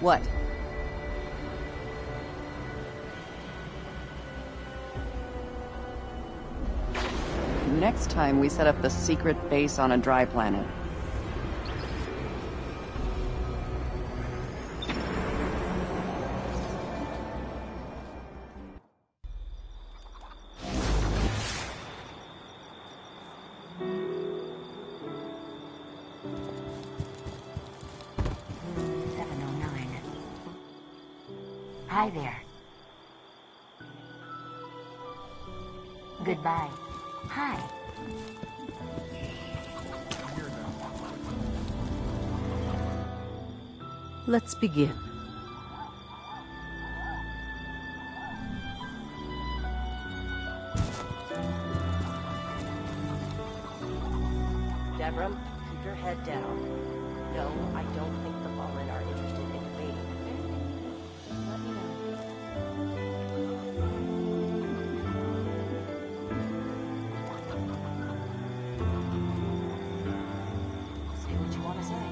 What? Next time we set up the secret base on a dry planet. Hi there. Goodbye. Hi. Let's begin. Devram, keep your head down. No, I don't think the Fallen are interested in invading. Just let me know. Say what you want to say.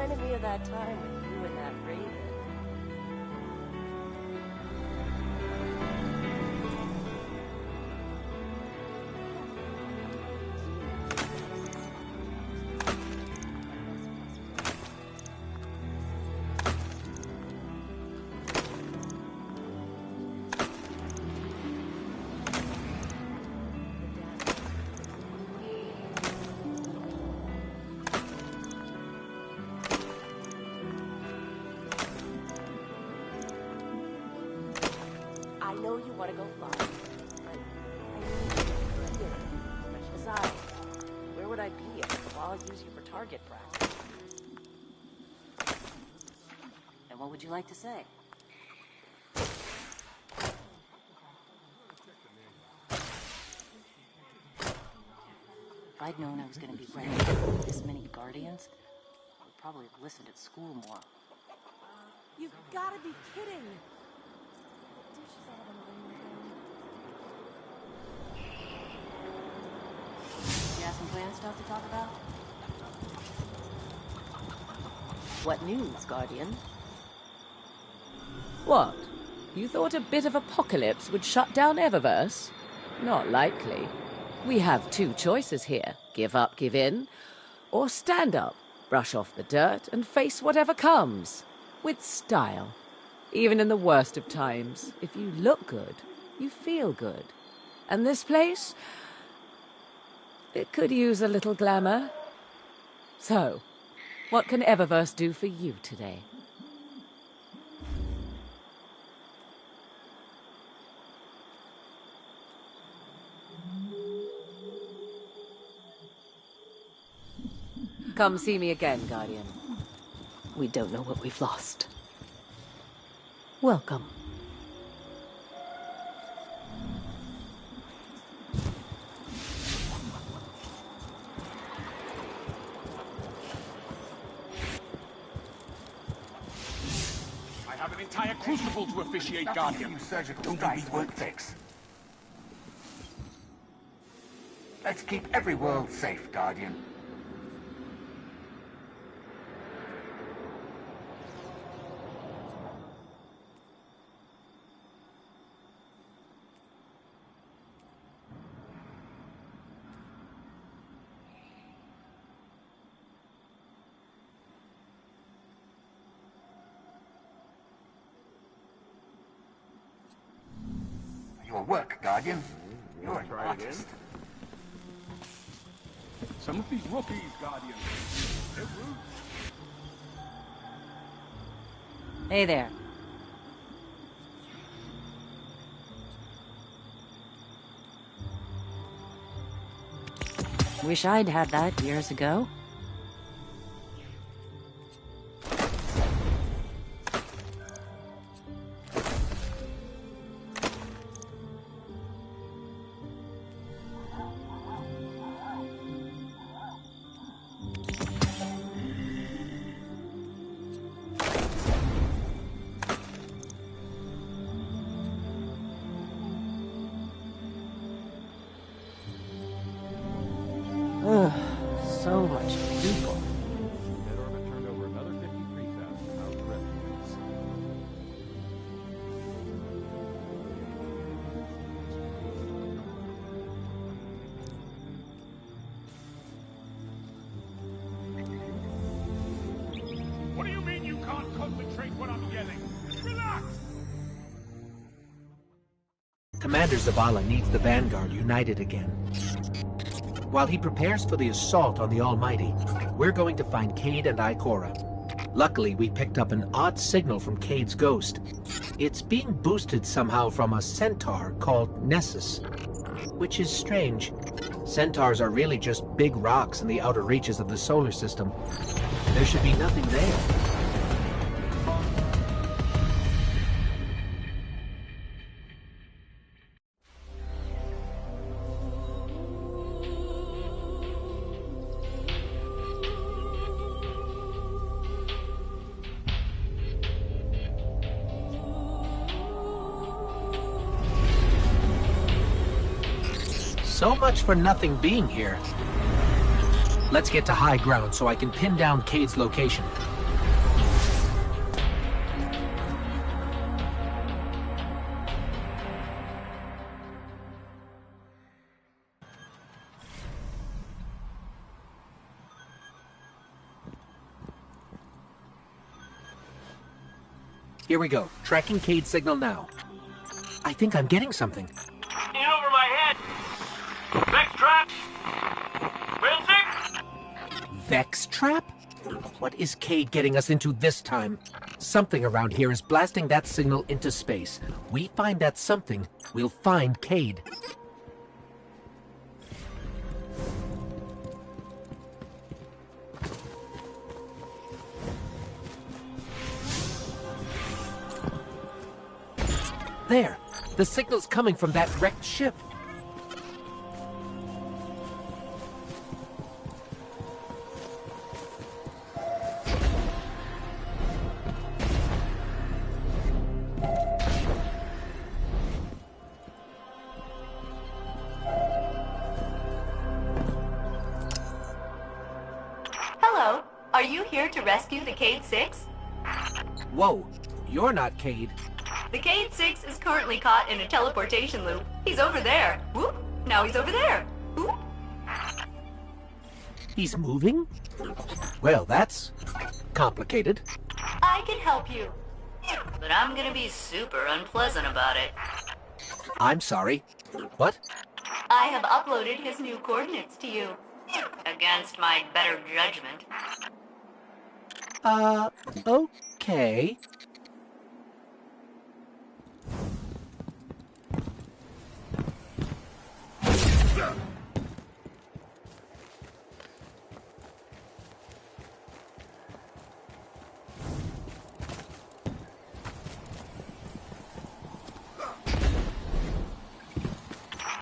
reminded me of that time with you and that raven. I know you want to go fly, but I need you here. Besides, where would I be if I'll use you for target practice? And what would you like to say? If I'd known I was going to be ready with this many Guardians, I would probably have listened at school more. You've gotta be kidding! You have some plan stuff to talk about? What news, Guardian? What? You thought a bit of apocalypse would shut down Eververse? Not likely. We have two choices here. Give up, give in, or stand up, brush off the dirt, and face whatever comes. With style. Even in the worst of times, if you look good, you feel good. And this place? It could use a little glamour. So, what can Eververse do for you today? Come see me again, Guardian. We don't know what we've lost. Welcome. I have an entire crucible to officiate, Guardian. Surgical strikes won't fix. Let's keep every world safe, Guardian. Your work, Guardian. You're an artist. Some of these rookies, Guardian. They're rude. Hey there. Wish I'd had that years ago. So much people. Mid-orbit turned over another 53,000. How's the rest of this? What do you mean you can't concentrate when I'm yelling? Relax! Commander Zavala needs the Vanguard united again. While he prepares for the assault on the Almighty, we're going to find Cade and Ikora. Luckily, we picked up an odd signal from Cade's ghost. It's being boosted somehow from a centaur called Nessus, which is strange. Centaurs are really just big rocks in the outer reaches of the solar system. There should be nothing there. So much for nothing being here. Let's get to high ground so I can pin down Cade's location. Here we go. Tracking Cade signal now. I think I'm getting something. In over my head! Vex trap! Wield 6! Vex trap? What is Cade getting us into this time? Something around here is blasting that signal into space. We find that something, we'll find Cade. There! The signal's coming from that wrecked ship. Hello. Are you here to rescue the Cade 6? Whoa, you're not Cade. The Cade 6 is currently caught in a teleportation loop. He's over there. Whoop. Now he's over there. Whoop. He's moving? Well, that's complicated. I can help you. But I'm gonna be super unpleasant about it. I'm sorry. What? I have uploaded his new coordinates to you. Against my better judgment. Okay.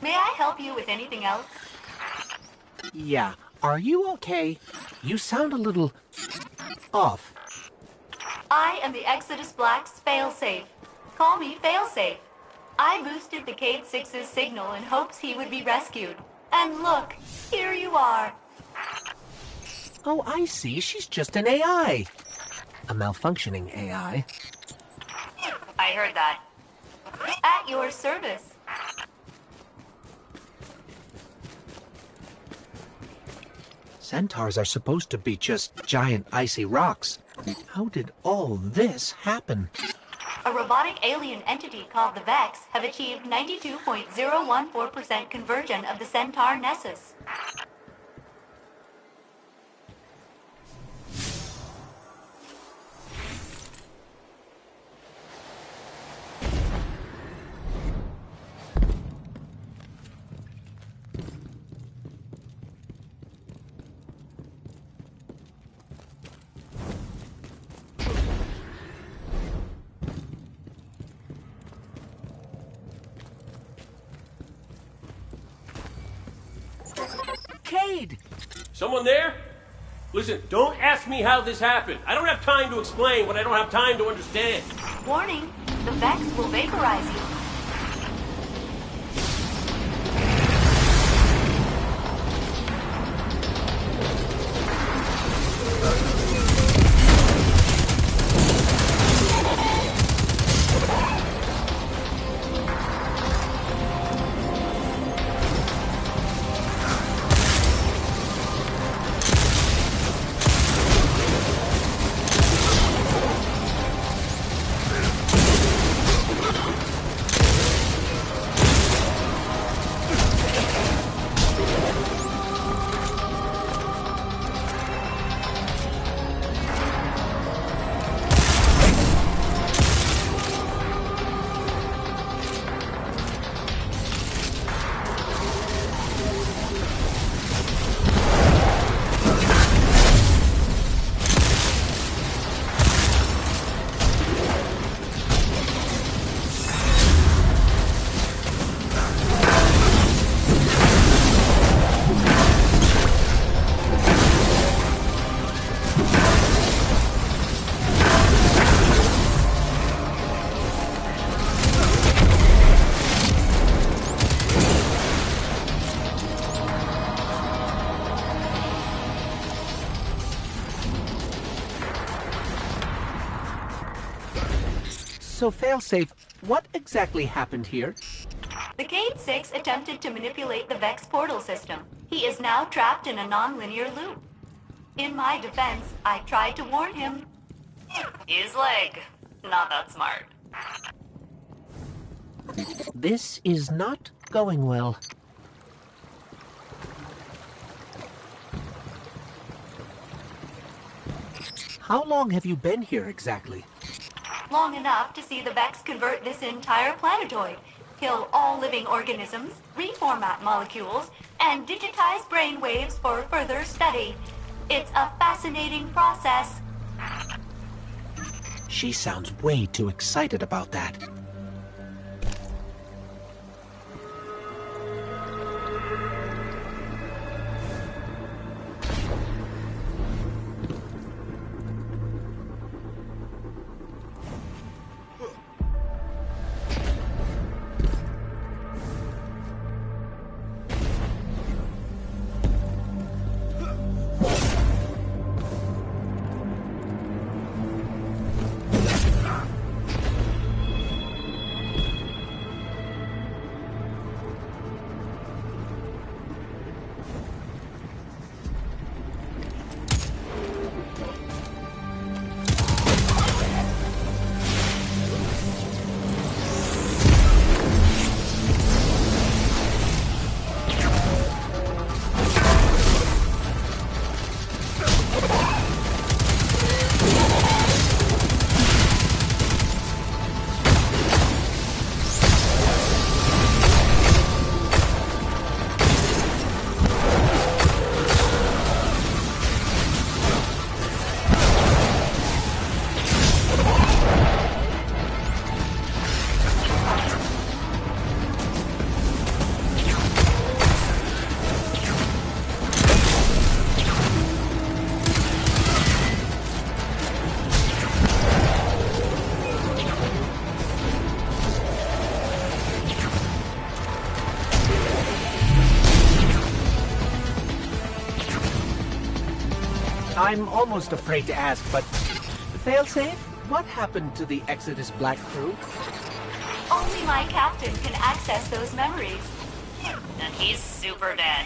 May I help you with anything else? Yeah. Are you okay? You sound a little off. I am the Exodus Black's failsafe. Call me failsafe. I boosted the Cade 6's signal in hopes he would be rescued. And look, here you are. Oh, I see. She's just an AI. A malfunctioning AI. I heard that. At your service. Centaurs are supposed to be just giant icy rocks. How did all this happen? A robotic alien entity called the Vex have achieved 92.014% conversion of the Centaur Nessus. Cade! Someone there? Listen, don't ask me how this happened. I don't have time to explain what I don't have time to understand. Warning, the Vex will vaporize you. So, Failsafe, what exactly happened here? The Cade 6 attempted to manipulate the Vex portal system. He is now trapped in a non-linear loop. In my defense, I tried to warn him. His leg. Not that smart. This is not going well. How long have you been here exactly? Long enough to see the Vex convert this entire planetoid, kill all living organisms, reformat molecules, and digitize brainwaves for further study. It's a fascinating process. She sounds way too excited about that. I'm almost afraid to ask, but failsafe, what happened to the Exodus Black crew? Only my captain can access those memories. And he's super dead.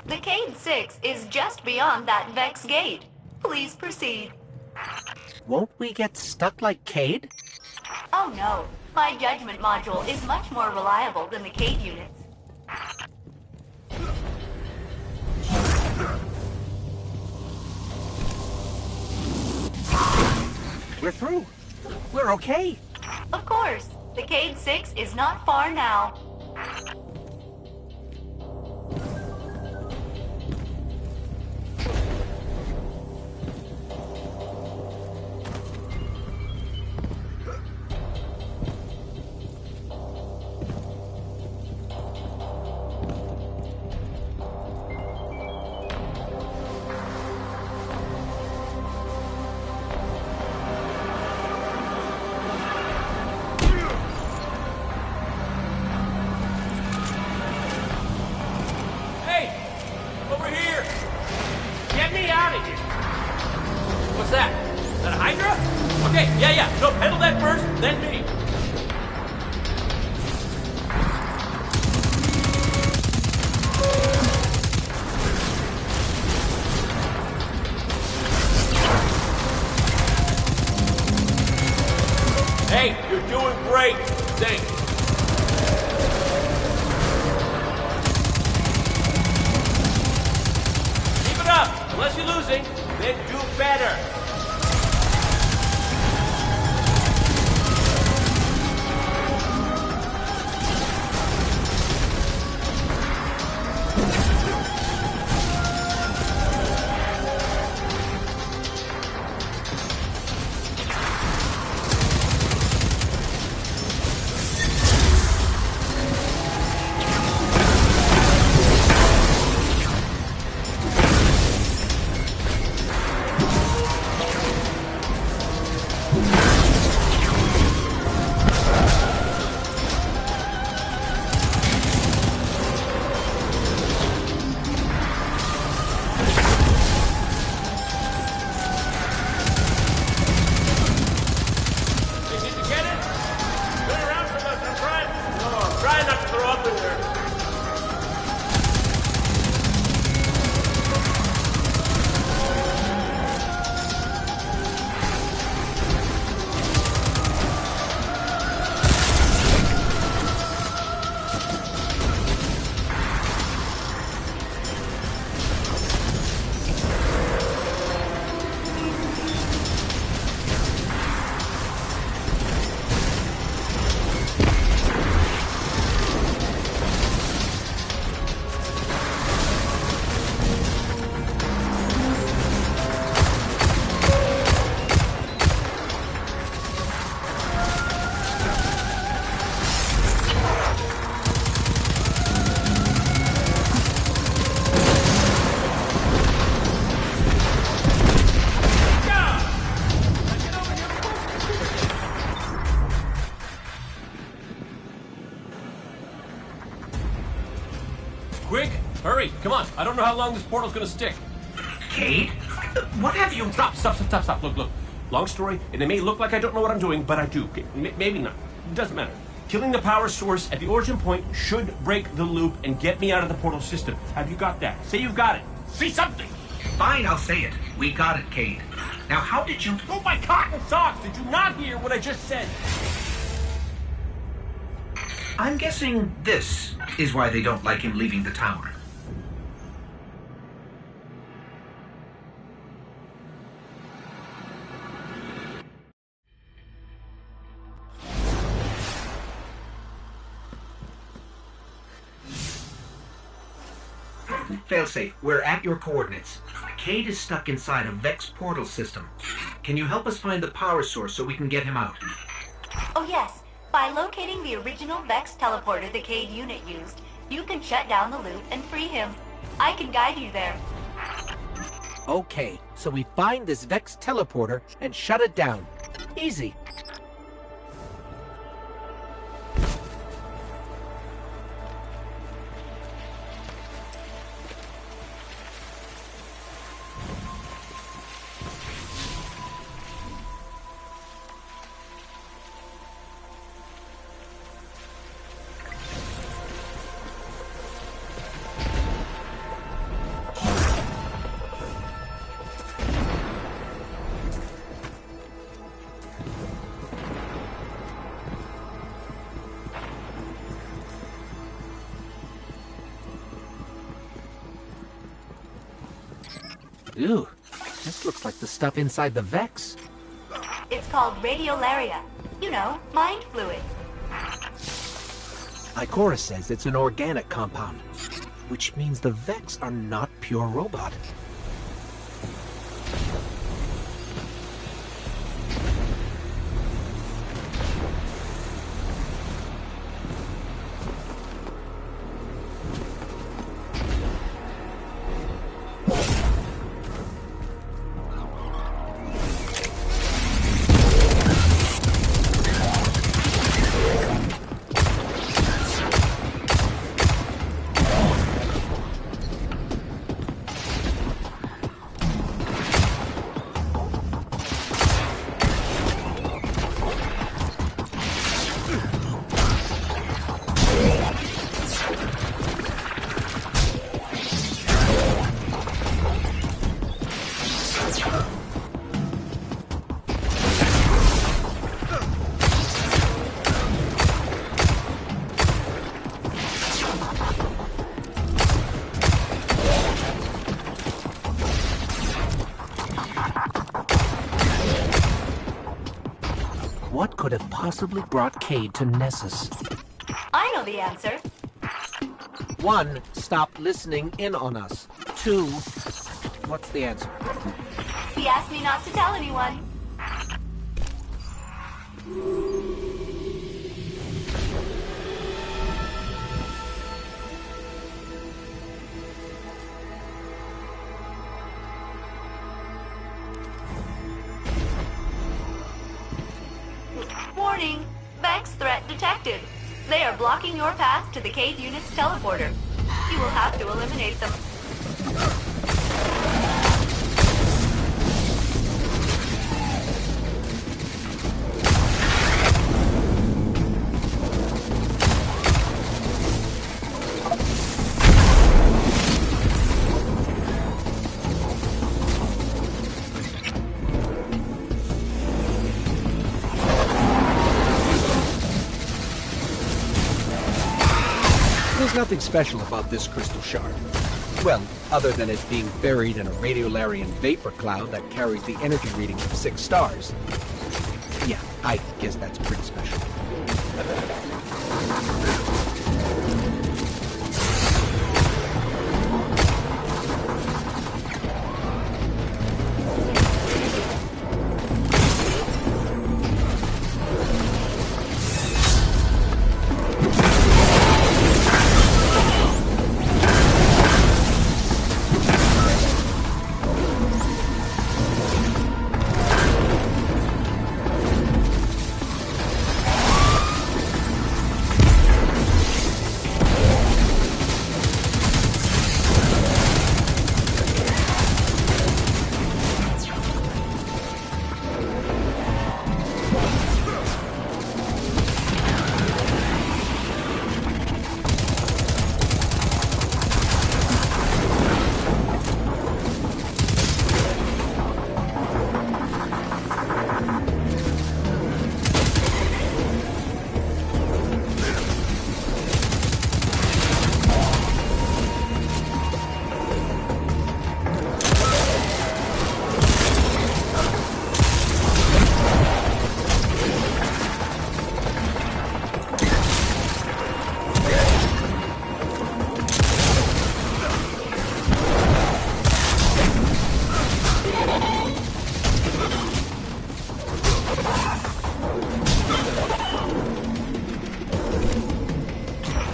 The Cade 6 is just beyond that Vex gate. Please proceed. Won't we get stuck like Cade? Oh no, my judgment module is much more reliable than the Cade units. We're through. We're okay. Of course, the Cade 6 is not far now. What's that? Is that a Hydra? Okay, yeah. No, handle that first, then me. Hey, you're doing great. Thanks. Keep it up. Unless you're losing, then do better. Quick, hurry, come on. I don't know how long this portal's gonna stick. Cade? What have you... Stop. Look. Long story, and it may look like I don't know what I'm doing, but I do. Maybe not. It doesn't matter. Killing the power source at the origin point should break the loop and get me out of the portal system. Have you got that? Say you've got it. Say something! Fine, I'll say it. We got it, Cade. Now, how did you... Oh, my cotton socks! Did you not hear what I just said? I'm guessing this is why they don't like him leaving the tower. Failsafe, we're at your coordinates. Cade is stuck inside a Vex portal system. Can you help us find the power source so we can get him out? Oh yes. By locating the original Vex teleporter the Cade unit used, you can shut down the loop and free him. I can guide you there. Okay, so we find this Vex teleporter and shut it down. Easy. Ew, this looks like the stuff inside the Vex. It's called radiolaria. You know, mind fluid. Ikora says it's an organic compound, which means the Vex are not pure robot. What could have possibly brought Cade to Nessus? I know the answer. 1, stop listening in on us. 2, what's the answer? He asked me not to tell anyone. Warning! Vex threat detected. They are blocking your path to the Cade unit's teleporter. You will have to eliminate them. There's nothing special about this crystal shard. Well, other than it being buried in a radiolarian vapor cloud that carries the energy readings of 6 stars. Yeah, I guess that's pretty special.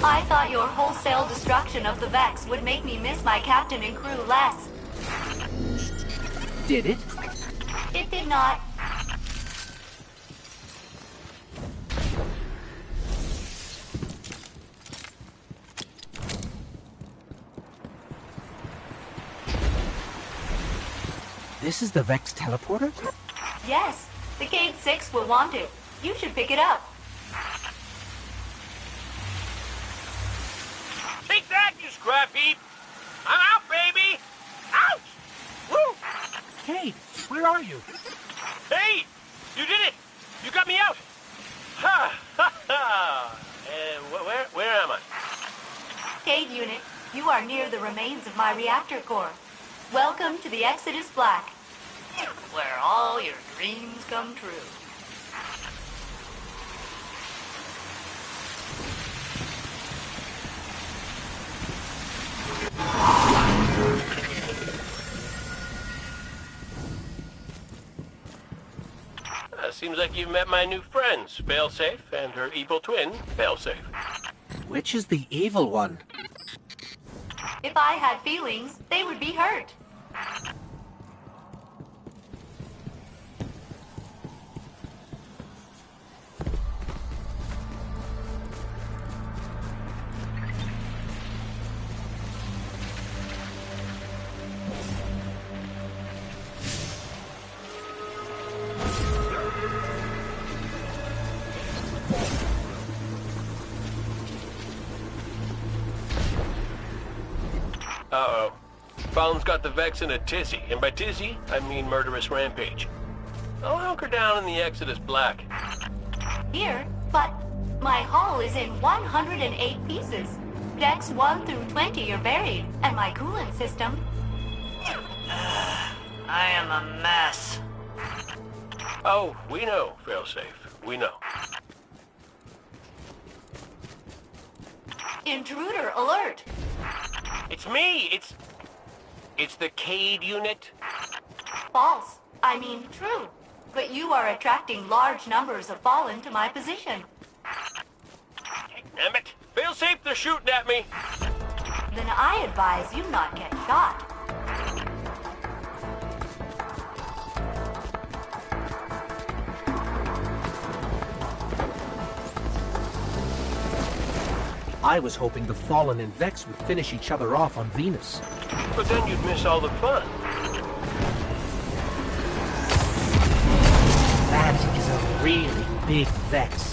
I thought your wholesale destruction of the Vex would make me miss my captain and crew less. Did it? It did not. This is the Vex teleporter? Yes, the Cade 6 will want it. You should pick it up. Take that, you scrap heap! I'm out, baby! Out! Woo! Cade, where are you? Hey! You did it! You got me out! Ha! Ha! Ha! Where am I? Cade unit, you are near the remains of my reactor core. Welcome to the Exodus Black, where all your dreams come true. Seems like you've met my new friends, Failsafe and her evil twin, Failsafe. Which is the evil one? If I had feelings, they would be hurt. Uh-oh. Fallon's got the Vex in a tizzy, and by tizzy, I mean murderous rampage. I'll hunker down in the Exodus Black. Here, but my hull is in 108 pieces. Decks 1 through 20 are buried, and my coolant system... I am a mess. Oh, we know, Failsafe. We know. Intruder alert! It's me! It's the Cade unit. False. I mean true. But you are attracting large numbers of Fallen to my position. Damn it! Failsafe, they're shooting at me! Then I advise you not get shot. I was hoping the Fallen and Vex would finish each other off on Venus. But then you'd miss all the fun. That is a really big Vex.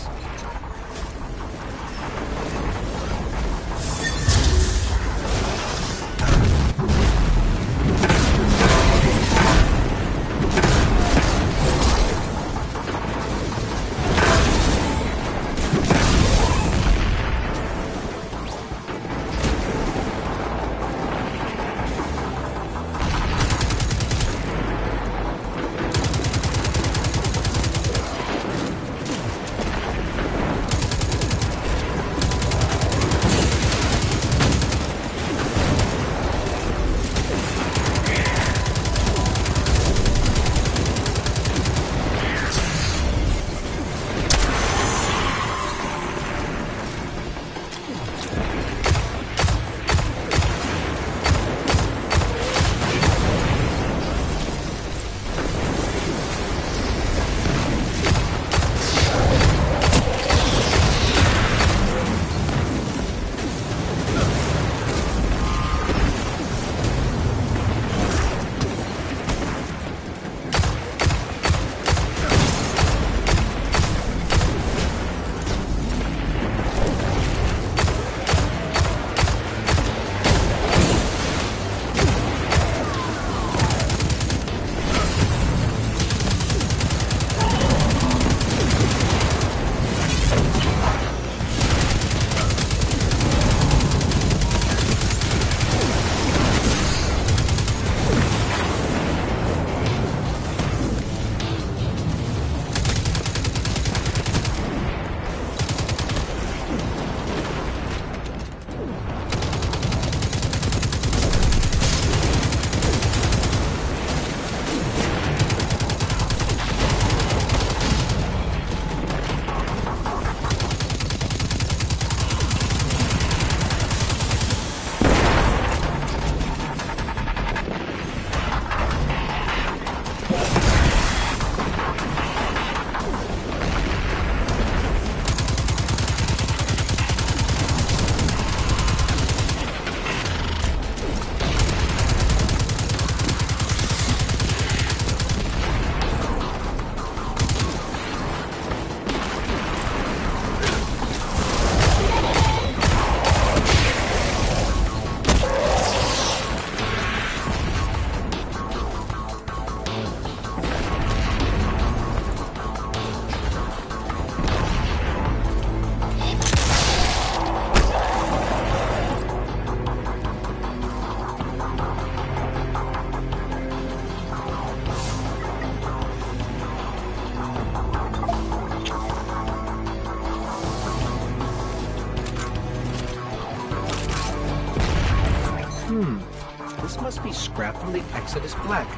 This must be scrap from the Exodus Black.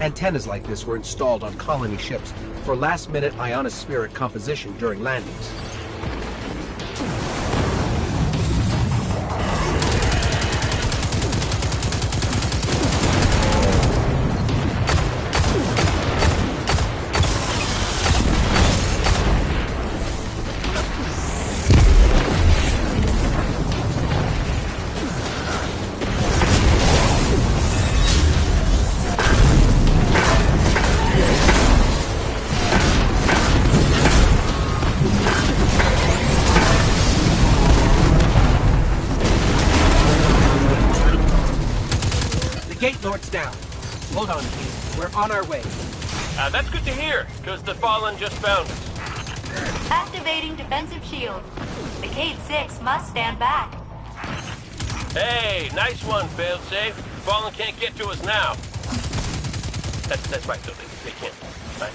Antennas like this were installed on colony ships for last-minute ionospheric composition during landings. Lord's down. Hold on, Keith. We're on our way. That's good to hear, because the Fallen just found us. Activating defensive shield. The Cade 6 must stand back. Hey, nice one, failsafe. Fallen can't get to us now. That's right, though. They can't. Right.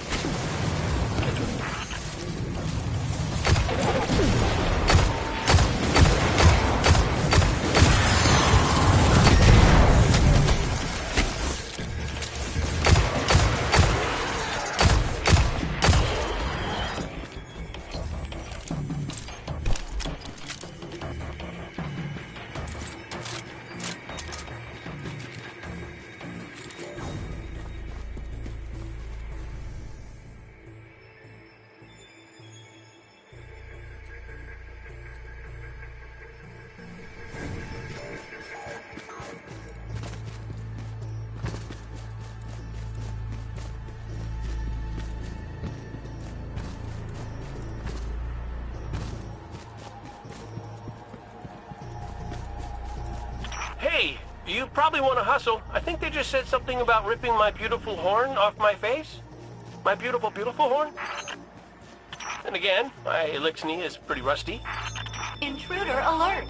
Hey, you probably want to hustle. I think they just said something about ripping my beautiful horn off my face. My beautiful, beautiful horn. And again, my elixir is pretty rusty. Intruder alert.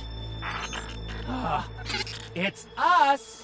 It's us!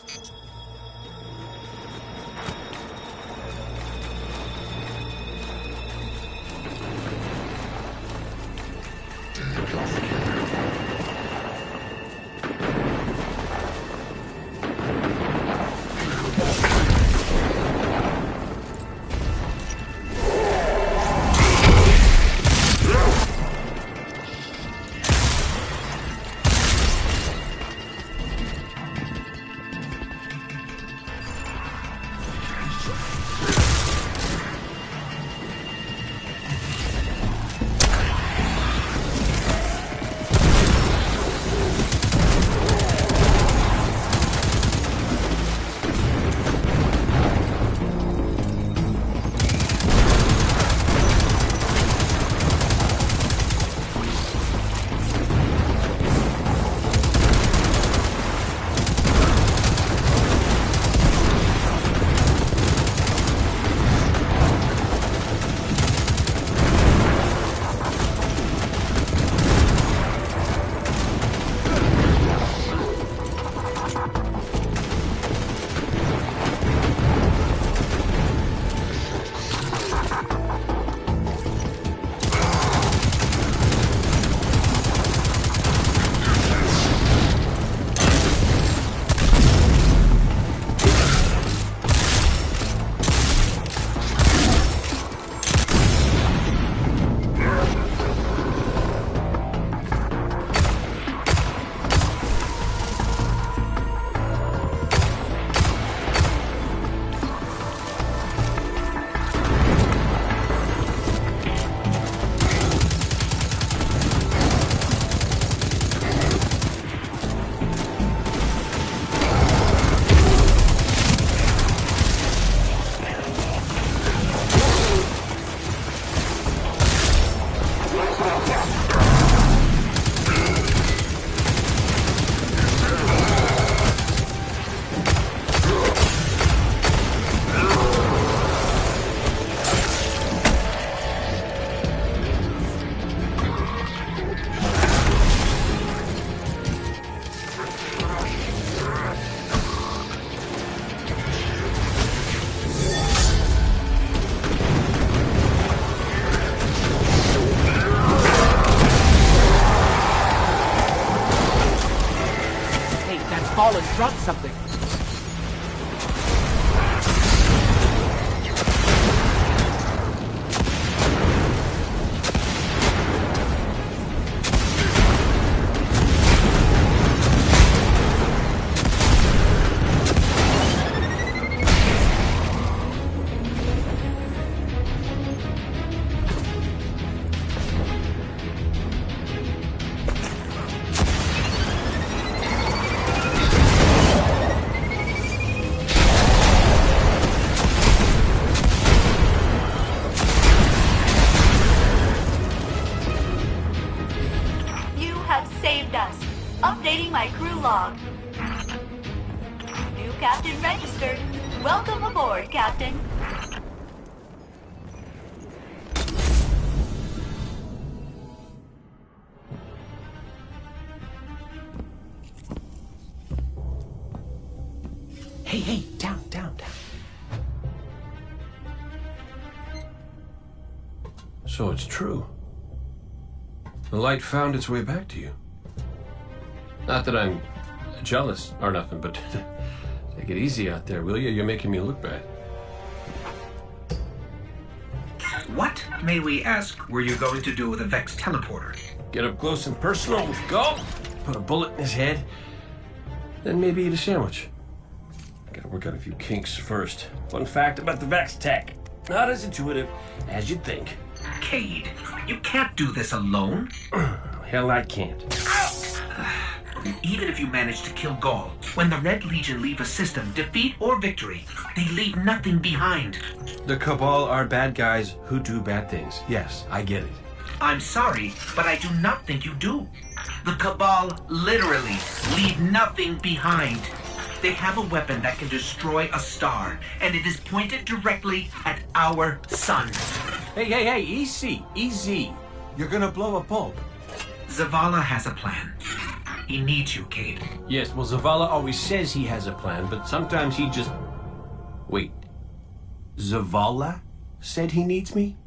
Fallen dropped something. reading my crew log. New captain registered. Welcome aboard, Captain. Hey, down. So it's true. The light found its way back to you. Not that I'm jealous or nothing, but take it easy out there, will you? You're making me look bad. What, may we ask, were you going to do with a Vex teleporter? Get up close and personal. Go. Put a bullet in his head. Then maybe eat a sandwich. Gotta work out a few kinks first. Fun fact about the Vex tech. Not as intuitive as you'd think. Cade, you can't do this alone. Hell, I can't. Even if you manage to kill Gaul, when the Red Legion leave a system, defeat or victory, they leave nothing behind. The Cabal are bad guys who do bad things. Yes, I get it. I'm sorry, but I do not think you do. The Cabal literally leave nothing behind. They have a weapon that can destroy a star, and it is pointed directly at our sun. Hey, easy. You're gonna blow a bulb. Zavala has a plan. He needs you, Cade. Yes, well, Zavala always says he has a plan, but sometimes he just... Wait. Zavala said he needs me?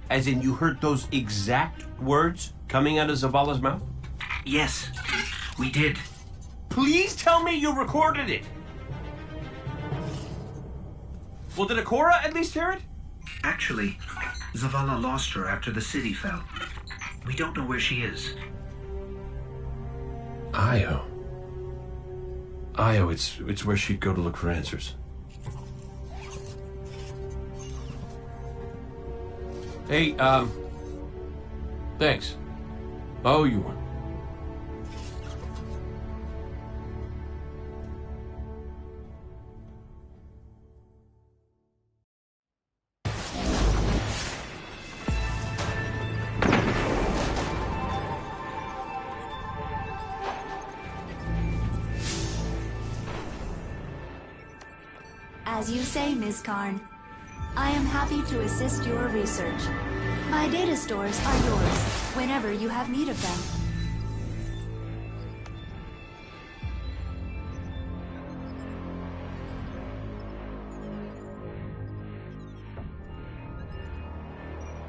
As in you heard those exact words coming out of Zavala's mouth? Yes, we did. Please tell me you recorded it. Well, did Akora at least hear it? Actually, Zavala lost her after the city fell. We don't know where she is. Io, it's where she'd go to look for answers. Hey, thanks. Oh, you won. As you say, Ms. Karn, I am happy to assist your research. My data stores are yours, whenever you have need of them.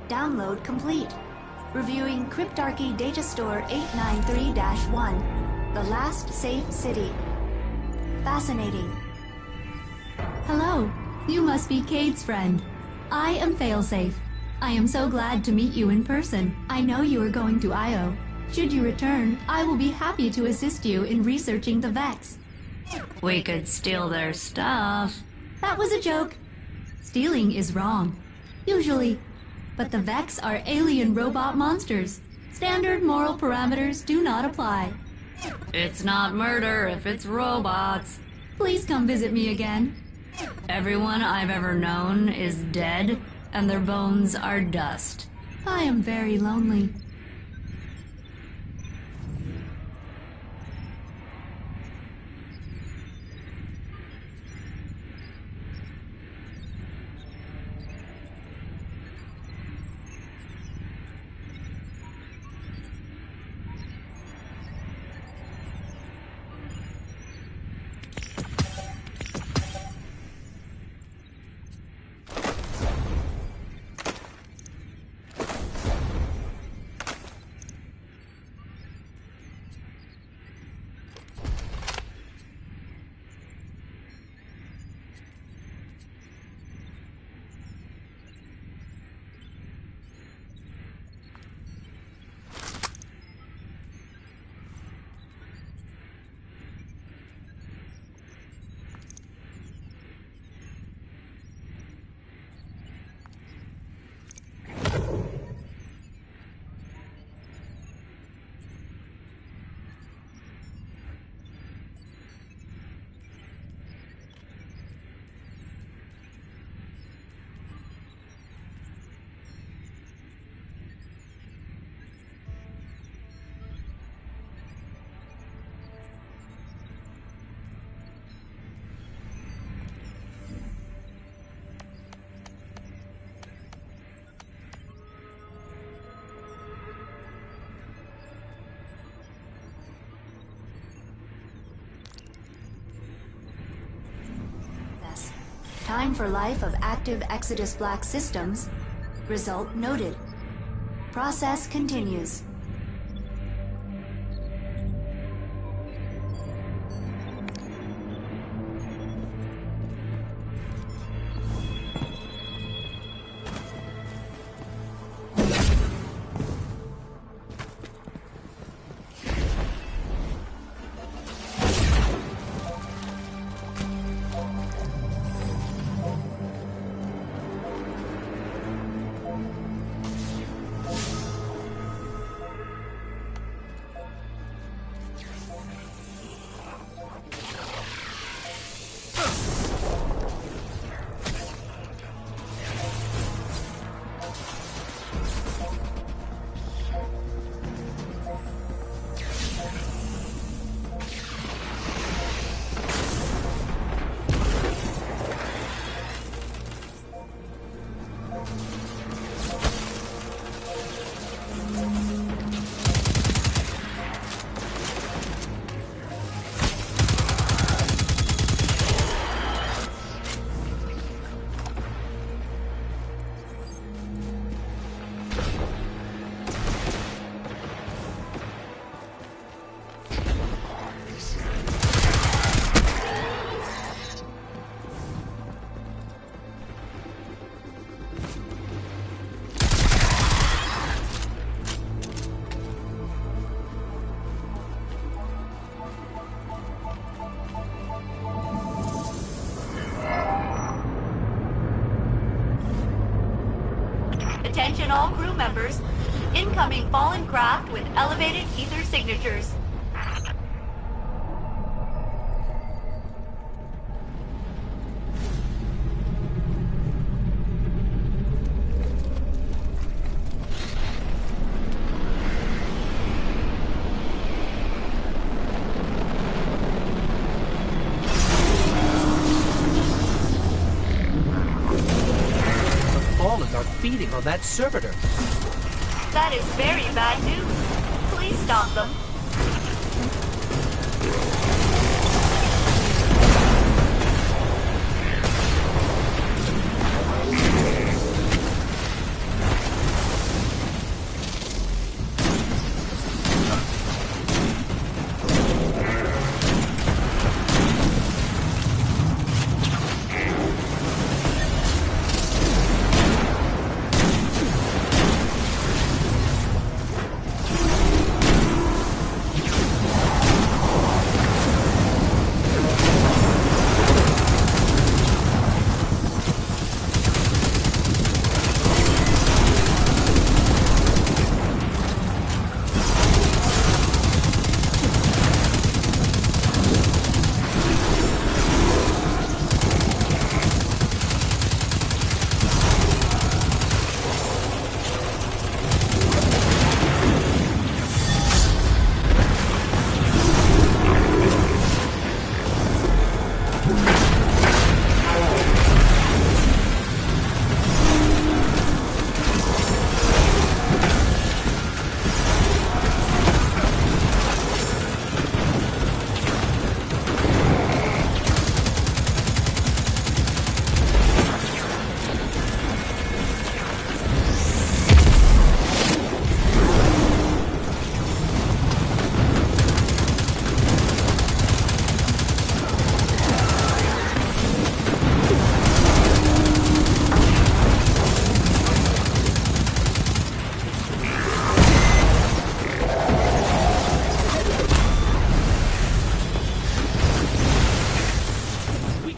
Download complete. Reviewing Cryptarchy Data Store 893-1, the last safe city. Fascinating. Hello, you must be Cade's friend. I am Failsafe. I am so glad to meet you in person. I know you are going to Io. Should you return, I will be happy to assist you in researching the Vex. We could steal their stuff. That was a joke. Stealing is wrong. Usually. But the Vex are alien robot monsters. Standard moral parameters do not apply. It's not murder if it's robots. Please come visit me again. Everyone I've ever known is dead, and their bones are dust. I am very lonely. time for life of active Exodus Black systems. Result noted. Process continues. Attention all crew members. Incoming fallen craft with elevated ether signatures. Feeding on that servitor. That is very bad news. Please stop them.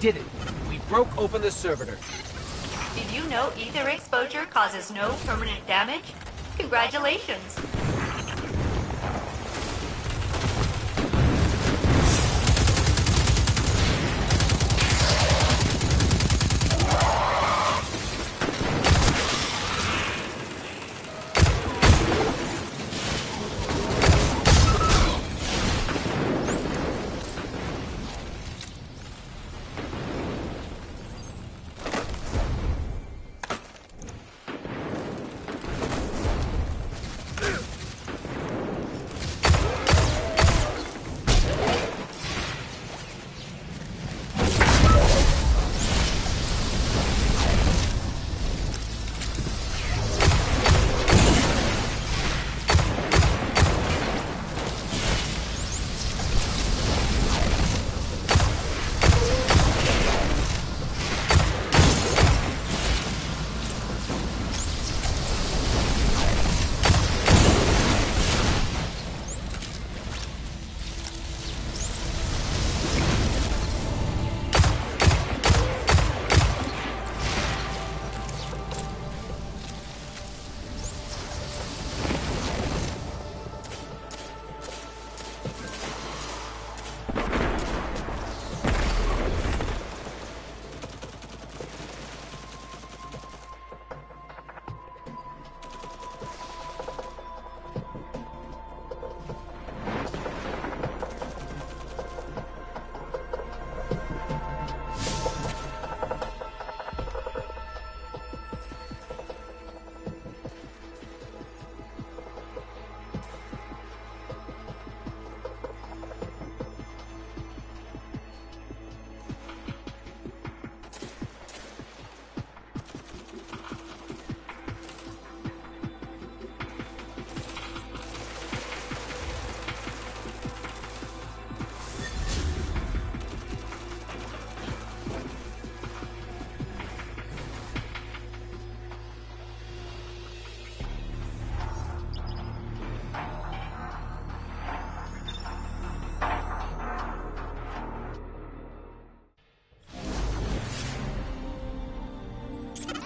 did it. We broke open the servitor. Did you know ether exposure causes no permanent damage? Congratulations.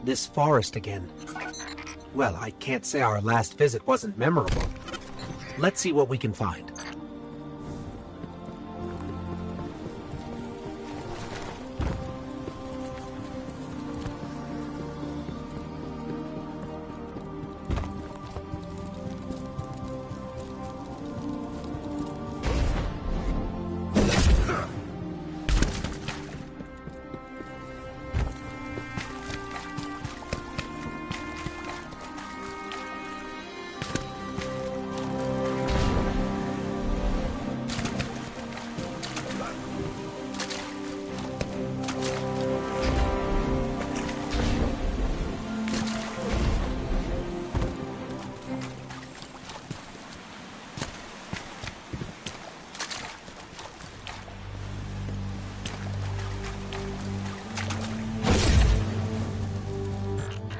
This forest again. Well, I can't say our last visit wasn't memorable. Let's see what we can find.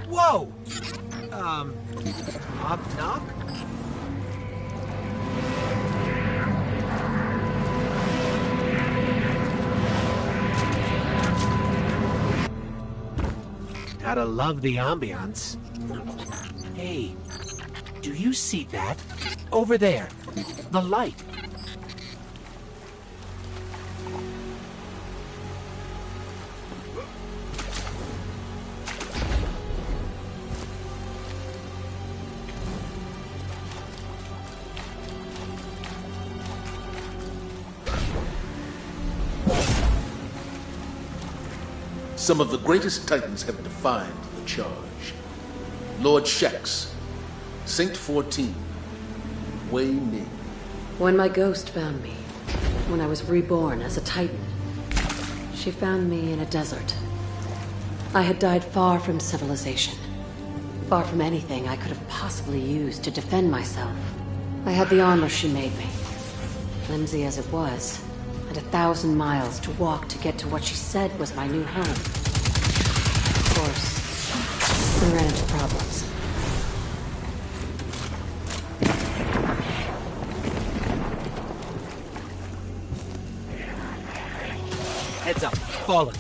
Whoa! Knock knock? Gotta love the ambiance. Hey, do you see that? Over there, the light. Some of the greatest titans have defined the charge. Lord Shax, Saint 14, Wei Ning. When my ghost found me, when I was reborn as a titan, she found me in a desert. I had died far from civilization, far from anything I could have possibly used to defend myself. I had the armor she made me, flimsy as it was, and 1,000 miles to walk to get to what she said was my new home. Of course, we ran into problems. Heads up, fallen.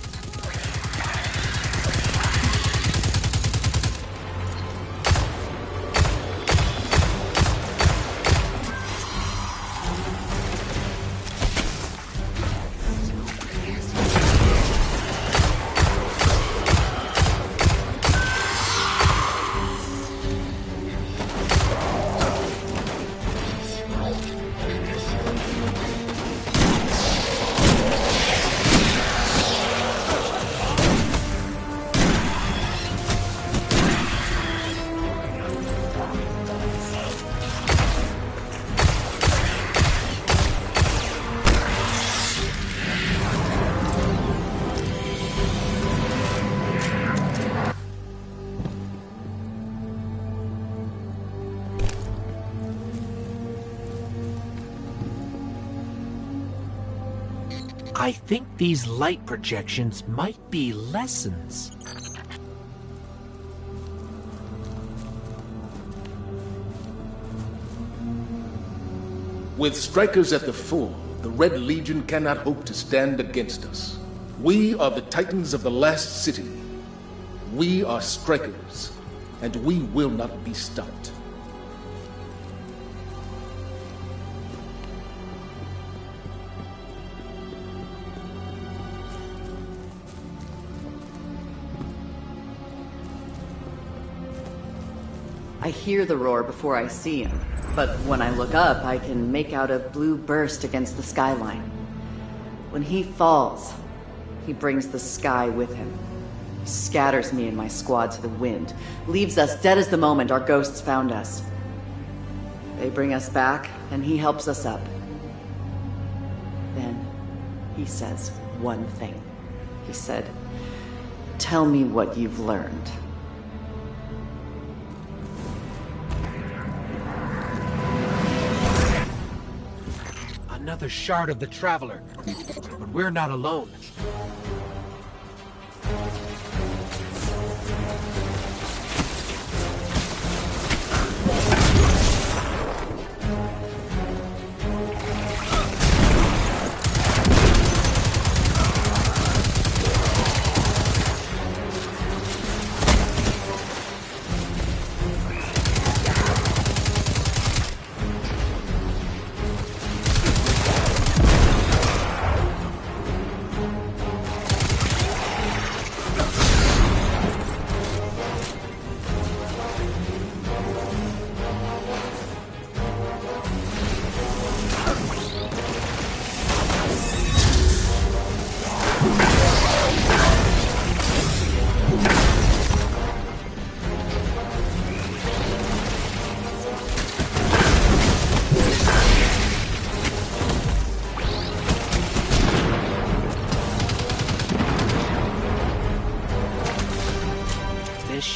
I think these light projections might be lessons. With strikers at the fore, the Red Legion cannot hope to stand against us. We are the Titans of the last city. We are strikers, and we will not be stopped. I hear the roar before I see him, but when I look up, I can make out a blue burst against the skyline. When he falls, he brings the sky with him. He scatters me and my squad to the wind, leaves us dead as the moment our ghosts found us. They bring us back, and he helps us up. Then, he says one thing. He said, "Tell me what you've learned." Another shard of the Traveler, but we're not alone.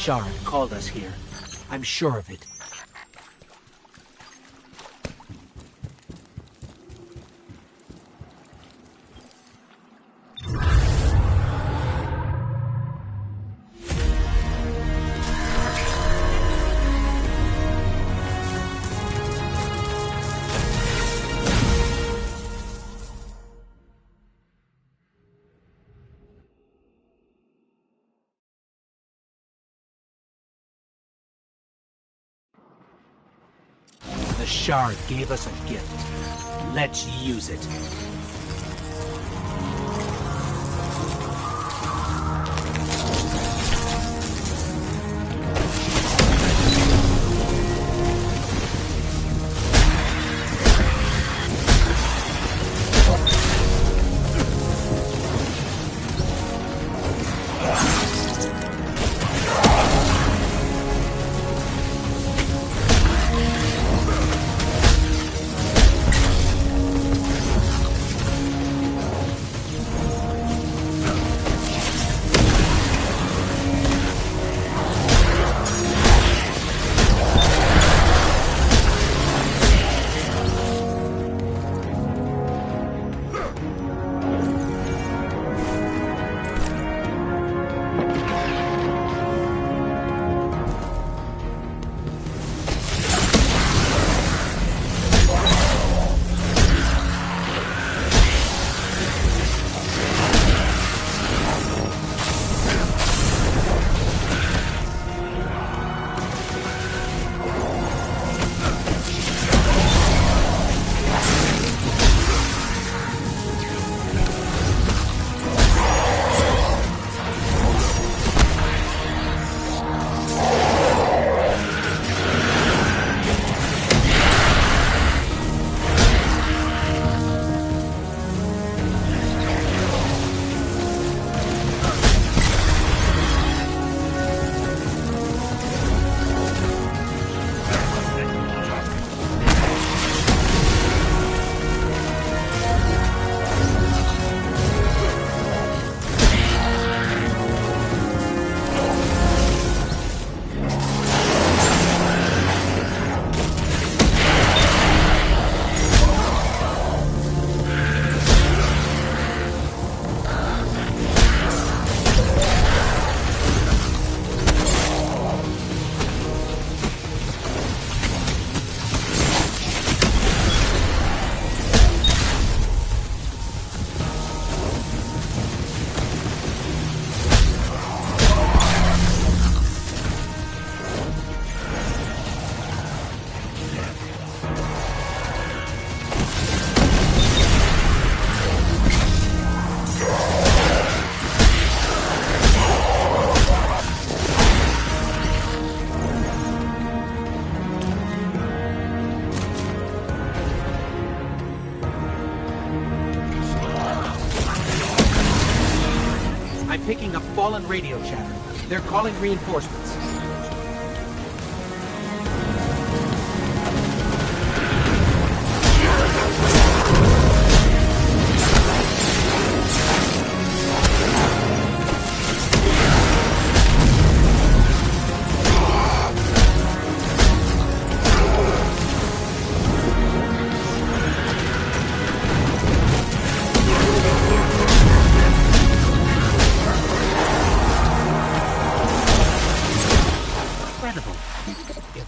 shard called us here. I'm sure of it. The shard gave us a gift. Let's use it. Picking up fallen radio chatter. They're calling reinforcements.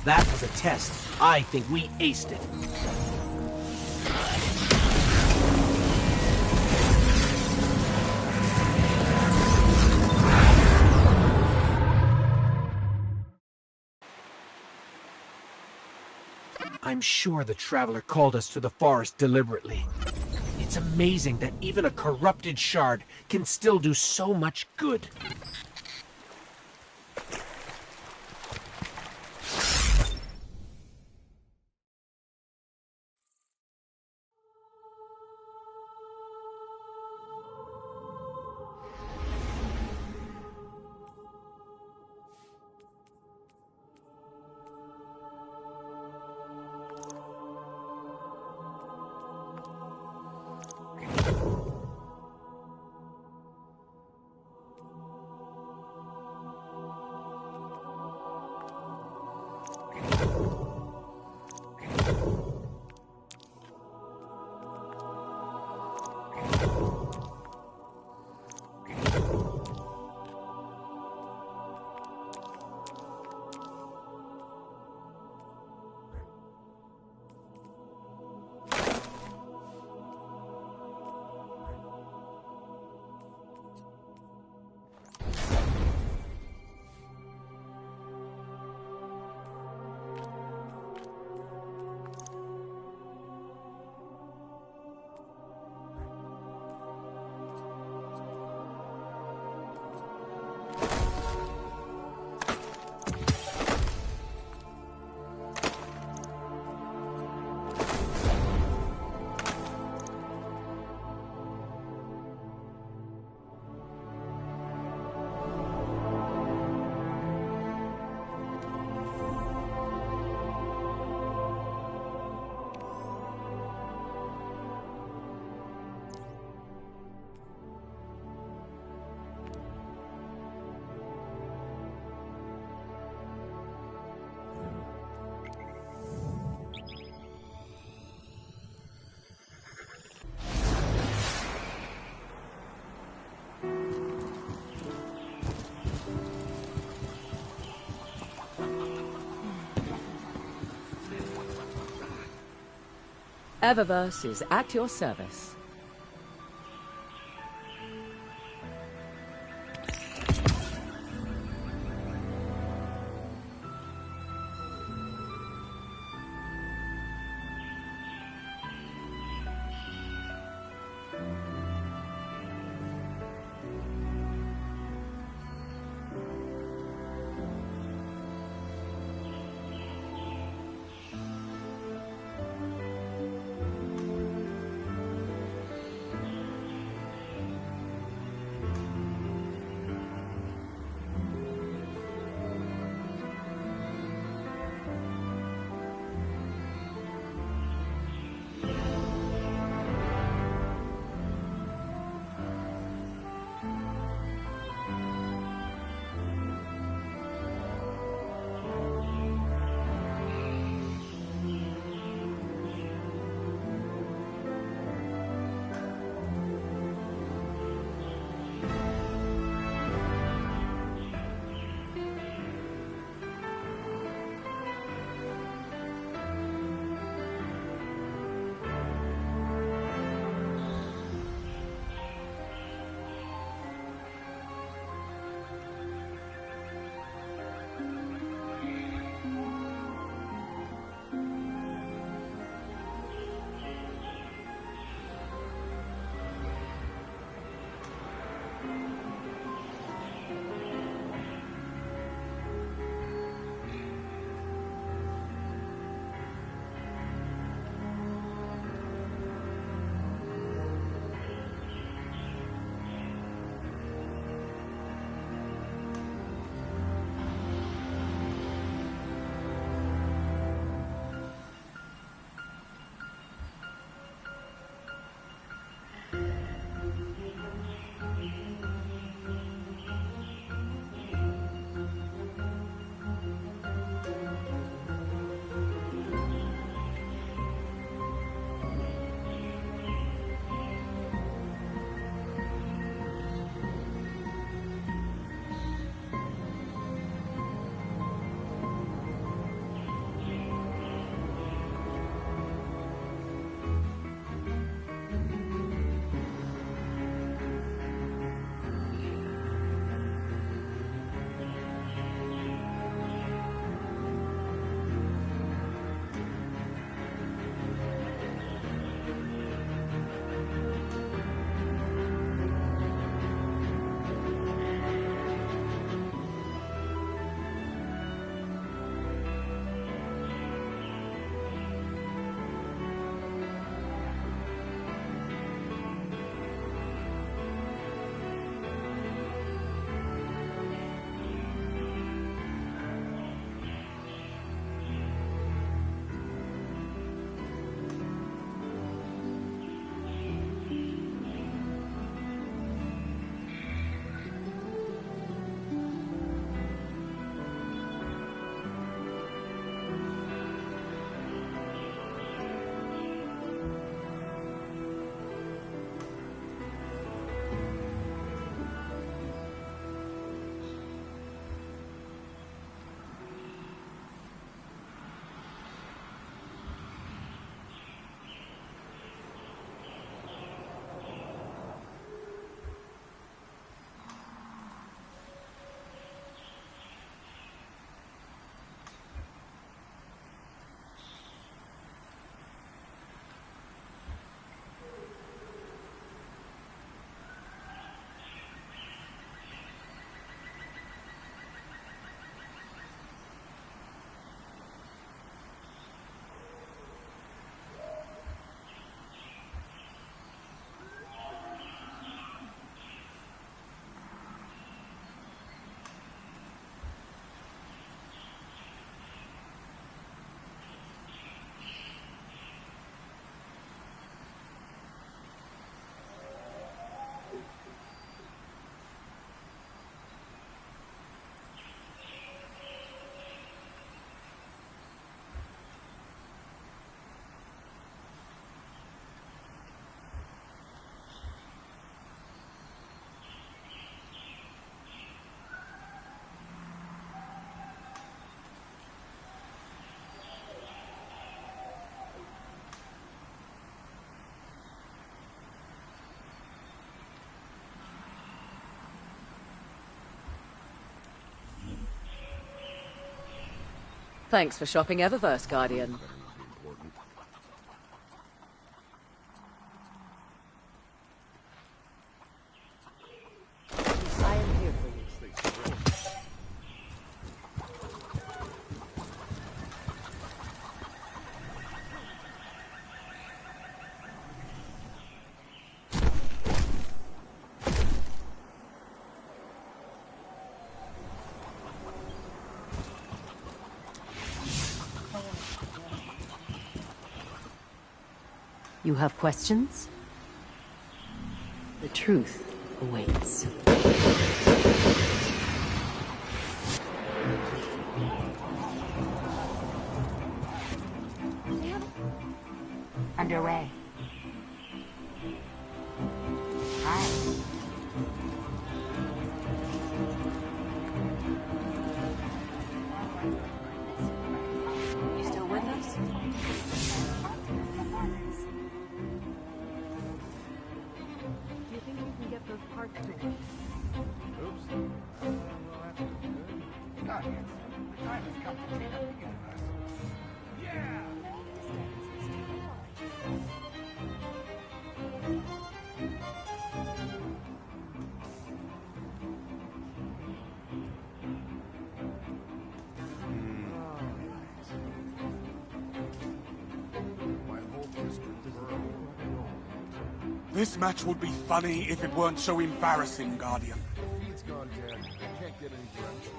That was a test. I think we aced it. I'm sure the Traveler called us to the forest deliberately. It's amazing that even a corrupted shard can still do so much good. Eververse is at your service. Thanks for shopping Eververse, Guardian. I am here for you. You have questions? The truth awaits. Underway. Hi. You still with us? Do you think you can get those parts finished? Oops. We'll have to do it. Guardians, the time has come to clean up the universe. Yeah! This match would be funny if it weren't so embarrassing, Guardian. Feed's gone dead. I can't get any directions.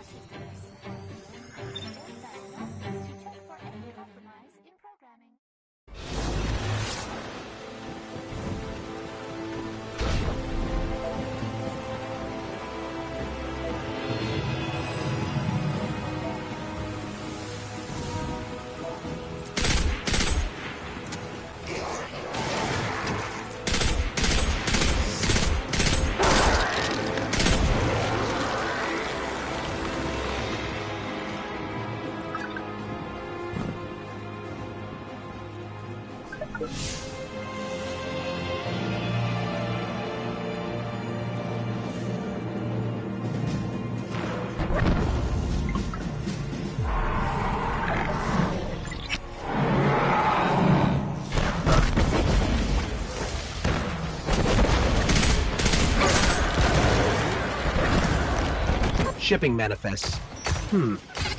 Shipping manifests.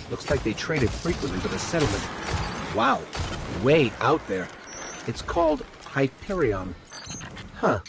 Looks like they traded frequently with a settlement. Wow, way out there. It's called Hyperion. Huh.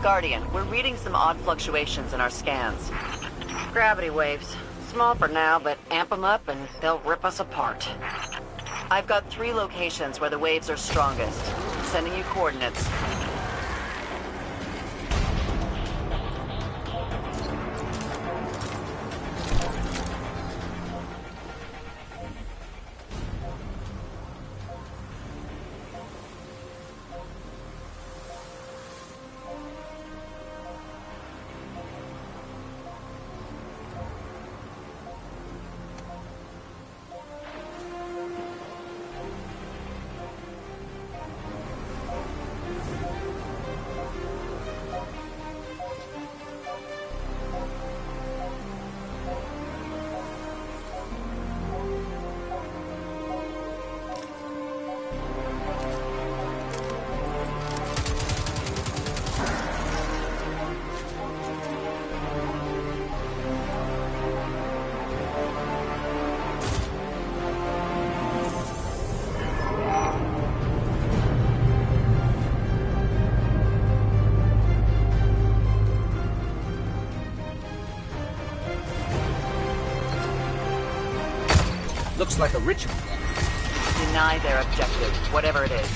Guardian, we're reading some odd fluctuations in our scans. Gravity waves. Small for now, but amp them up and they'll rip us apart. I've got 3 locations where the waves are strongest. Sending you coordinates. Looks like a ritual. Deny their objective, whatever it is.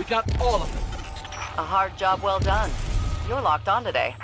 Got all of them. A hard job well done. You're locked on today.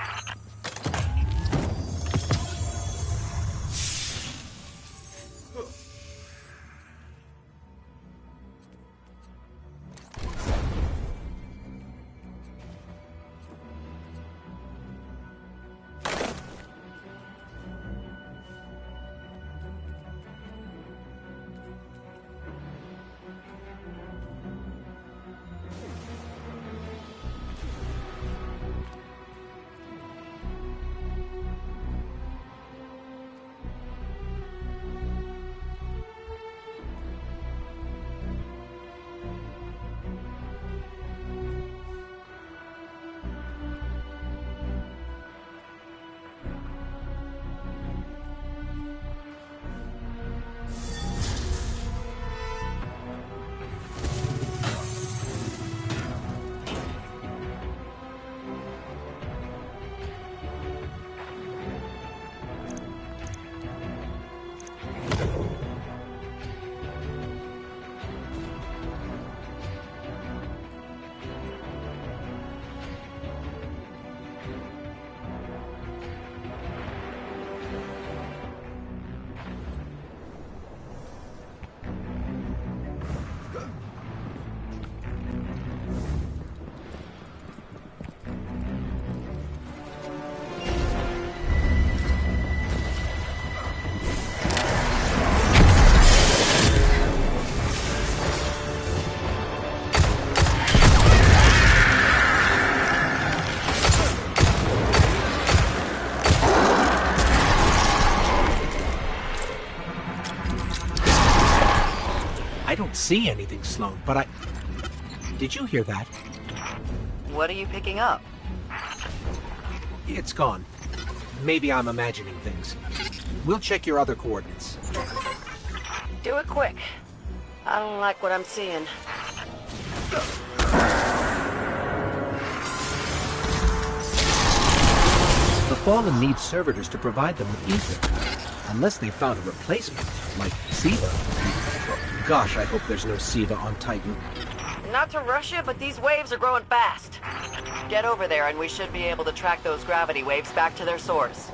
I don't see anything, Sloan, but Did you hear that? What are you picking up? It's gone. Maybe I'm imagining things. We'll check your other coordinates. Do it quick. I don't like what I'm seeing. The Fallen need servitors to provide them with ether. Unless they found a replacement, like Siva. Gosh, I hope there's no Siva on Titan. Not to rush you, but these waves are growing fast. Get over there and we should be able to track those gravity waves back to their source.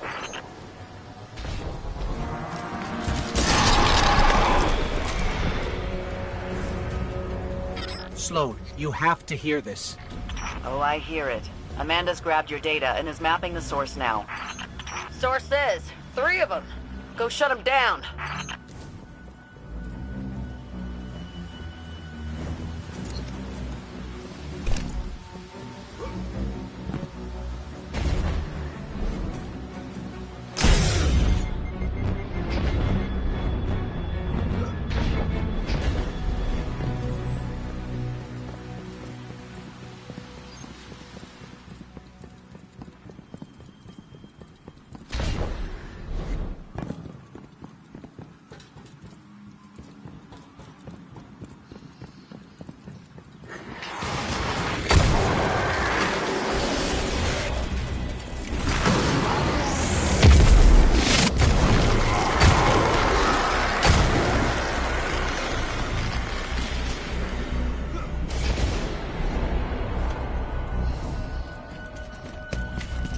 Sloan, you have to hear this. Oh, I hear it. Amanda's grabbed your data and is mapping the source now. Source says 3 of them. Go shut them down.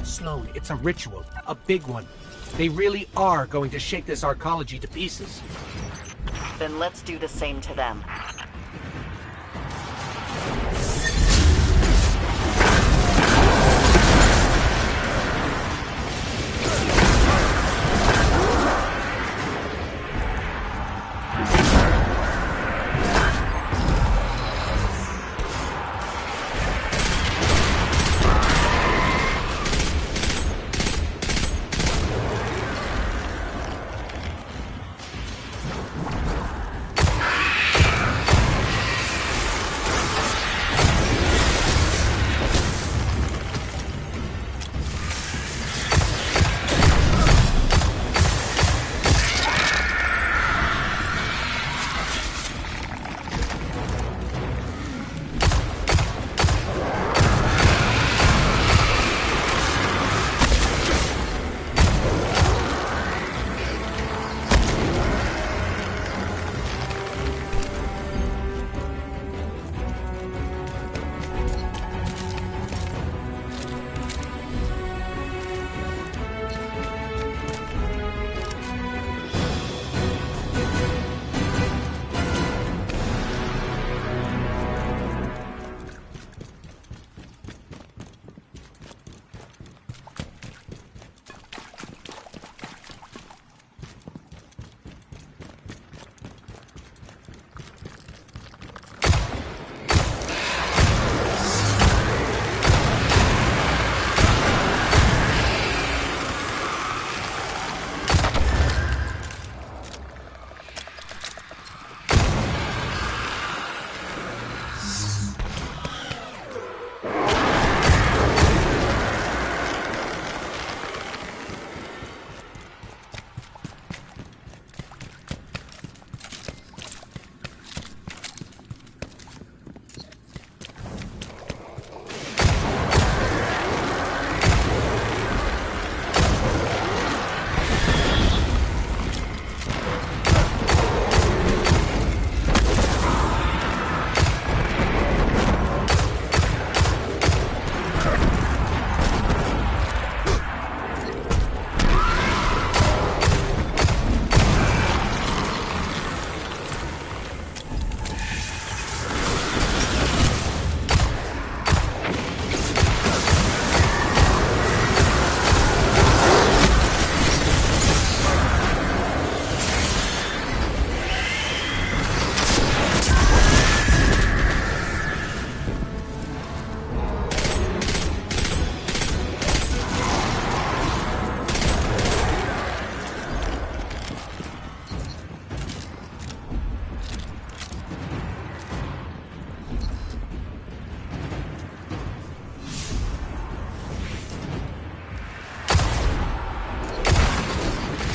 Sloan, it's a ritual. A big one. They really are going to shake this arcology to pieces. Then let's do the same to them.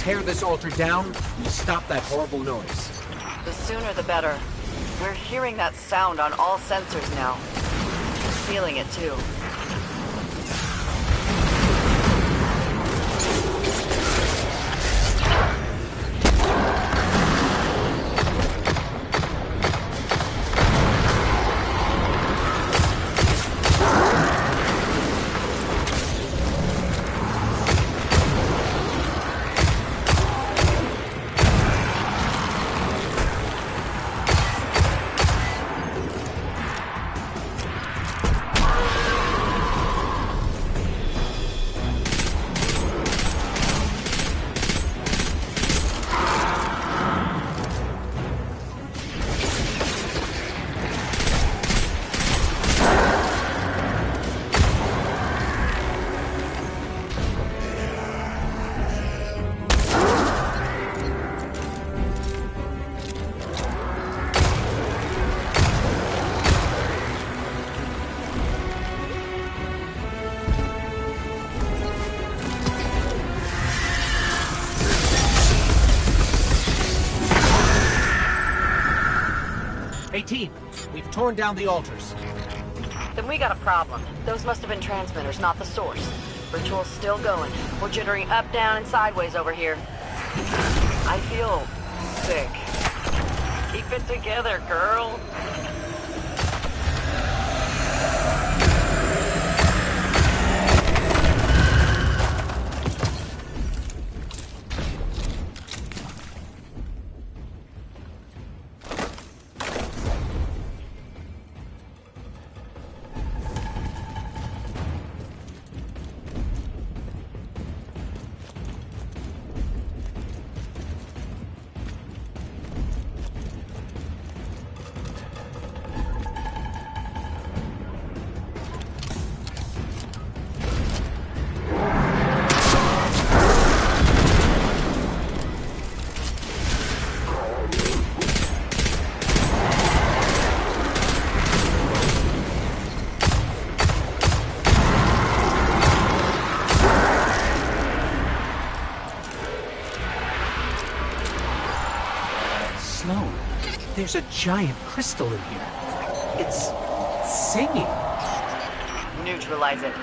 Tear this altar down and stop that horrible noise. Sooner the better. We're hearing that sound on all sensors now. Feeling it too. We've torn down the altars. Then we got a problem. Those must have been transmitters, not the source. Ritual's still going. We're jittering up, down, and sideways over here. I feel sick. Keep it together, girl. There's a giant crystal in here. It's singing. Neutralize it.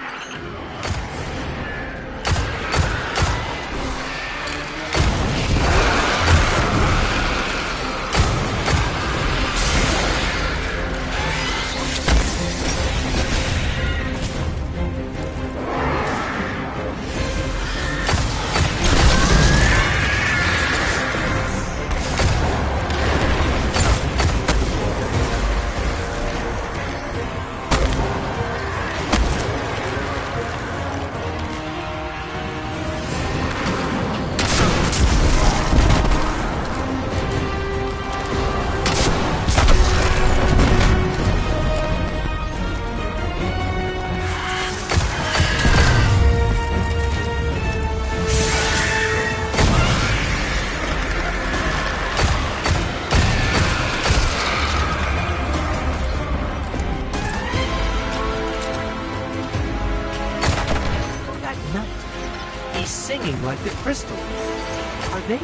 Like the crystal. Are they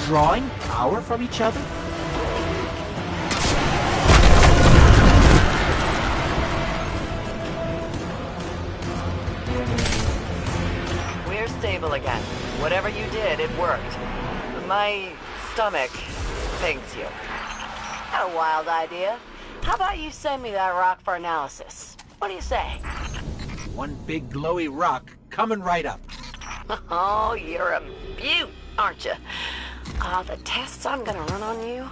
drawing power from each other? We're stable again. Whatever you did, it worked. My stomach thanks you. Got a wild idea. How about you send me that rock for analysis? What do you say? One big glowy rock coming right up. Oh, you're a beaut, aren't you? The tests I'm gonna run on you,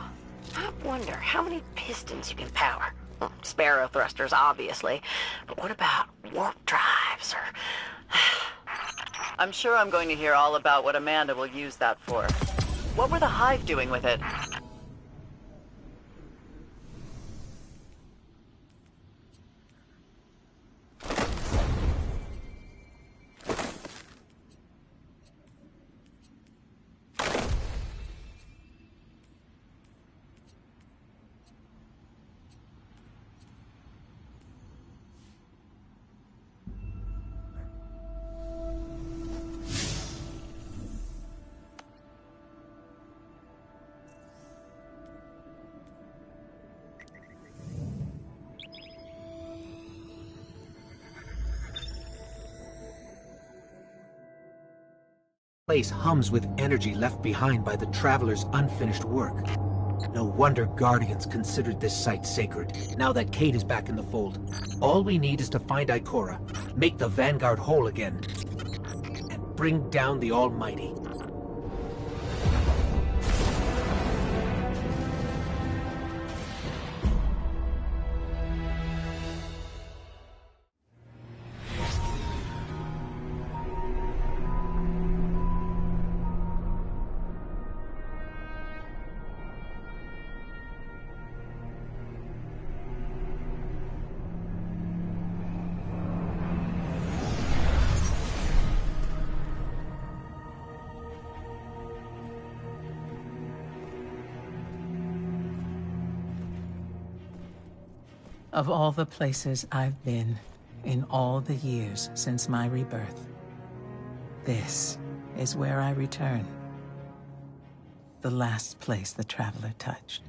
I wonder how many pistons you can power. Well, sparrow thrusters, obviously. But what about warp drives or... I'm sure I'm going to hear all about what Amanda will use that for. What were the Hive doing with it? place hums with energy left behind by the Traveler's unfinished work. No wonder Guardians considered this site sacred, now that Kate is back in the fold. All we need is to find Ikora, make the Vanguard whole again, and bring down the Almighty. Of all the places I've been in all the years since my rebirth, this is where I return. The last place the Traveler touched.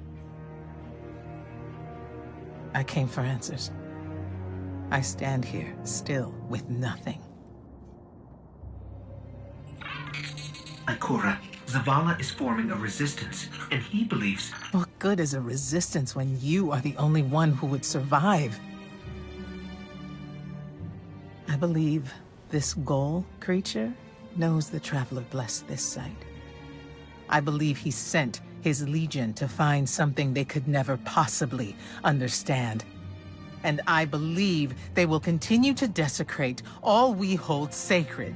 I came for answers. I stand here, still, with nothing. Ikora, Zavala is forming a resistance, and he believes... What good is a resistance when you are the only one who would survive? I believe this Ghoul creature knows the Traveler blessed this site. I believe he sent his legion to find something they could never possibly understand. And I believe they will continue to desecrate all we hold sacred.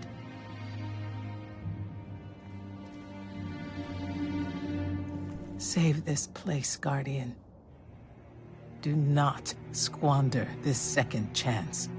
Save this place, Guardian. Do not squander this second chance.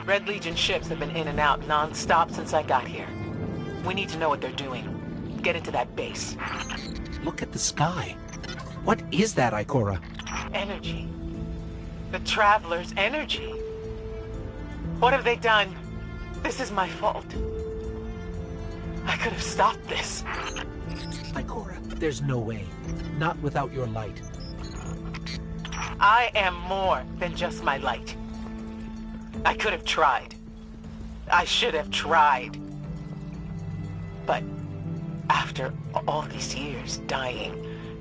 Red Legion ships have been in and out non-stop since I got here. We need to know what they're doing. Get into that base. Look at the sky. What is that, Ikora? Energy. The Traveler's energy. What have they done? This is my fault. I could have stopped this. Ikora, there's no way. Not without your light. I am more than just my light. I could have tried. I should have tried. But after all these years, dying,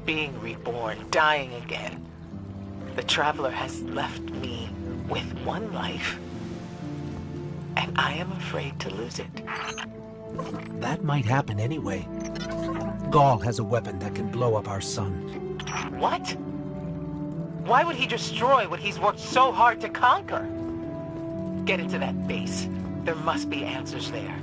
being reborn, dying again, the Traveler has left me with one life, and I am afraid to lose it. That might happen anyway. Gaul has a weapon that can blow up our sun. What? Why would he destroy what he's worked so hard to conquer? Get into that base. There must be answers there.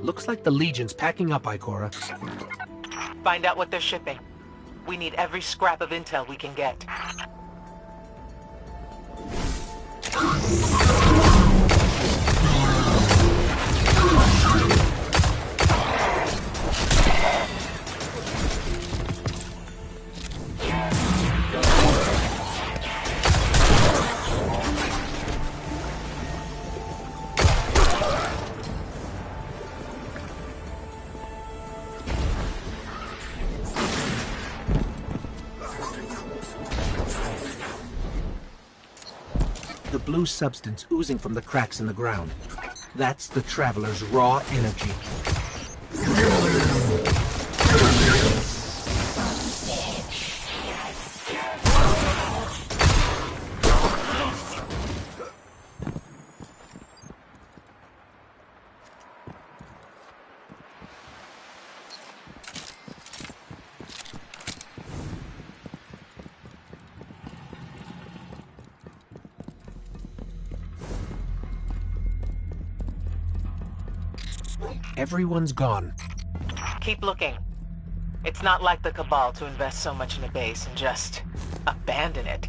Looks like the Legion's packing up, Ikora. Find out what they're shipping. We need every scrap of intel we can get. The blue substance oozing from the cracks in the ground. That's the Traveler's raw energy. Everyone's gone. Keep looking. It's not like the Cabal to invest so much in a base and just abandon it.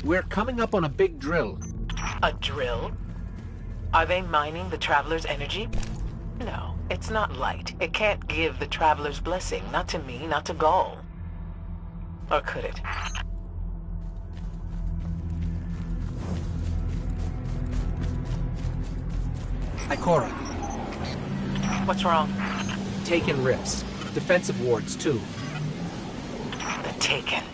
We're coming up on a big drill. A drill? Are they mining the Traveler's energy? No, it's not light. It can't give the Traveler's blessing. Not to me, not to Gaul. Or could it? Ikora. What's wrong? Taken rips. Defensive wards, too. The Taken.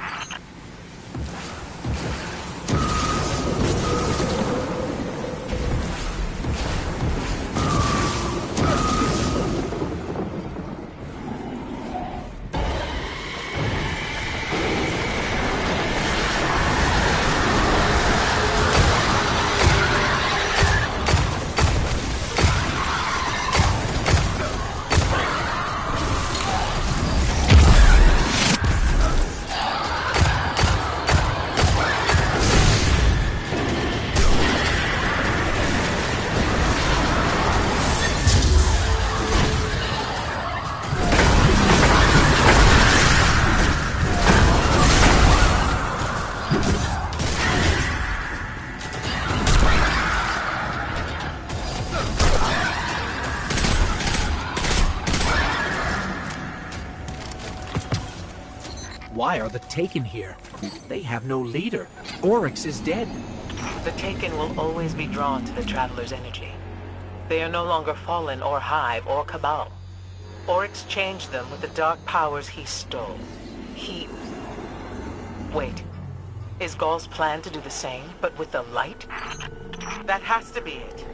Why are the Taken here? They have no leader. Oryx is dead. The Taken will always be drawn to the Traveler's energy. They are no longer Fallen or Hive or Cabal. Oryx changed them with the dark powers he stole. Wait. Is Gaul's plan to do the same, but with the light? That has to be it.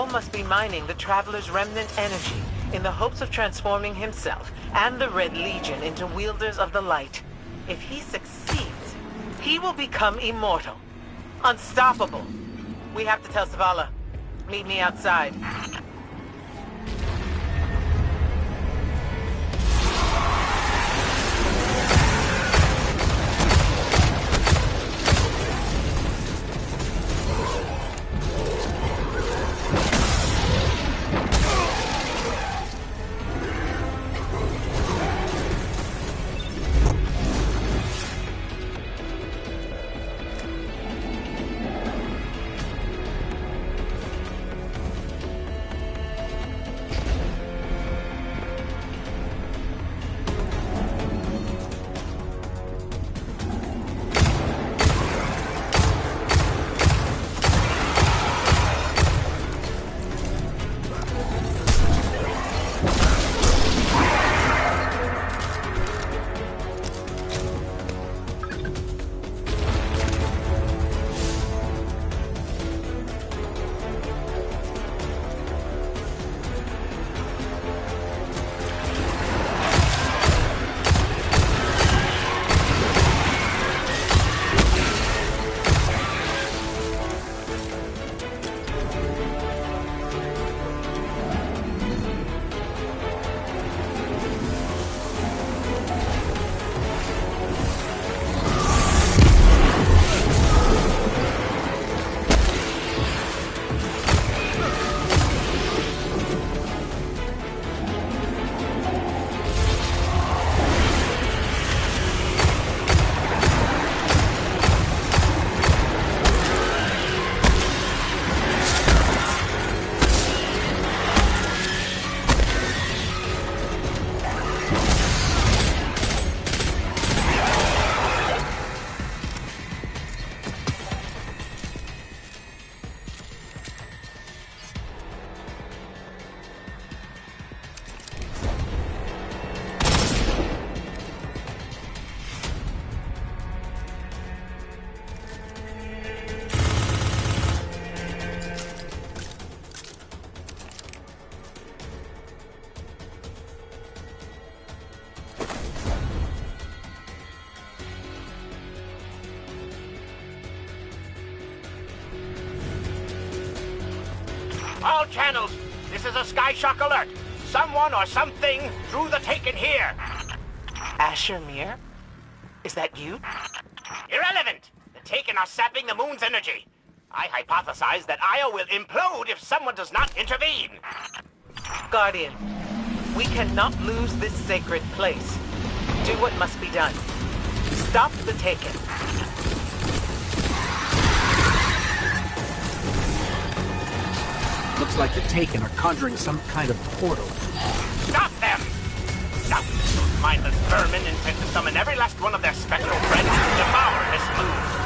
Must be mining the Traveler's remnant energy in the hopes of transforming himself and the Red Legion into wielders of the light. If he succeeds, he will become immortal, unstoppable. We have to tell Zavala. Meet me outside. All channels, this is a Skyshock alert. Someone or something drew the Taken here. Asher Mir? Is that you? Irrelevant. The Taken are sapping the moon's energy. I hypothesize that Io will implode if someone does not intervene. Guardian, we cannot lose this sacred place. Do what must be done. Stop the Taken. Looks like the Taken are conjuring some kind of portal. Stop them! Stop those mindless vermin intent to summon every last one of their spectral friends to devour this moon.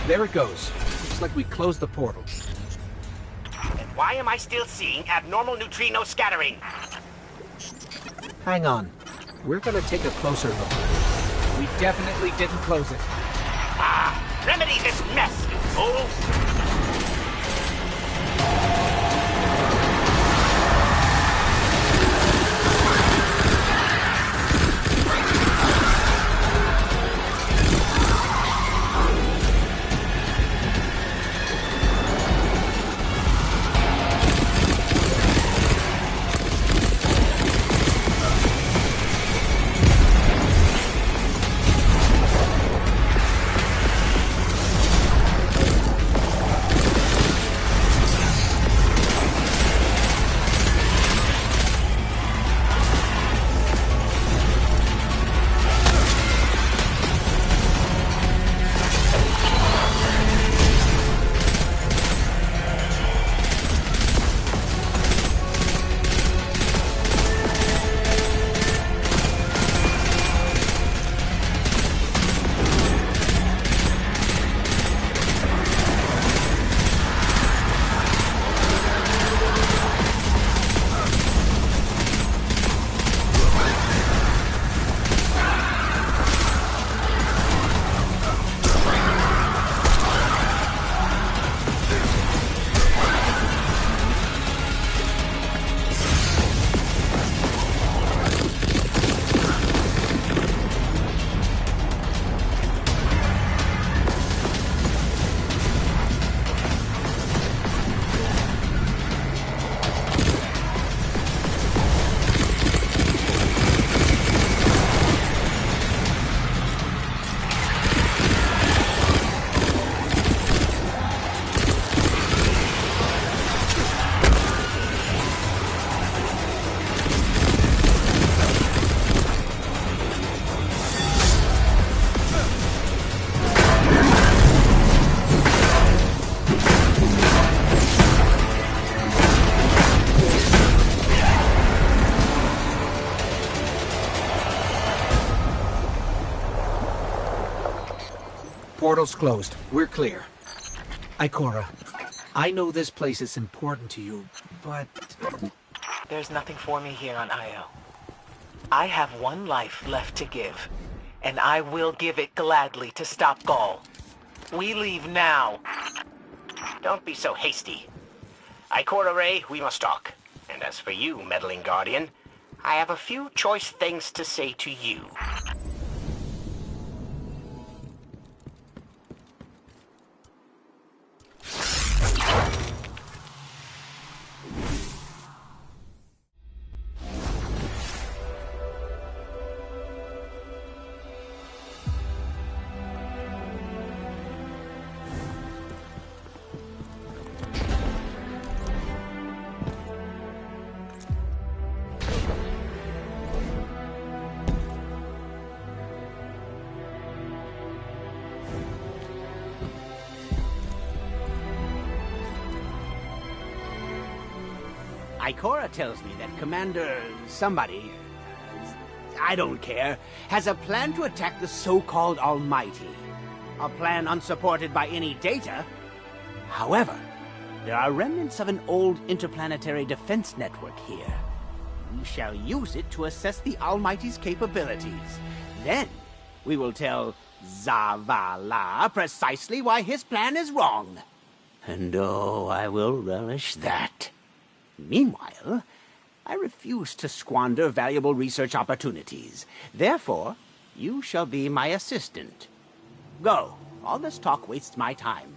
There it goes. Looks like we closed the portal. And why am I still seeing abnormal neutrino scattering? Hang on. We're gonna take a closer look. We definitely didn't close it. Ah! Remedy this mess, you fool! Portal's closed. We're clear. Ikora, I know this place is important to you, but... There's nothing for me here on Io. I have one life left to give, and I will give it gladly to stop Gaul. We leave now. Don't be so hasty. Ikora Ray, we must talk. And as for you, meddling Guardian, I have a few choice things to say to you. Ikora tells me that Commander somebody, I don't care, has a plan to attack the so-called Almighty. A plan unsupported by any data. However, there are remnants of an old interplanetary defense network here. We shall use it to assess the Almighty's capabilities. Then, we will tell Zavala precisely why his plan is wrong. And oh, I will relish that. Meanwhile, I refuse to squander valuable research opportunities. Therefore, you shall be my assistant. Go. All this talk wastes my time.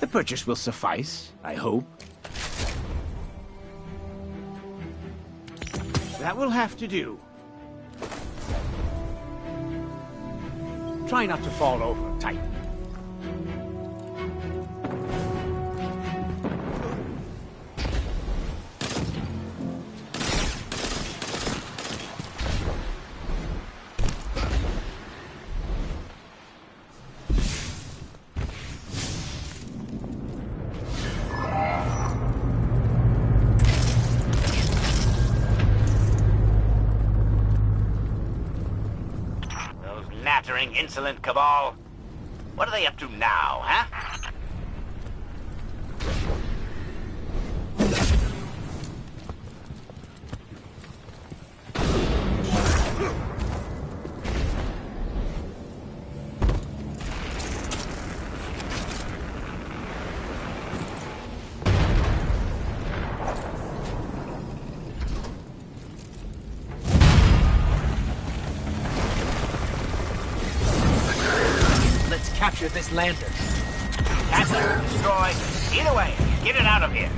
The purchase will suffice, I hope. That will have to do. Try not to fall over, Titan. Insolent cabal. What are they up to now, huh? Capture this lantern. Capture, destroy. Either way, get it out of here.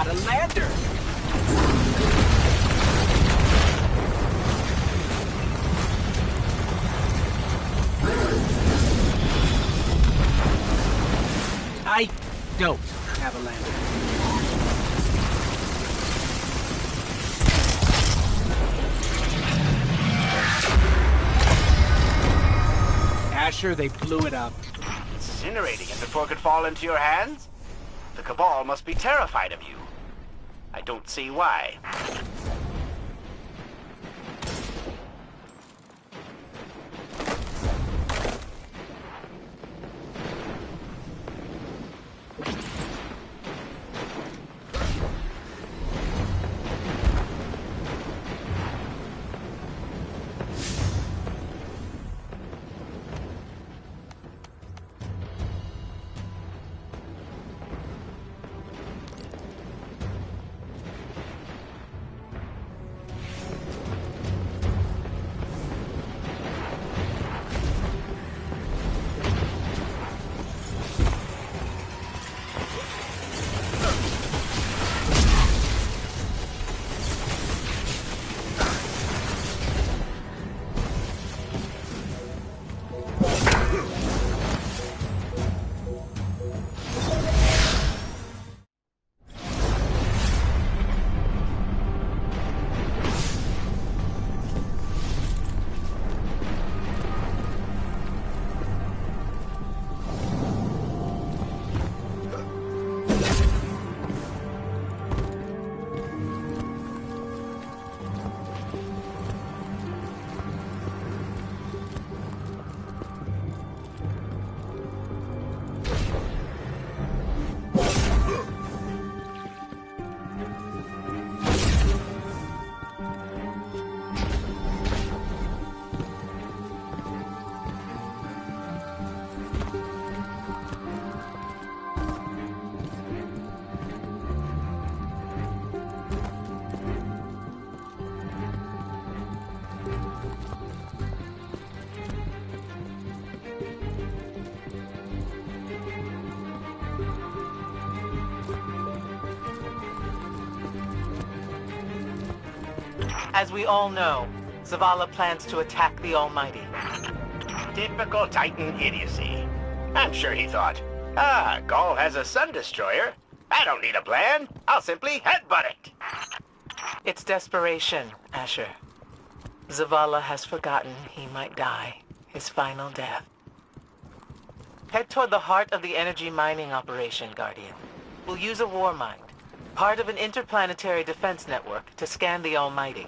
got a lander! I don't have a lander. Asher, they blew it up. Incinerating it before it could fall into your hands? The Cabal must be terrified of you. I don't see why. As we all know, Zavala plans to attack the Almighty. Typical Titan idiocy. I'm sure he thought, Gaul has a Sun Destroyer. I don't need a plan. I'll simply headbutt it. It's desperation, Asher. Zavala has forgotten he might die, his final death. Head toward the heart of the energy mining operation, Guardian. We'll use a war mind, part of an interplanetary defense network, to scan the Almighty.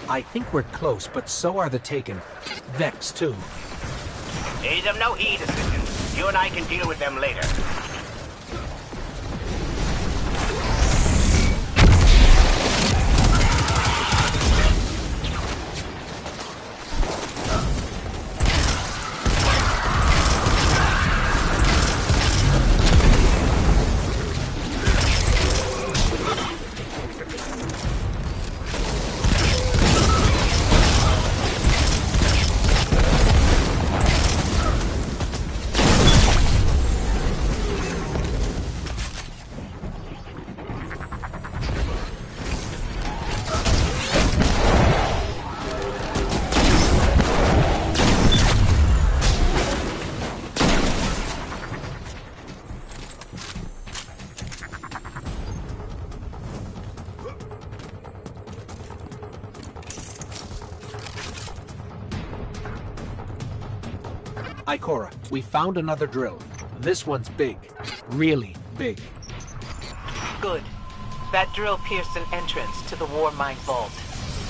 I think we're close, but so are the Taken. Vex, too. Pay them no heed, assistant. You and I can deal with them later. Ikora, we found another drill. This one's big. Really big. Good. That drill pierced an entrance to the war mine vault.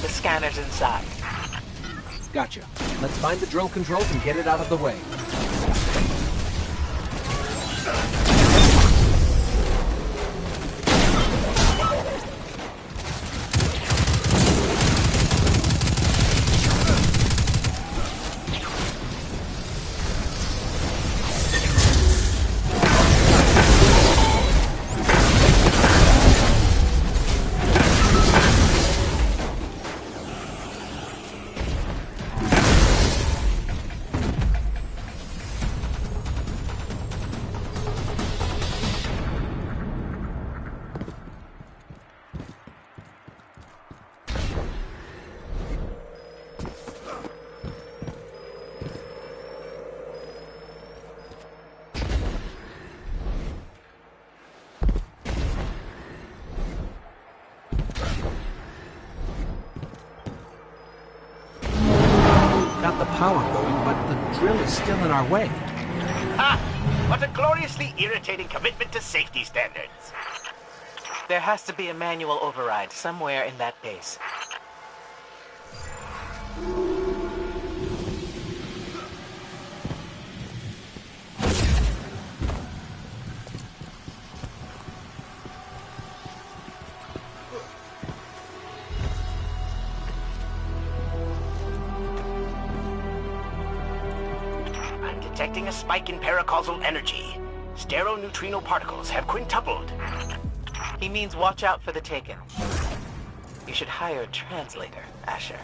The scanner's inside. Gotcha. Let's find the drill controls and get it out of the way. power going, but the drill is still in our way. Ah! What a gloriously irritating commitment to safety standards. There has to be a manual override somewhere in that base. I'm detecting a spike in paracausal energy. Stereoneutrino particles have quintupled. He means watch out for the Taken. You should hire a translator, Asher.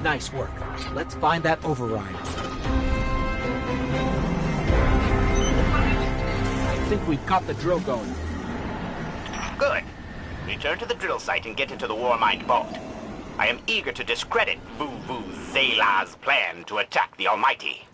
Nice work. Let's find that override. I think we've got the drill going. Good. Return to the drill site and get into the Warmind vault. I am eager to discredit Vu Zela's plan to attack the Almighty.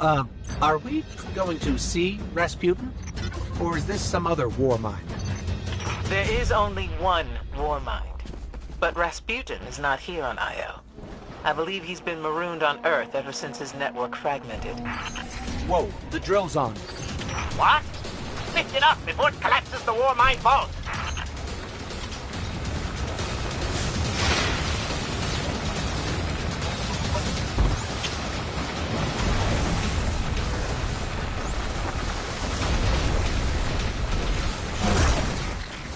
are we going to see Rasputin? Or is this some other war mind? There is only one war mind. But Rasputin is not here on Io. I believe he's been marooned on Earth ever since his network fragmented. Whoa, the drill's on. What? Lift it up before it collapses the war mine vault.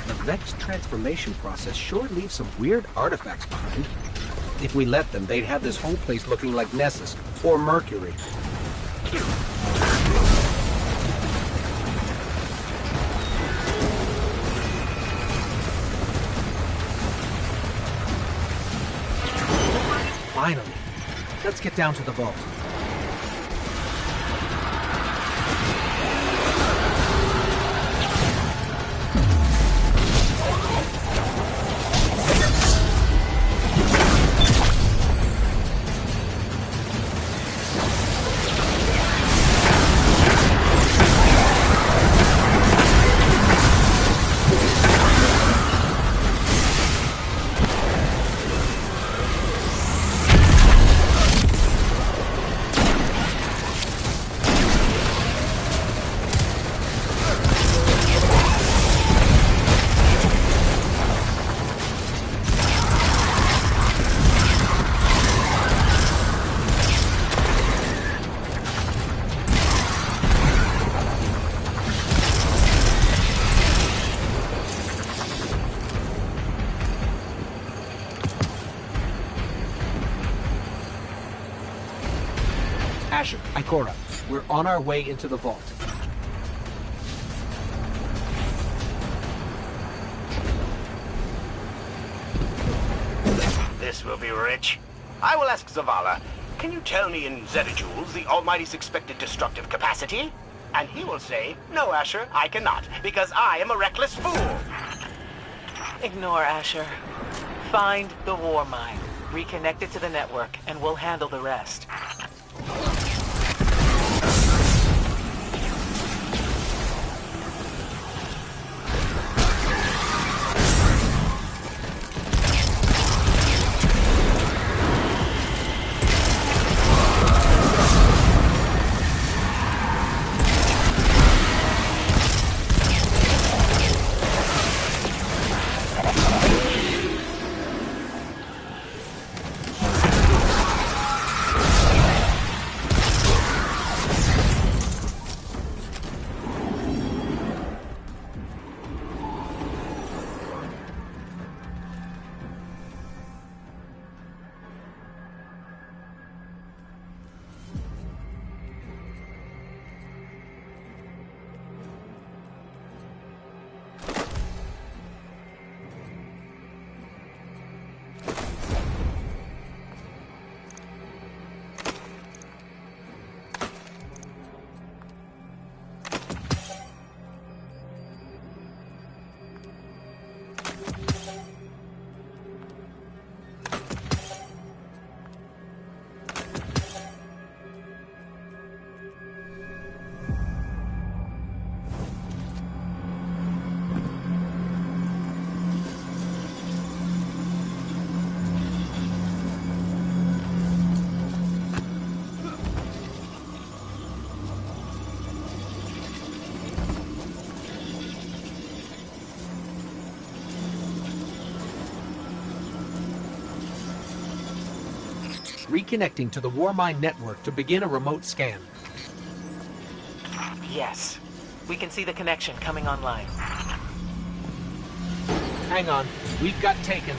The Vex transformation process sure leaves some weird artifacts behind. If we let them, they'd have this whole place looking like Nessus or Mercury. Finally. Let's get down to the vault. Ikora, we're on our way into the vault. This will be rich. I will ask Zavala, can you tell me in zettajoules the Almighty's expected destructive capacity? And he will say, no, Asher, I cannot, because I am a reckless fool. Ignore Asher. Find the war mine, reconnect it to the network, and we'll handle the rest. Reconnecting to the Warmind network to begin a remote scan. Yes. We can see the connection coming online. Hang on. We've got taken.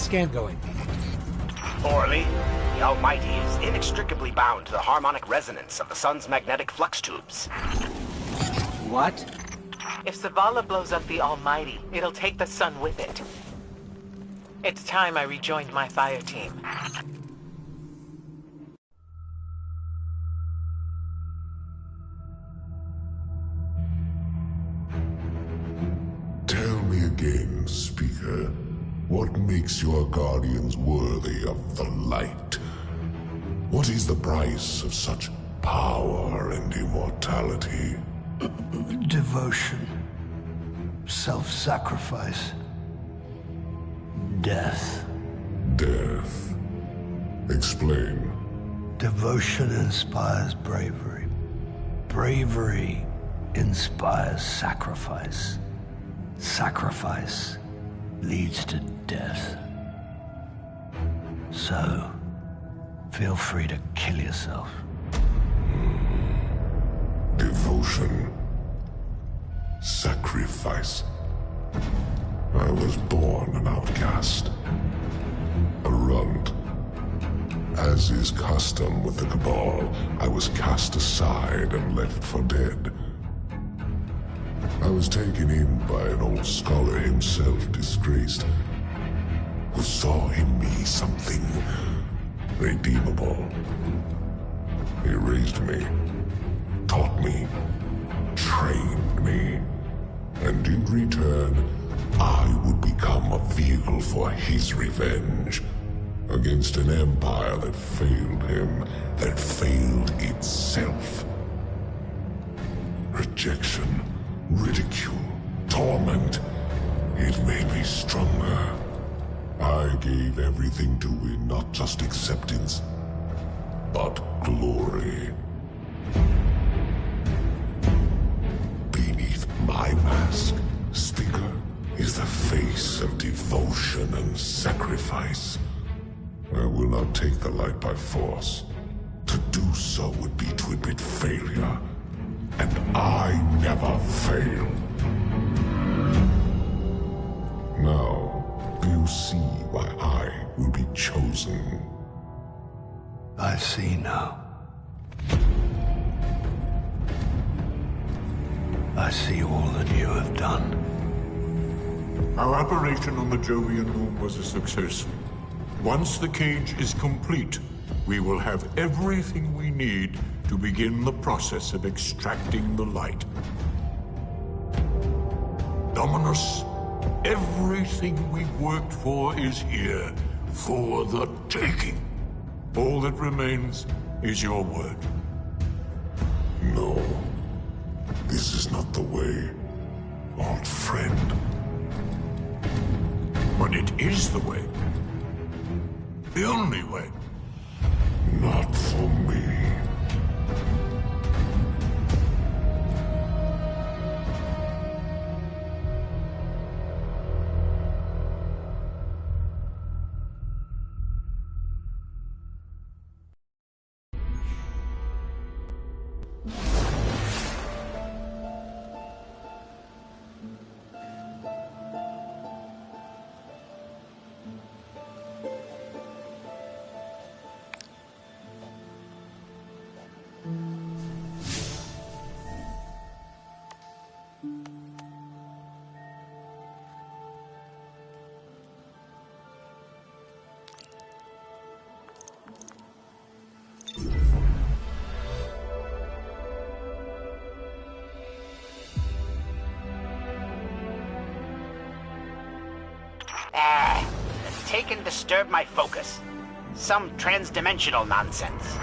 scan going? Poorly. The Almighty is inextricably bound to the harmonic resonance of the sun's magnetic flux tubes. What? If Zavala blows up the Almighty, it'll take the sun with it. It's time I rejoined my fire team. Tell me again, Speaker, what makes your guardians worthy of the light? What is the price of such power and immortality? Devotion. Self-sacrifice. Death. Death. Explain. Devotion inspires bravery. Bravery inspires sacrifice. Sacrifice leads to death. So, feel free to kill yourself. Devotion. Sacrifice. I was born an outcast. A runt. As is custom with the Cabal, I was cast aside and left for dead. I was taken in by an old scholar himself, disgraced, who saw in me something redeemable. He raised me, taught me, trained me, and in return, I would become a vehicle for his revenge against an empire that failed him, that failed itself. Rejection, ridicule, torment, it made me stronger. I gave everything to it, not just acceptance, but glory. Beneath my mask, Speaker, is the face of devotion and sacrifice. I will not take the light by force. To do so would be to admit failure, and I never fail. Now, do you see why I will be chosen? I see now. I see all that you have done. Our operation on the Jovian moon was a success. Once the cage is complete, we will have everything we need to begin the process of extracting the light. Dominus, everything we've worked for is here, for the taking. All that remains is your word. No, this is not the way, old friend. But it is the way. The only way. Not for me. Taken disturbed my focus. Some transdimensional nonsense.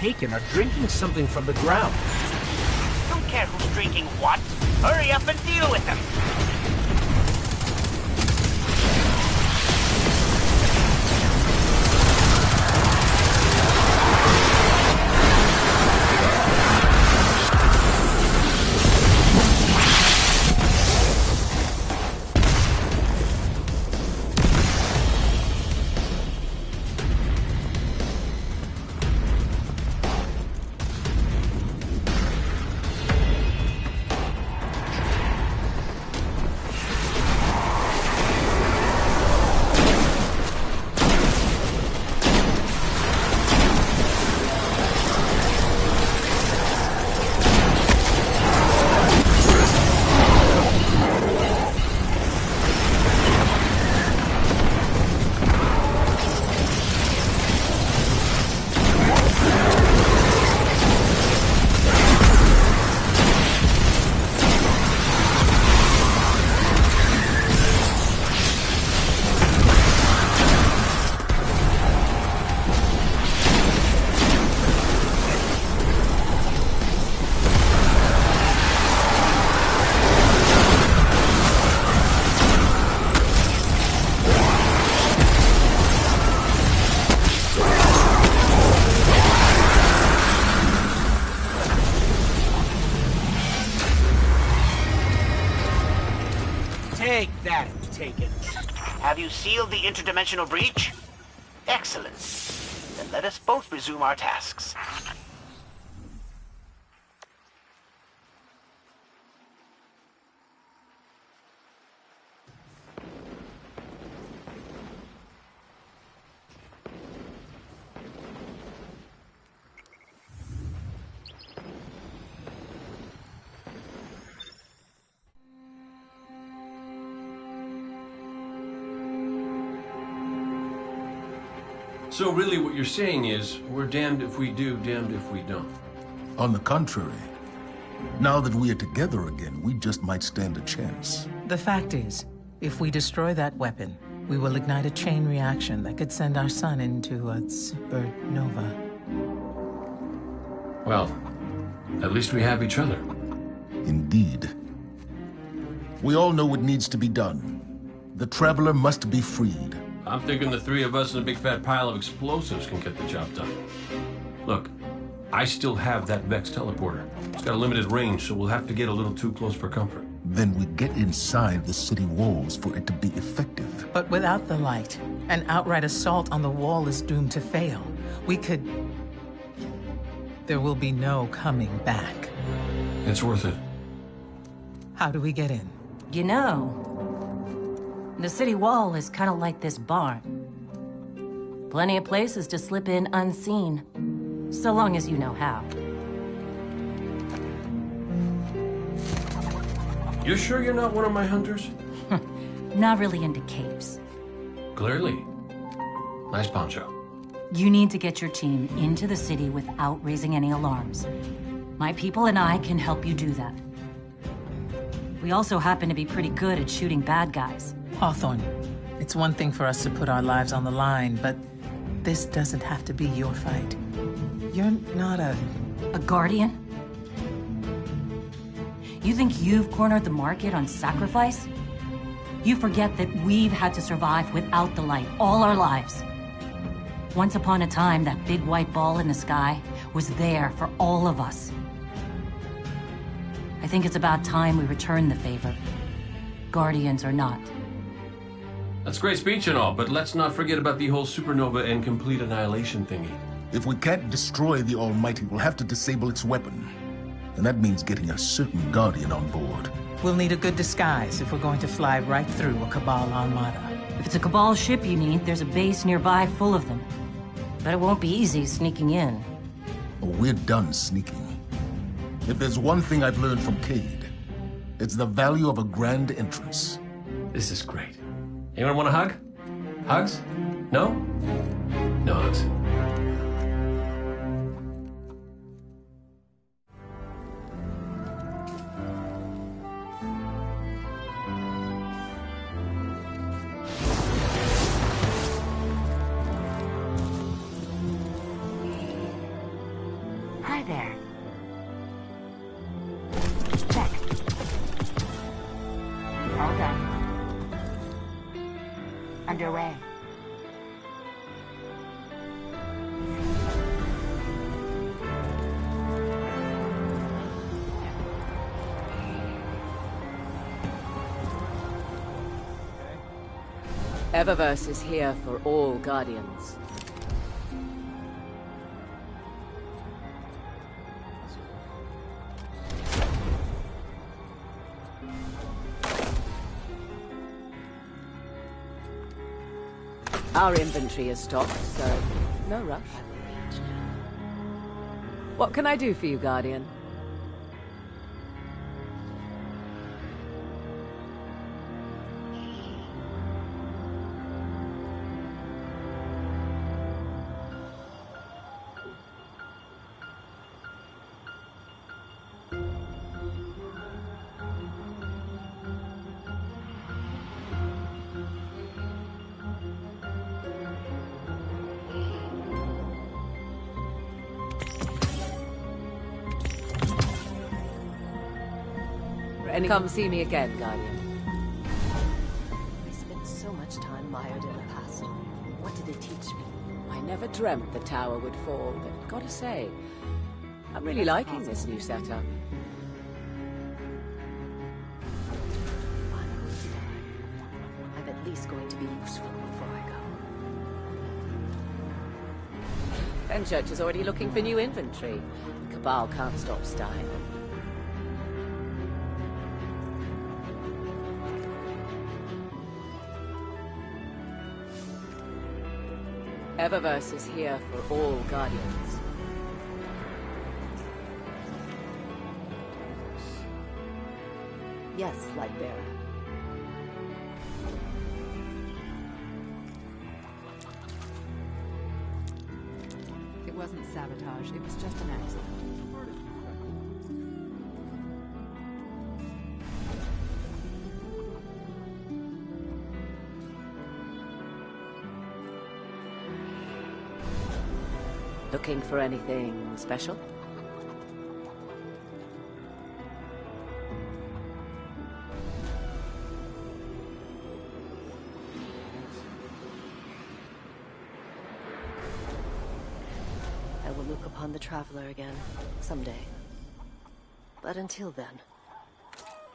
taken are drinking something from the ground. Don't care who's drinking what. Hurry up and deal with them. Take that, Taken. Have you sealed the interdimensional breach? Excellent. Then let us both resume our tasks. So really what you're saying is, we're damned if we do, damned if we don't. On the contrary, now that we are together again, we just might stand a chance. The fact is, if we destroy that weapon, we will ignite a chain reaction that could send our sun into a supernova. Well, at least we have each other. Indeed. We all know what needs to be done. The Traveler must be freed. I'm thinking the three of us and a big fat pile of explosives can get the job done. Look, I still have that Vex teleporter. It's got a limited range, so we'll have to get a little too close for comfort. Then we get inside the city walls for it to be effective. But without the light, an outright assault on the wall is doomed to fail. We could... There will be no coming back. It's worth it. How do we get in? You know, the city wall is kind of like this barn. Plenty of places to slip in unseen, so long as you know how. You sure you're not one of my hunters? Not really into caves. Clearly. Nice poncho. You need to get your team into the city without raising any alarms. My people and I can help you do that. We also happen to be pretty good at shooting bad guys. Hawthorne, it's one thing for us to put our lives on the line, but this doesn't have to be your fight. You're not a guardian? You think you've cornered the market on sacrifice? You forget that we've had to survive without the light all our lives. Once upon a time, that big white ball in the sky was there for all of us. I think it's about time we return the favor. Guardians or not. That's great speech and all, but let's not forget about the whole supernova and complete annihilation thingy. If we can't destroy the Almighty, we'll have to disable its weapon. And that means getting a certain Guardian on board. We'll need a good disguise if we're going to fly right through a Cabal armada. If it's a Cabal ship you need, there's a base nearby full of them. But it won't be easy sneaking in. Oh, we're done sneaking. If there's one thing I've learned from Cade, it's the value of a grand entrance. This is great. Anyone want a hug? Hugs? No? No hugs. Hi there. Check. All done. Underway. Eververse is here for all Guardians. Our inventory is stocked, so no rush. What can I do for you, Guardian? Come see me again, Guardian. I spent so much time mired in the past. What did it teach me? I never dreamt the tower would fall, but gotta say, I'm really liking this new setup. I'm at least going to be useful before I go. Fenchurch is already looking for new inventory. The Cabal can't stop style. Eververse is here for all Guardians. Yes, Lightbearer. It wasn't sabotage, it was just an accident. Looking for anything special? I will look upon the Traveler again, someday. But until then,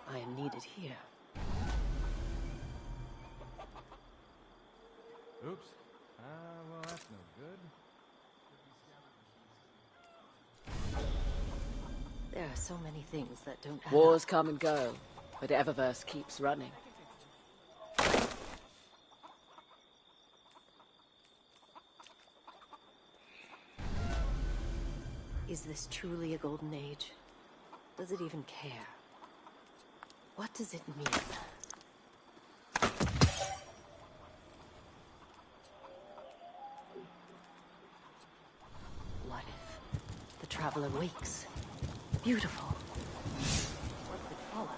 I am needed here. Oops. Well, that's no good. There are so many things that don't add Wars up. come and go, but Eververse keeps running. Is this truly a golden age? Does it even care? What does it mean? What if the Traveler wakes? Beautiful. What could follow?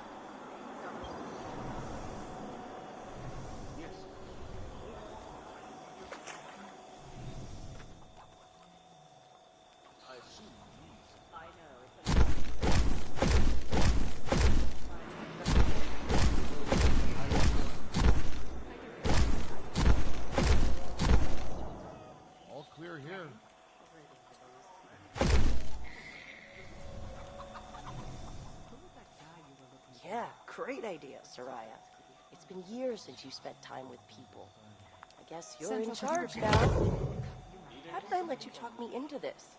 All clear here. Yeah, great idea, Soraya. It's been years since you spent time with people. I guess you're in charge now. How did I let you talk me into this?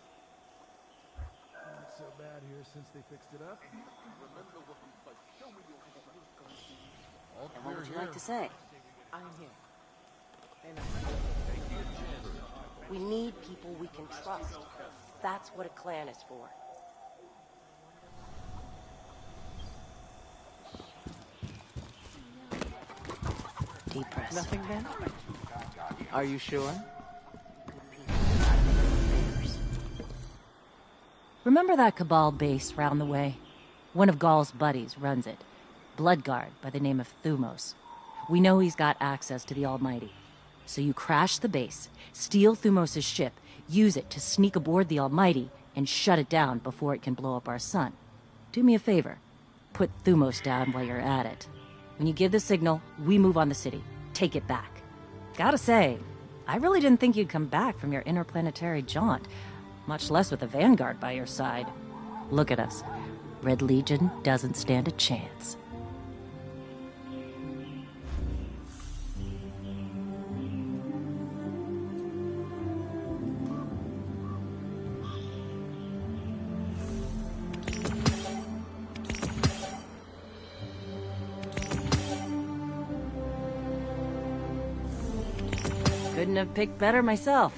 Not so bad here since they fixed it up. All And clear what would you here. like to say? I'm here. We need people we can trust. That's what a clan is for. Deep breath. Nothing then? Are you sure? Remember that Cabal base round the way? One of Gaul's buddies runs it. Bloodguard by the name of Thumos. We know he's got access to the Almighty. So you crash the base, steal Thumos' ship, use it to sneak aboard the Almighty, and shut it down before it can blow up our sun. Do me a favor. Put Thumos down while you're at it. When you give the signal, we move on the city. Take it back. Gotta say, I really didn't think you'd come back from your interplanetary jaunt, much less with the Vanguard by your side. Look at us. Red Legion doesn't stand a chance. Couldn't have picked better myself.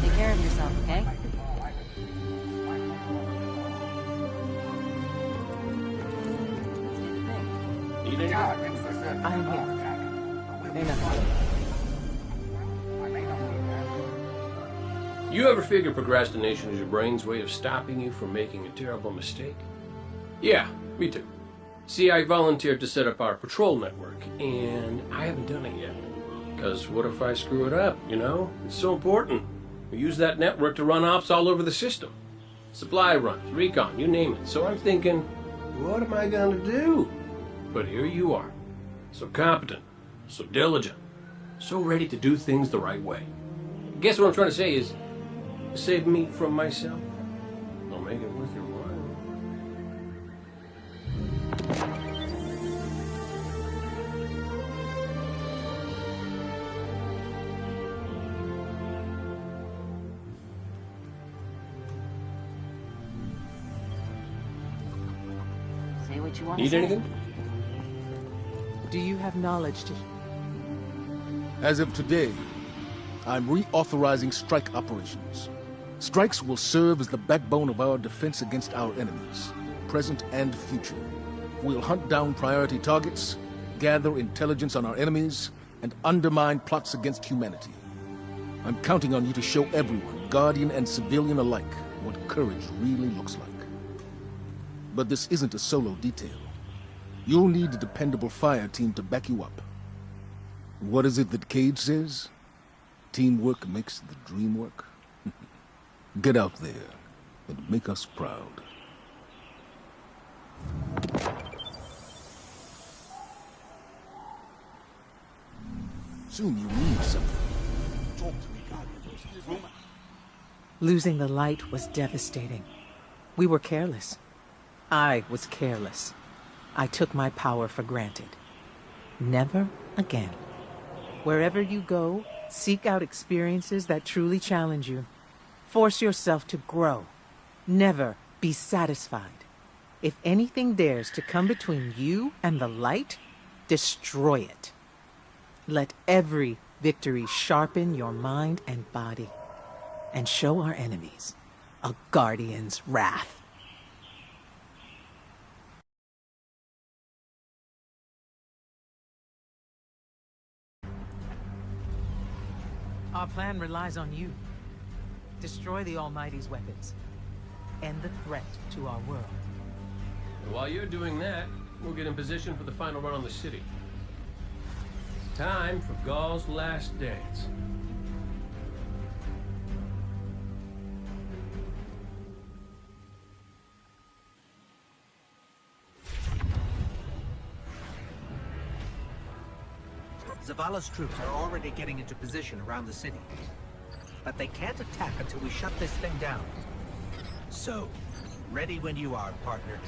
Take care of yourself, okay? Need anything? I'm here. Enough. You ever figure procrastination is your brain's way of stopping you from making a terrible mistake? Yeah, me too. See, I volunteered to set up our patrol network, and I haven't done it yet. Because what if I screw it up, you know? It's so important. We use that network to run ops all over the system. Supply runs, recon, you name it. So I'm thinking, what am I going to do? But here you are. So competent, so diligent, so ready to do things the right way. Guess what I'm trying to say is, save me from myself. I'll make it worth your while. Say what you want to Need say. anything? Do you have knowledge to... As of today, I'm reauthorizing strike operations. Strikes will serve as the backbone of our defense against our enemies, present and future. We'll hunt down priority targets, gather intelligence on our enemies, and undermine plots against humanity. I'm counting on you to show everyone, Guardian and civilian alike, what courage really looks like. But this isn't a solo detail. You'll need a dependable fire team to back you up. What is it that Cage says? Teamwork makes the dream work. Get out there and make us proud. Soon you need something. Talk to me, Guardian. Losing the light was devastating. We were careless. I was careless. I took my power for granted. Never again. Wherever you go, seek out experiences that truly challenge you. Force yourself to grow. Never be satisfied. If anything dares to come between you and the light, destroy it. Let every victory sharpen your mind and body, and show our enemies a Guardian's wrath. Our plan relies on you. Destroy the Almighty's weapons. End the threat to our world. And while you're doing that, we'll get in position for the final run on the city. It's time for Gaul's last dance. Zavala's troops are already getting into position around the city. But they can't attack until we shut this thing down. So, ready when you are, partner.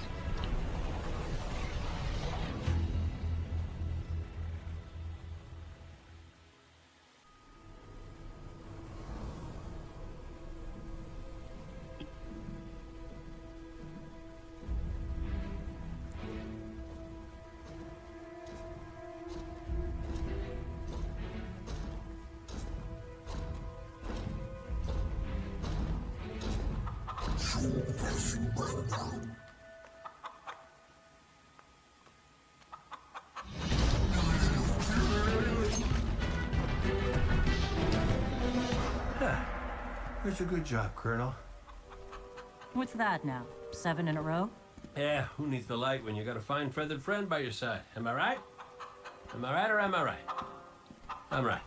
That's a good job, Colonel. What's that now? 7 in a row? Yeah, who needs the light when you got a fine feathered friend by your side? Am I right? Am I right or am I right? I'm right.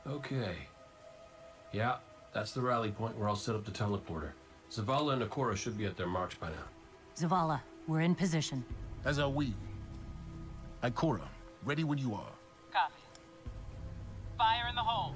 Okay. Yeah, that's the rally point where I'll set up the teleporter. Zavala and Ikora should be at their marks by now. Zavala, we're in position. As are we. Ikora, ready when you are. Copy. Fire in the hole.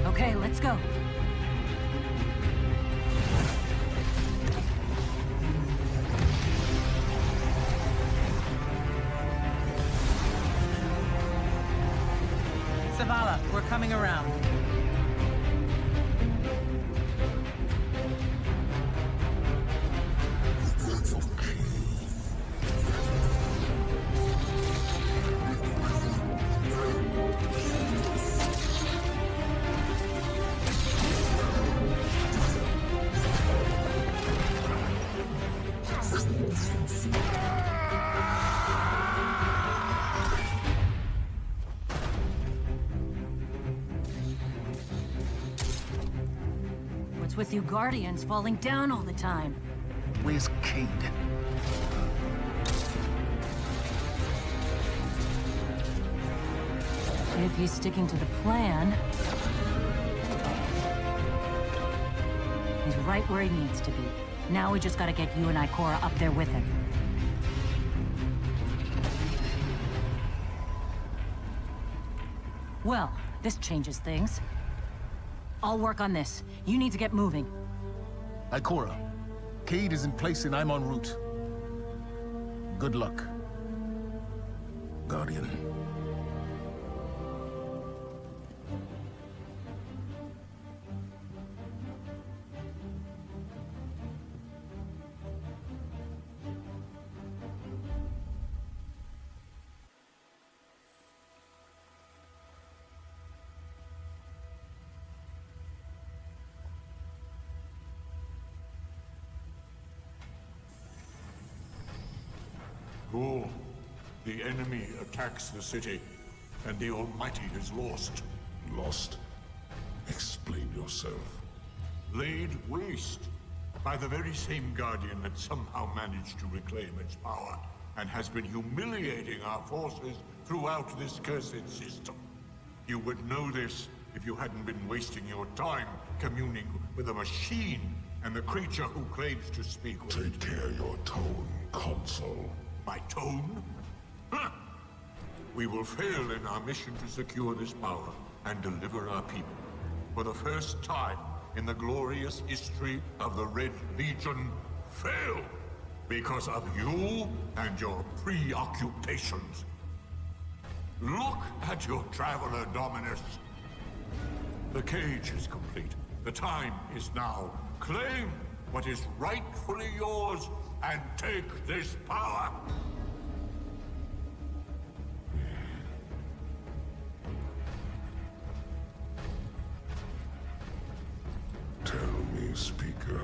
Okay, let's go. Zavala, we're coming around. What's with you Guardians falling down all the time? Where's Cade? If he's sticking to the plan... he's right where he needs to be. Now we just gotta get you and Ikora up there with him. Well, this changes things. I'll work on this. You need to get moving. Ikora, Cade is in place and I'm en route. Good luck, Guardian. Ghoul, the enemy attacks the city, and the Almighty is lost. Lost? Explain yourself. Laid waste by the very same Guardian that somehow managed to reclaim its power, and has been humiliating our forces throughout this cursed system. You would know this if you hadn't been wasting your time communing with a machine and the creature who claims to speak with... Take care your tone, Consul. My tone? Huh. We will fail in our mission to secure this power and deliver our people. For the first time in the glorious history of the Red Legion, fail because of you and your preoccupations. Look at your Traveler, Dominus. The cage is complete. The time is now. Claim what is rightfully yours and take this power. Tell me, Speaker,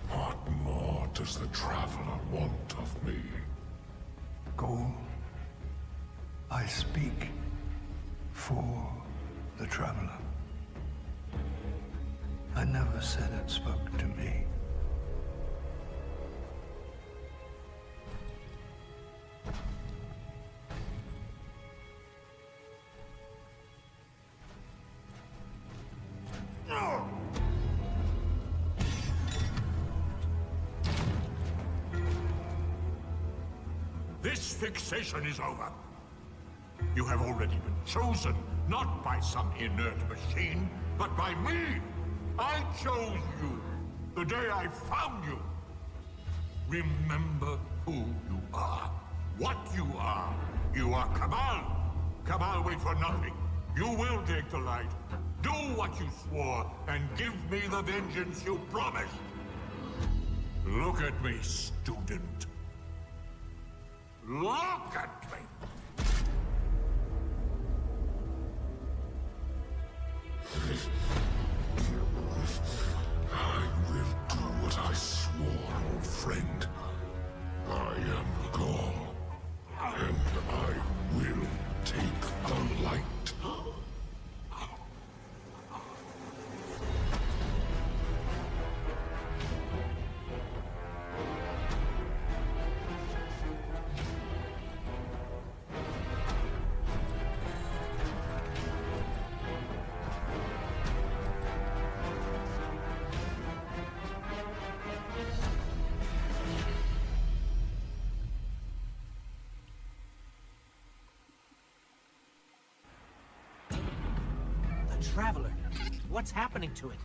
what more does the Traveler want of me? Ghoul, I speak for the Traveler. I never said it spoke to me. This fixation is over. You have already been chosen, not by some inert machine, but by me. I chose you the day I found you. Remember who you are, what you are. You are Cabal. Cabal wait for nothing. You will take the light. Do what you swore, and give me the vengeance you promised. Look at me, student. Look at me! I will do what I swore, old friend. I am Gaul, and I will take the light. Traveler. What's happening to it?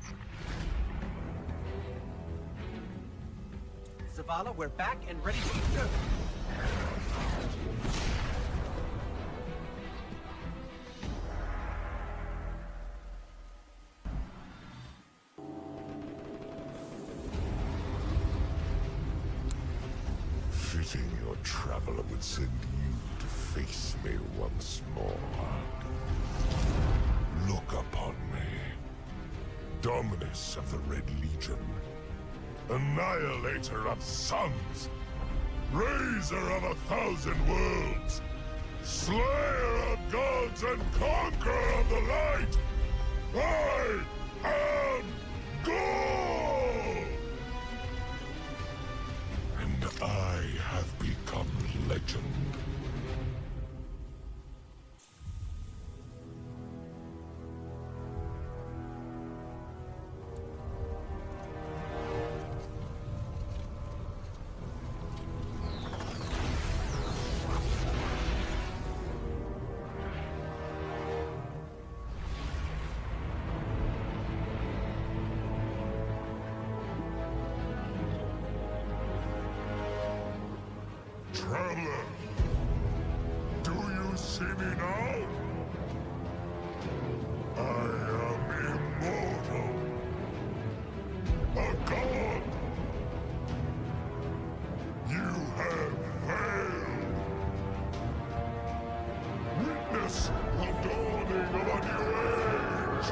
Zavala, we're back and ready to go. Fitting your traveler would send you to face me once more. Look upon me. Dominus of the Red Legion. Annihilator of suns. Raiser of 1,000 worlds. Slayer of gods and conqueror of the light. I am Gaul! And I have become legend. Traveler, do you see me now? I am immortal. A god. You have failed. Witness the dawning of a new age.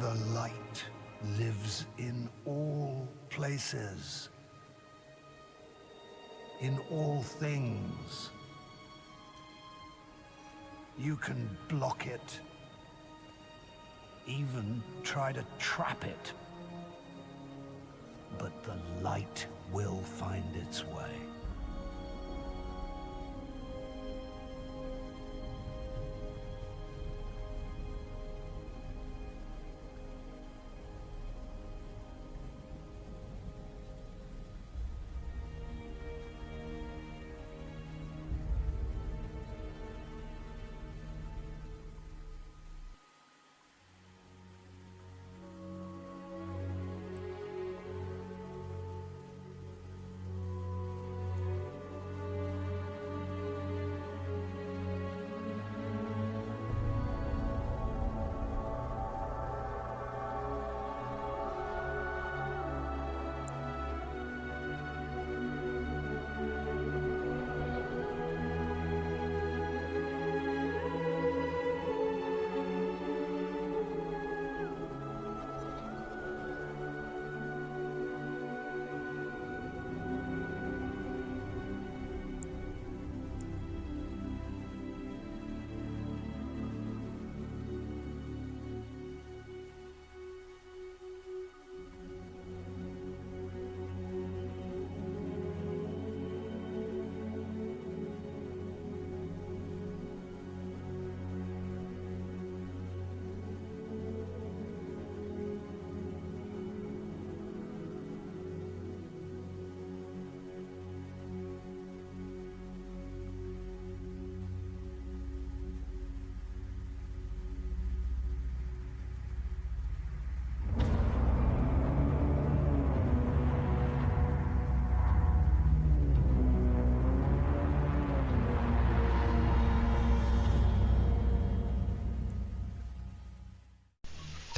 The light lives in all places, in all things. You can block it, even try to trap it. but the light will find its way.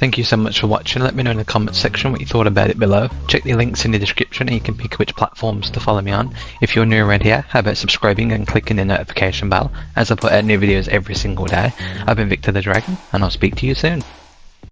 Thank you so much for watching. Let me know in the comments section what you thought about it below. Check the links in the description and you can pick which platforms to follow me on. If you're new around here, how about subscribing and clicking the notification bell, as I put out new videos every single day. I've been Victor the Dragon, and I'll speak to you soon.